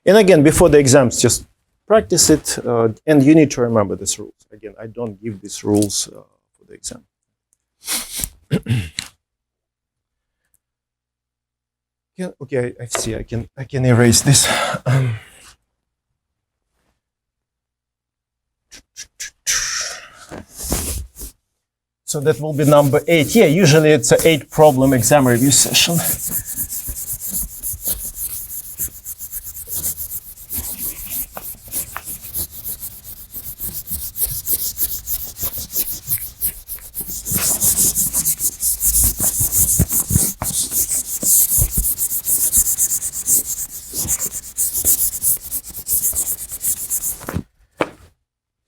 And again, before the exams, just practice it, and you need to remember these rules. Again, I don't give these rules for the exam. Okay, I see. I can erase this. So that will be number 8. Yeah, usually it's an 8-problem exam review session.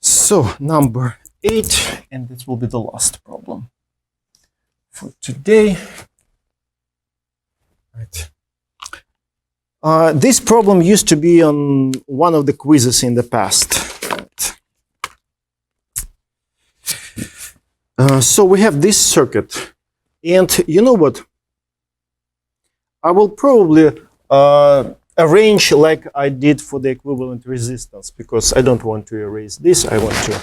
So, number 8, and this will be the last problem for today. Right. This problem used to be on one of the quizzes in the past. Right. So we have this circuit, and you know what? I will probably arrange like I did for the equivalent resistance, because I don't want to erase this. I want to.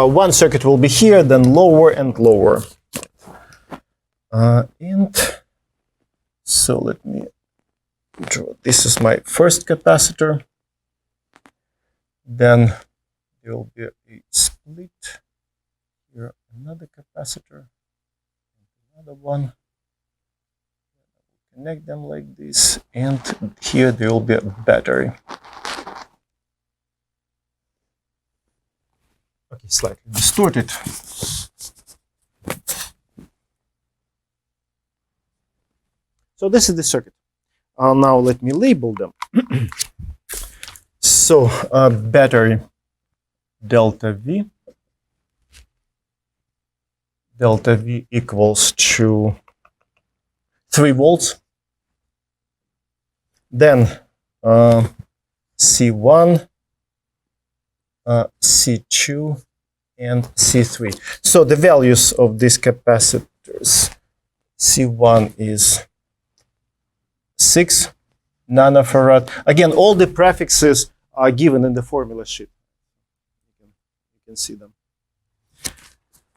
One circuit will be here, then lower and lower. And so let me draw. This is my first capacitor. Then there will be a split. Here, another capacitor, another one. Connect them like this, and here there will be a battery. Okay, slightly distorted. So this is the circuit. Now let me label them. So battery delta V. Delta V equals to 3 volts. Then C1, C2, and C3. So the values of these capacitors, C1 is 6 nanofarad. Again, all the prefixes are given in the formula sheet. You can see them.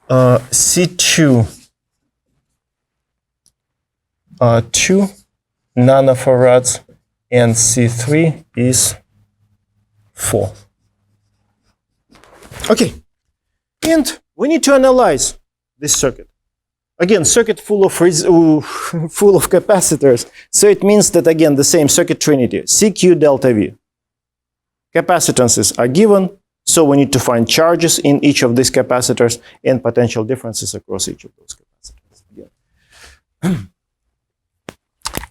C2, 2 nanofarads, and C3 is 4. Okay, and we need to analyze this circuit. Again, circuit full of capacitors. So it means that, again, the same circuit trinity, CQ delta V. Capacitances are given, so we need to find charges in each of these capacitors and potential differences across each of those capacitors. Again.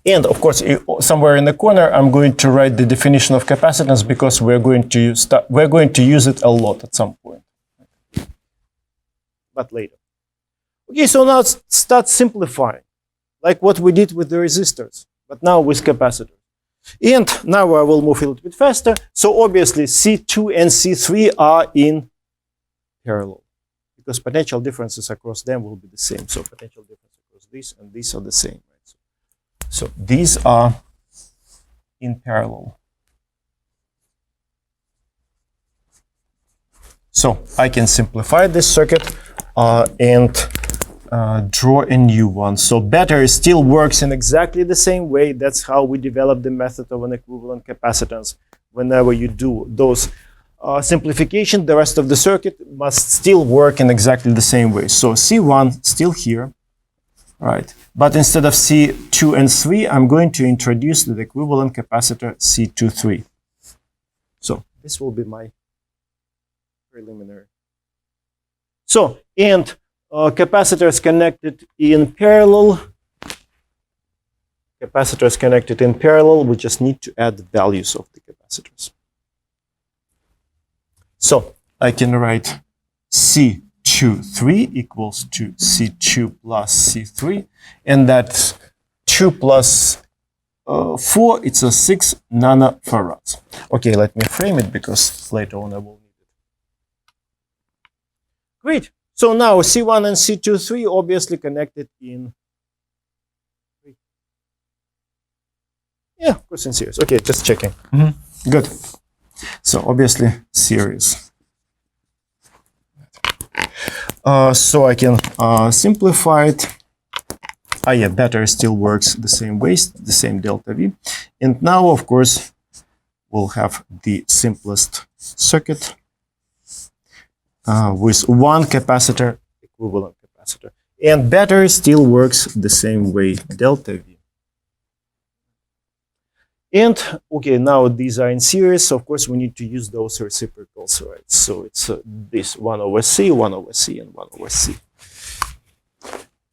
And of course, somewhere in the corner, I'm going to write the definition of capacitance because we're going to use it a lot at some point, but later. Okay, so now let's start simplifying, like what we did with the resistors, but now with capacitors. And now I will move a little bit faster. So obviously C2 and C3 are in parallel because potential differences across them will be the same. So potential difference across these and these are the same. Right? So these are in parallel. So I can simplify this circuit and draw a new one. So battery still works in exactly the same way. That's how we develop the method of an equivalent capacitance. Whenever you do those simplification, the rest of the circuit must still work in exactly the same way. So C1 still here, right? But instead of C2 and 3, I'm going to introduce the equivalent capacitor C23. So this will be my preliminary. So, and capacitors connected in parallel. Capacitors connected in parallel, we just need to add the values of the capacitors. So I can write C23 equals to C2 plus C3, and that's 2 plus 4, it's a 6 nanofarads. Okay, let me frame it because later on I will need it. Great. So now C1 and C23 obviously connected in. Yeah, of course in series. Okay, just checking. Good. So obviously series. So I can simplify it. Yeah, battery still works the same way, the same delta V. And now, of course, we'll have the simplest circuit with one capacitor, equivalent capacitor. And battery still works the same way, delta V. And, okay, now these are in series, so of course we need to use those reciprocals, right? So it's this 1 over C, 1 over C, and 1 over C.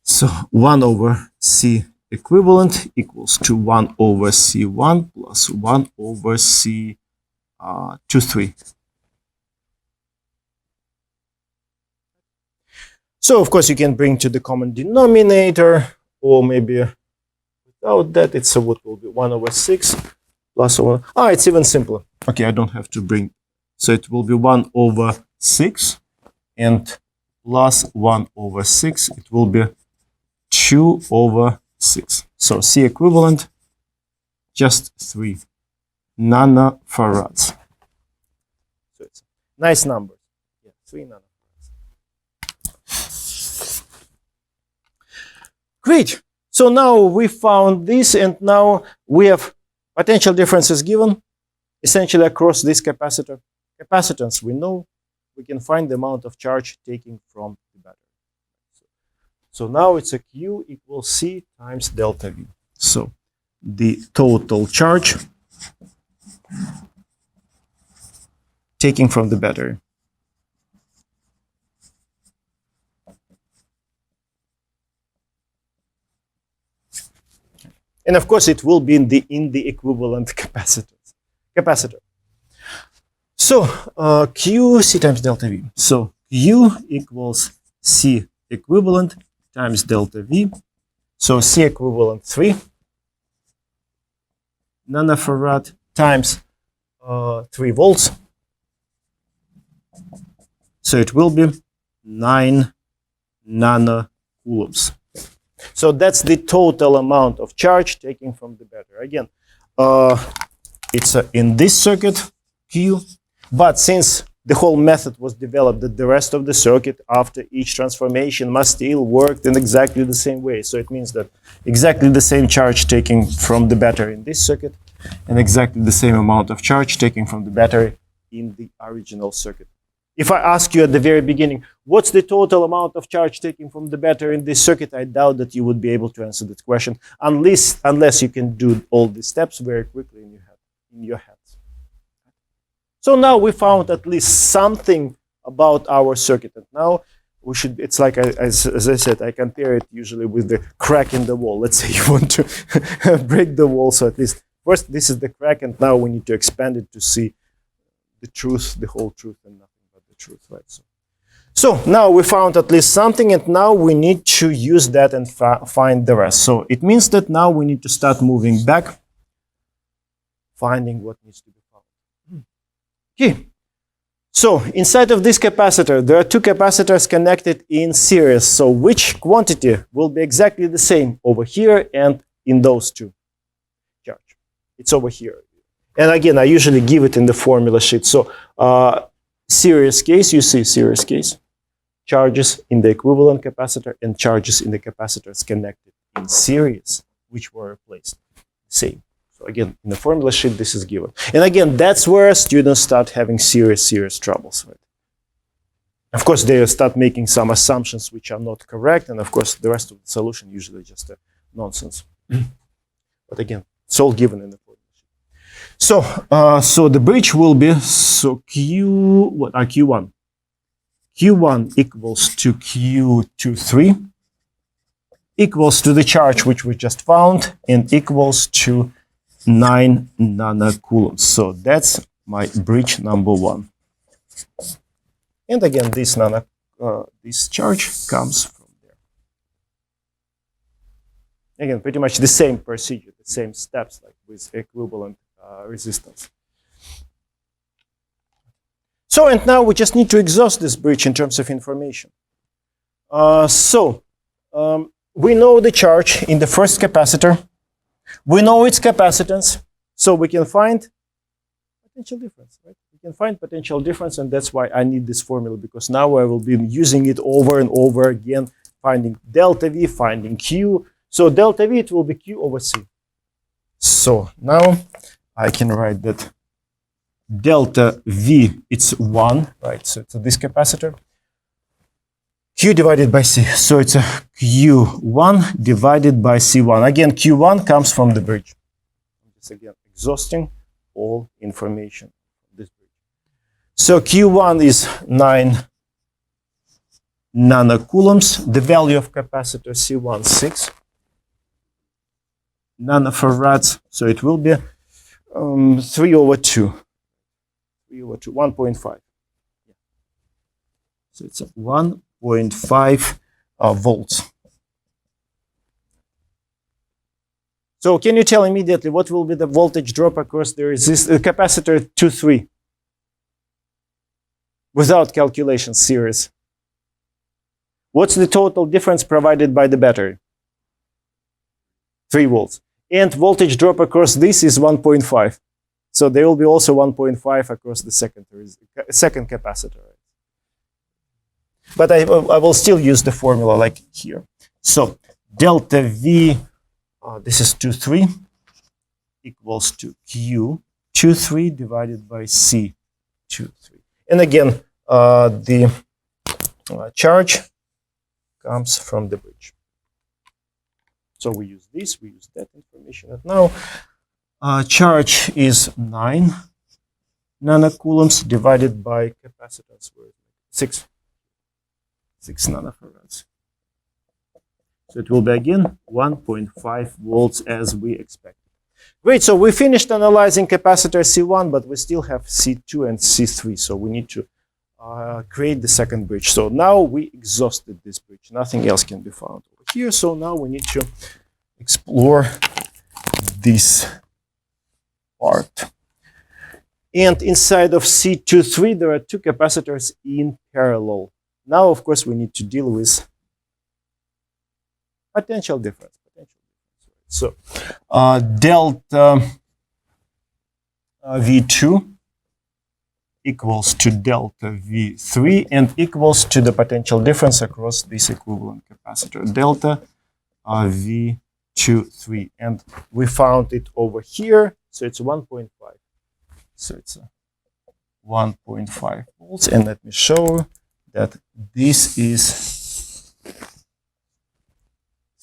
So 1 over C equivalent equals to 1 over C1 plus 1 over C23. So of course you can bring to the common denominator, or maybe without that, it's what will be 1 over 6 plus 1. It's even simpler. Okay, I don't have to bring. So it will be 1 over 6 and plus 1 over 6. It will be 2 over 6. So C equivalent, just 3 nanofarads. So it's a nice number. Yeah, 3 nanofarads. Great. So now we found this, and now we have potential differences given essentially across this capacitor. Capacitance, we know we can find the amount of charge taking from the battery. So now it's a Q equals C times delta V. So the total charge taking from the battery. And of course, it will be in the equivalent capacitor. So Q C times delta V. So Q equals C equivalent times delta V. So C equivalent 3 nanofarad times 3 volts. So it will be 9 nanocoulombs. So that's the total amount of charge taken from the battery. Again, it's in this circuit, Q, but since the whole method was developed that the rest of the circuit after each transformation must still work in exactly the same way. So it means that exactly the same charge taken from the battery in this circuit and exactly the same amount of charge taken from the battery in the original circuit. If I ask you at the very beginning, what's the total amount of charge taken from the battery in this circuit, I doubt that you would be able to answer this question unless you can do all these steps very quickly in your head. So now we found at least something about our circuit. And now we should, it's like, as I said, I compare it usually with the crack in the wall. Let's say you want to break the wall. So at least first this is the crack, and now we need to expand it to see the truth, the whole truth, and nothing but the truth, right? So now we found at least something, and now we need to use that and find the rest. So it means that now we need to start moving back, finding what needs to be found. Okay. So inside of this capacitor, there are two capacitors connected in series. So which quantity will be exactly the same over here and in those two? Charge. It's over here. And again, I usually give it in the formula sheet. So series case, you see series case, charges in the equivalent capacitor and charges in the capacitors connected in series, which were replaced. Same. So again, in the formula sheet, this is given. And again, that's where students start having serious troubles. Right? Of course, they start making some assumptions which are not correct. And of course, the rest of the solution usually just nonsense. But again, it's all given in the formula sheet. So the bridge will be, so Q1. Q1 equals to Q23 equals to the charge which we just found and equals to 9 nanocoulombs. So that's my bridge number 1. And again, this charge comes from there. Again, pretty much the same procedure, the same steps like with equivalent resistance. So, and now we just need to exhaust this bridge in terms of information. We know the charge in the first capacitor. We know its capacitance, so we can find potential difference, right? We can find potential difference, and that's why I need this formula, because now I will be using it over and over again, finding delta V, finding Q. So delta V, it will be Q over C. So now I can write that delta V, it's 1, right? So it's this capacitor. Q divided by C. So it's a Q1 divided by C1. Again, Q1 comes from the bridge. Just again, exhausting all information from this bridge. So Q1 is 9 nanocoulombs. The value of capacitor C1, 6 nanofarads. So it will be 3 over 2. 3 over 2, 1.5. So it's a 1.5 volts. So can you tell immediately what will be the voltage drop across the capacitor 2,3 without calculation series? What's the total difference provided by the battery? 3 volts. And voltage drop across this is 1.5. So there will be also 1.5 across the second capacitor. But I will still use the formula like here. So delta V, this is 2,3, equals to Q 2,3 divided by C 2,3. And again, the charge comes from the bridge. So we use this, we use that information. And now charge is 9 nanocoulombs divided by capacitance, 6 nanofarads. So it will be again 1.5 volts as we expected. Great, so we finished analyzing capacitor C1, but we still have C2 and C3. So we need to create the second bridge. So now we exhausted this bridge. Nothing else can be found over here. So now we need to explore this part. And inside of C23, there are two capacitors in parallel. Now, of course, we need to deal with potential difference. So, delta V2 equals to delta V3 and equals to the potential difference across this equivalent capacitor, delta V23. And we found it over here, so it's 1.5. So it's 1.5 volts. And let me show that this is, this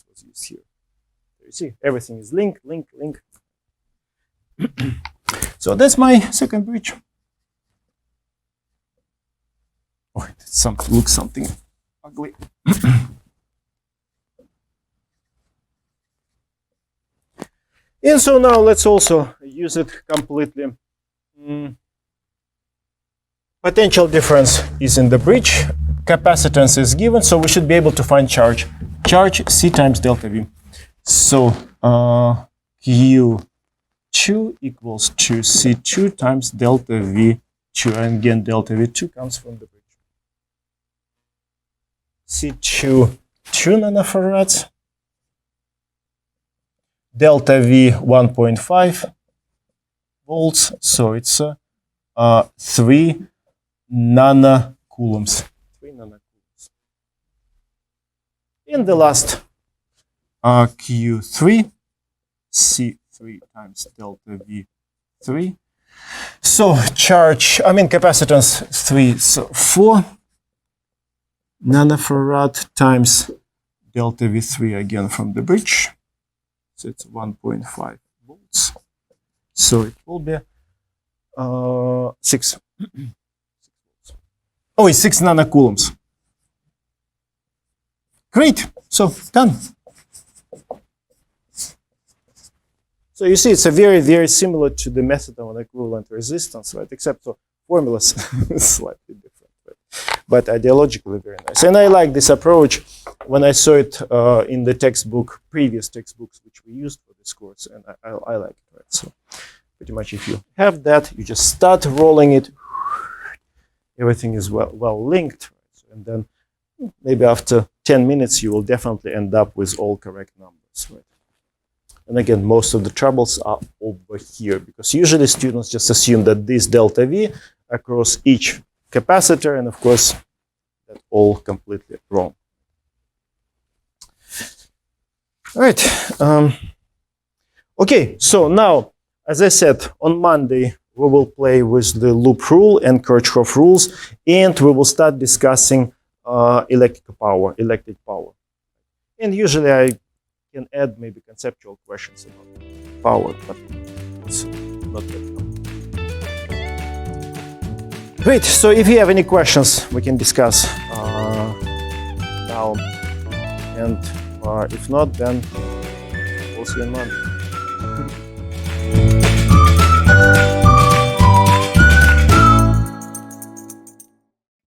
was used here. You see, everything is link. So that's my second bridge. Oh, it looks something ugly. And so now let's also use it completely. Potential difference is in the bridge. Capacitance is given, so we should be able to find charge. Charge C times delta V. So Q2 equals to C2 times delta V2. And again, delta V2 comes from the bridge. C2, 2 nanofarads. Delta V, 1.5 volts. So it's 3 nanocoulombs. 3 nanocoulombs. In the last Q3, C3 times delta V3. So charge, capacitance 3, so 4 nanofarad times delta V3 again from the bridge. So it's 1.5 volts. So it will be 6. Oh, it's 6 nanocoulombs. Great. So done. So you see, it's a very, very similar to the method of an equivalent resistance, right? Except for formulas slightly different, but ideologically very nice. And I like this approach when I saw it in the textbook, previous textbooks which we used for this course, and I like it, right? So pretty much if you have that, you just start rolling it, everything is well linked, right? And then maybe after 10 minutes, you will definitely end up with all correct numbers, right? And again, most of the troubles are over here, because usually students just assume that this delta V across each capacitor, and of course, that's all completely wrong. All right. Okay, so now, as I said, on Monday, we will play with the loop rule and Kirchhoff rules, and we will start discussing electric power. And usually I can add maybe conceptual questions about power, but it's not that fun. Great, so if you have any questions, we can discuss now, and if not, then we'll see you on Monday.